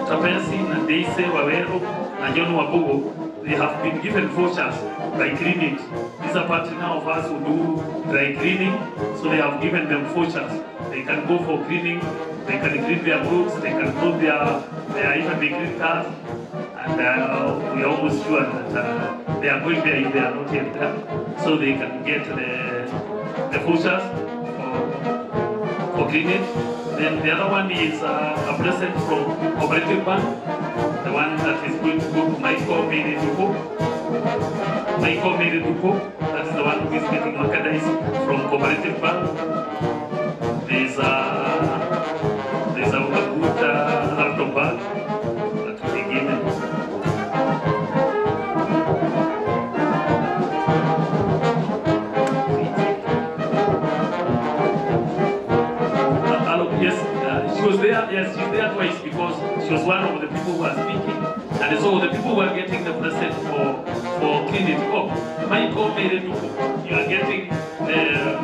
Tapesi, and Deise Wawero, and John Wabugo, they have been given vouchers by cleaning. These are partner of us who do dry cleaning, so they have given them vouchers. They can go for cleaning, they can clean their books, they can clothe their even they clean cars. And we are almost sure that they are going there if they are not yet there, so they can get the vouchers for cleaning. Then the other one is a present from Cooperative Bank, the one that is going to go to Michael Meriduko, that is the one who is getting merchandise from Cooperative Bank. There's a good laptop bag that will be given. yes, she's there twice because she was one of the people who are speaking. And so the people who are getting the present for credit. Oh, Michael Mereduku, you are getting yes,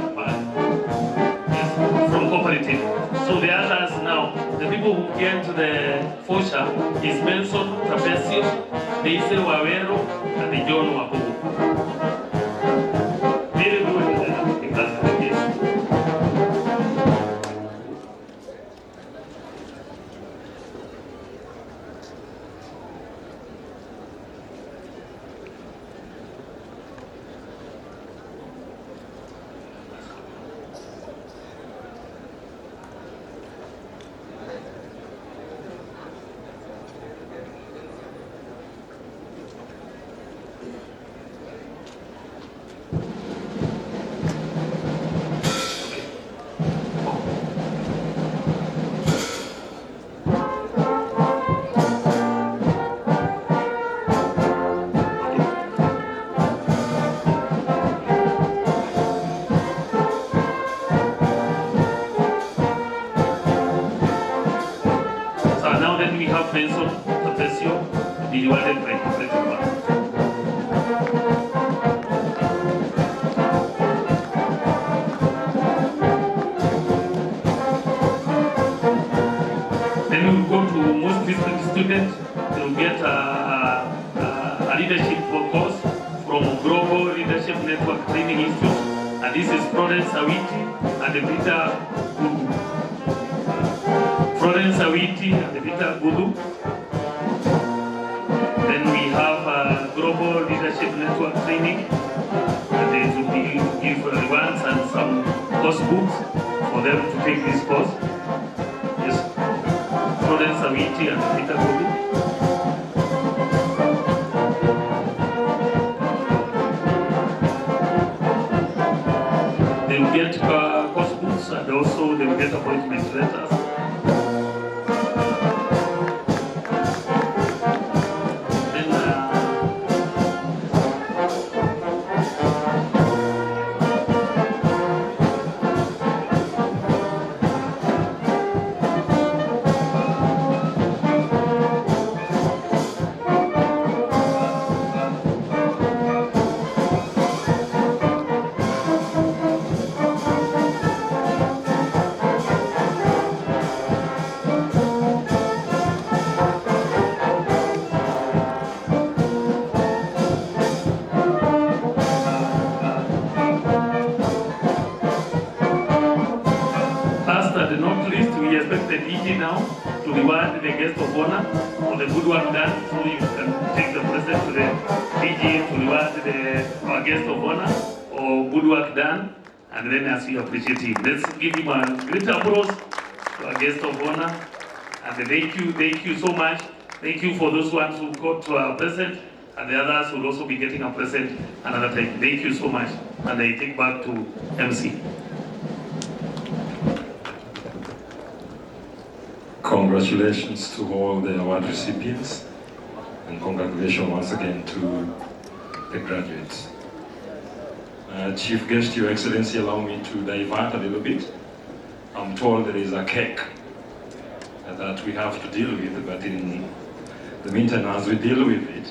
from cooperative. So the others now, the people who get the voucher is Benson, Trapesio, Deise Wawero, and the John Wapogo. Very good, if that's the case. We have Benson, Trapesio, divided by cooperative one. Then we will go to most district students. They will get a leadership course from Global Leadership Network Training Institute. And this is Florence Awiti and Peter Gudu. Florence Awiti and Peter Gudu. Then we have Global Leadership Network Training. And they will give advance and some course books for them to take this course. Yes, Florence Awiti and Peter Gudu. They will get course books and also they will get appointment letters. Now to reward the guest of honor for the good work done, so you can take the present to the DG to reward our guest of honor or good work done, and then as we appreciate him, let's give him a great applause to our guest of honor. And thank you so much. Thank you for those ones who got to our present, and the others will also be getting a present another time. Thank you so much, and I take back to MC. Congratulations to all the award recipients, and congratulations once again to the graduates. Chief Guest, Your Excellency, allow me to divert a little bit. I'm told there is a cake that we have to deal with, but in the meantime, as we deal with it,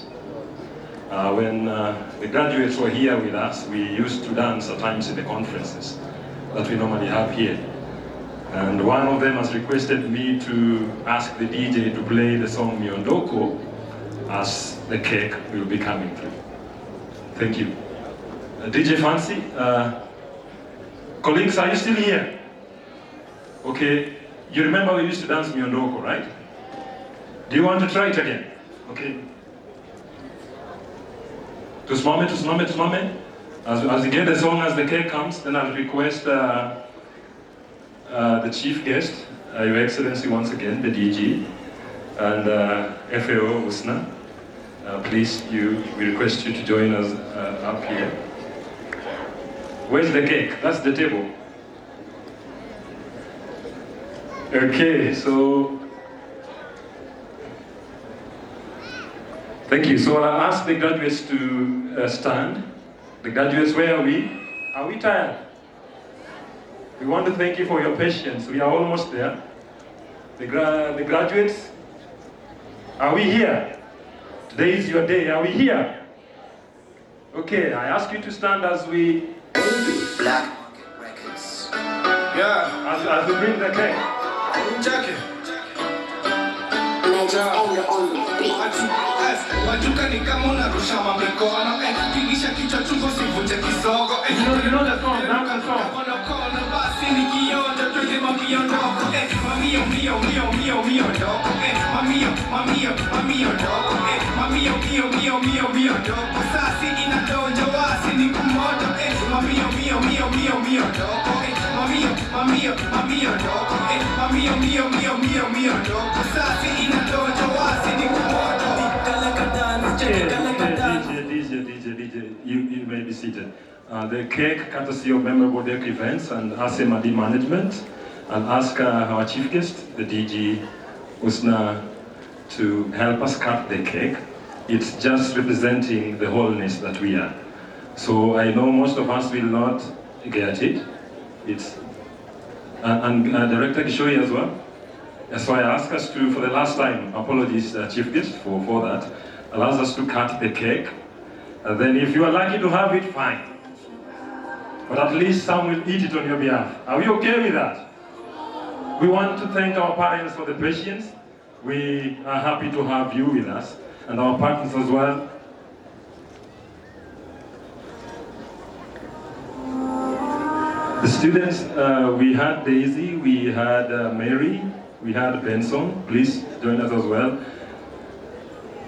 when the graduates were here with us, we used to dance at times in the conferences that we normally have here. And one of them has requested me to ask the DJ to play the song Miondoko as the cake will be coming through. Thank you. DJ Fancy, colleagues, are you still here? Okay, you remember we used to dance Miondoko, right? Do you want to try it again? Okay. Tusmame. As we get the song, as the cake comes, then I'll request the chief guest, Your Excellency once again, the DG, and FAO Usna. Please, we request you to join us up here. Where's the cake? That's the table. Okay, so thank you. So I'll ask the graduates to stand. The graduates, where are we? Are we tired? We want to thank you for your patience. We are almost there. The graduates, are we here? Today is your day, are we here? Okay, I ask you to stand as we... Black Records. Yeah, as we bring the cake. Check it. Majuka ni kama unarusha mikono, tingisha kichwa chungu sivunje kisogo. You know the song, that's the song. Kono basi ni kionjo, twende mamio ndoko. Mamio, mio, mio, mio, mio ndoko. Mamio, mamio, mamio ndoko. Mamio, mio, mio, mio, mio ndoko. Sasi inadonja wasi ni kumoto. Mamio, mio, mio, mio, mio ndoko. Mamio, mamio, mamio ndoko. Mamio, mio, mio, mio, mio ndoko. Sasi inadonja wasi ni kumoto. DJ, you may be seated. The cake, courtesy of Memorable Deck Events and RCMD Management. I'll ask our chief guest, the DG Usna, to help us cut the cake. It's just representing the wholeness that we are. So I know most of us will not get it. It's and Director Kishoi as well. So I ask us to, for the last time, apologies, chief guest, for that. Allows us to cut the cake. And then if you are lucky to have it, fine. But at least some will eat it on your behalf. Are we okay with that? We want to thank our parents for the patience. We are happy to have you with us, and our partners as well. The students, we had Daisy, we had Mary, we had Benson. Please join us as well.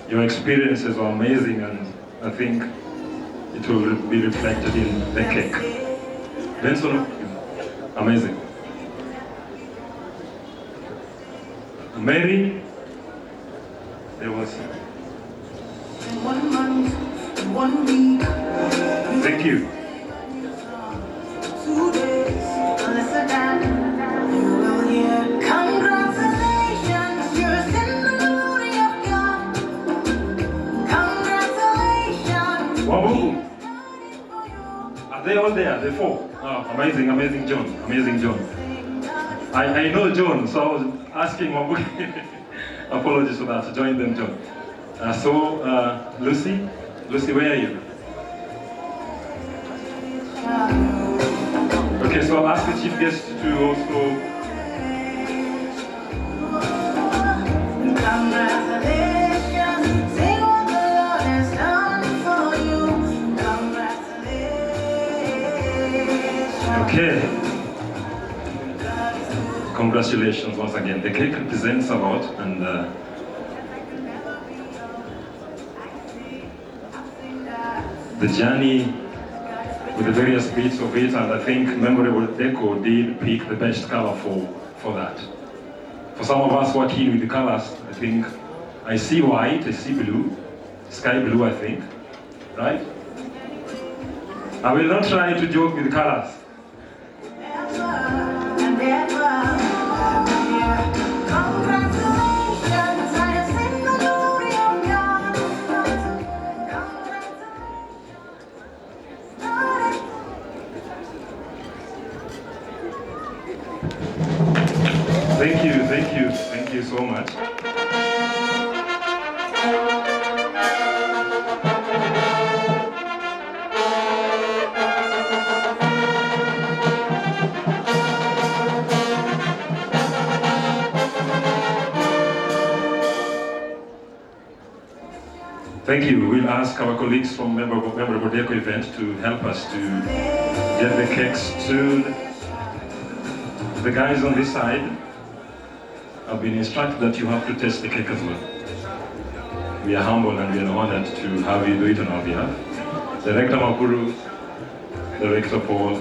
Your experiences are amazing, and I think it will be reflected in the cake. Benson, amazing. Mary, there was. Thank you. Wabuku. Are they all there? The four? Oh, amazing, amazing John. Amazing John. I know John, so I was asking Wabuku. Apologies for that. Join them, John. Lucy? Lucy, where are you? Okay, so I'll ask the chief guest to also... Okay. Congratulations once again. The cake represents a lot, and the journey with the various bits of it, and I think Memorable Deco did pick the best color for that. For some of us working with the colors, I think I see white, I see blue, sky blue, I think, right? I will not try to joke with the colors. Thank you so much. Thank you. We'll ask our colleagues from Memorable Deco event to help us to get the cakes to the guys on this side. I've been instructed that you have to taste the cake as well. We are humble and we are honored to have you do it on our behalf. Director Makuru, Director Paul,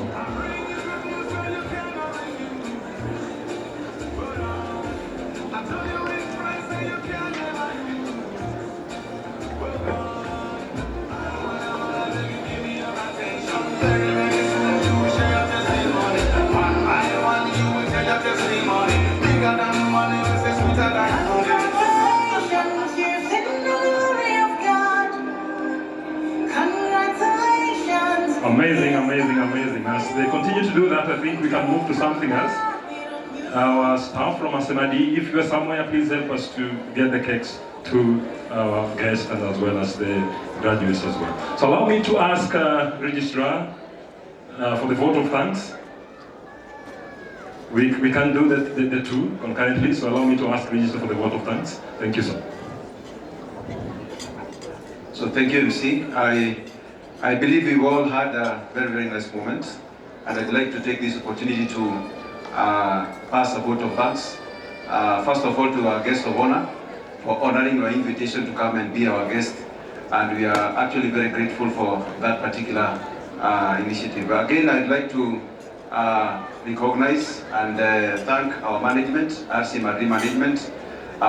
Amazing. As they continue to do that, I think we can move to something else. our staff from Asemadi, if you are somewhere, please help us to get the cakes to our guests and as well as the graduates as well. So allow me to ask Registrar for the vote of thanks. We can do the two concurrently, so allow me to ask Registrar for the vote of thanks. Thank you, sir. So thank you, MC. I believe we've all had a very, very nice moment, and I'd like to take this opportunity to pass a vote of thanks. First of all, to our guest of honor for honoring our invitation to come and be our guest, and we are actually very grateful for that particular initiative. Again, I'd like to recognize and thank our management, RCMRD management,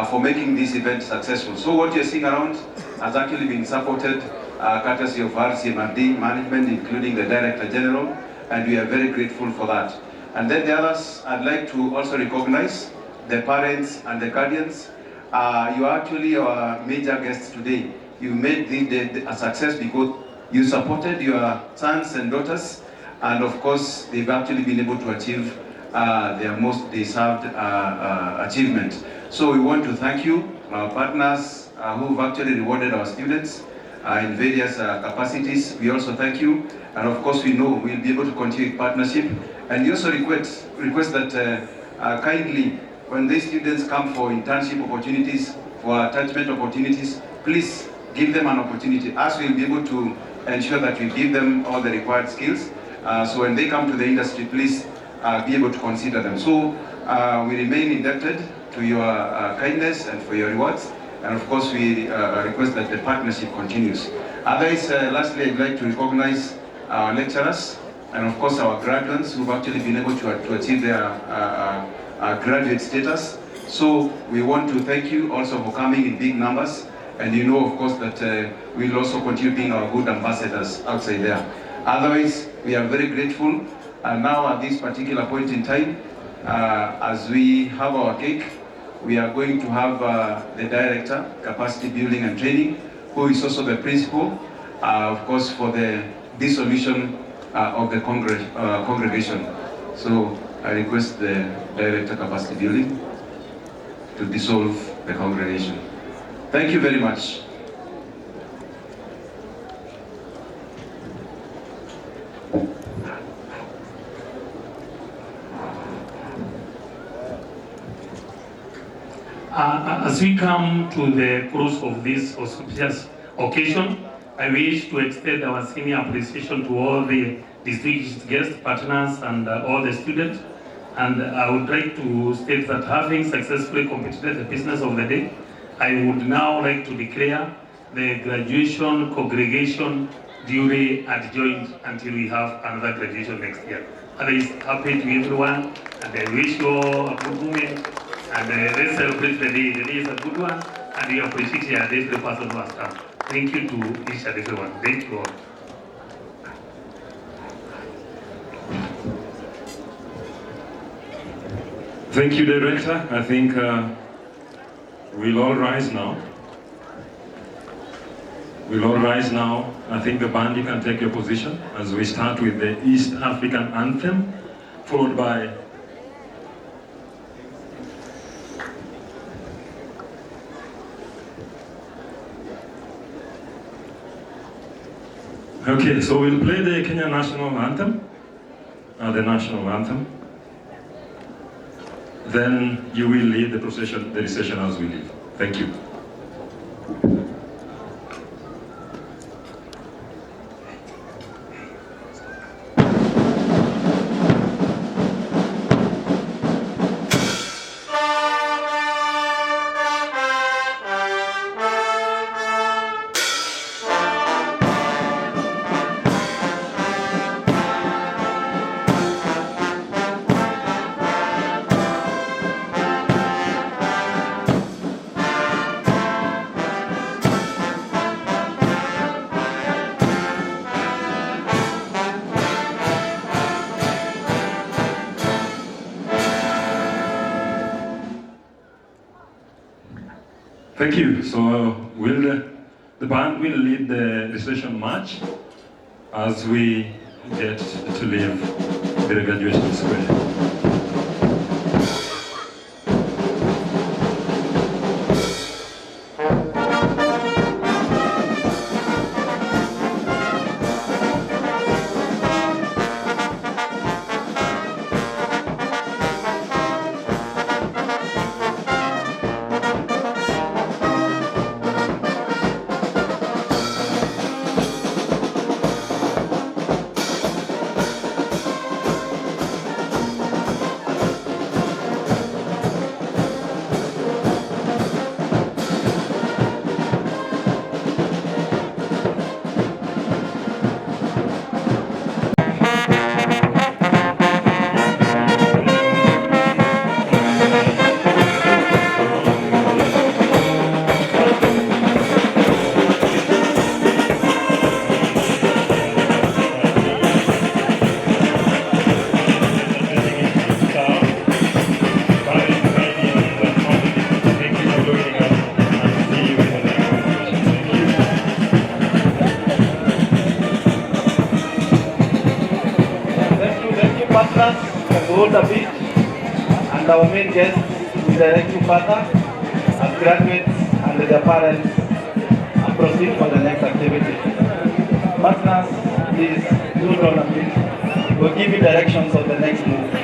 for making this event successful. So what you're seeing around has actually been supported courtesy of RCMRD management, including the Director General, and we are very grateful for that. And then the others, I'd like to also recognize the parents and the guardians. You are actually our major guests today. You made this a success because you supported your sons and daughters, and of course, they've actually been able to achieve their most deserved achievement. So we want to thank you, our partners who've actually rewarded our students in various capacities. We also thank you, and of course we know we'll be able to continue partnership. And we also request that kindly, when these students come for internship opportunities, for attachment opportunities, please give them an opportunity, as we'll be able to ensure that we give them all the required skills. So when they come to the industry, please be able to consider them. So we remain indebted to your kindness and for your rewards. And of course, we request that the partnership continues. Otherwise, lastly, I'd like to recognize our lecturers and of course our graduates who've actually been able to achieve their graduate status. So we want to thank you also for coming in big numbers. And you know, of course, that we'll also continue being our good ambassadors outside there. Otherwise, we are very grateful. And now at this particular point in time, as we have our cake, we are going to have the Director, Capacity Building and Training, who is also the principal, of course, for the dissolution of the congregation. So I request the Director, Capacity Building, to dissolve the congregation. Thank you very much. As we come to the close of this auspicious occasion, I wish to extend our senior appreciation to all the distinguished guests, partners, and all the students. And I would like to state that having successfully completed the business of the day, I would now like to declare the graduation congregation duly adjourned until we have another graduation next year. And I am happy to everyone, and I wish you all a good moment. And let's celebrate the day. The day is a good one, and we appreciate every person who has come. Thank you to each and everyone. Thank you all. Thank you, Director. I think we'll all rise now. We'll all rise now. I think the band, you can take your position as we start with the East African Anthem, followed by okay, so we'll play the Kenya National Anthem, the National Anthem. Then you will lead the procession, the recession as we leave. Thank you. Thank you. So the band will lead the recession march as we get to leave the graduation square. Partners can hold a bit, and our main guests will direct you further as graduates and their parents and proceed for the next activity. Partners, please do hold a bit. We'll give you directions on the next move.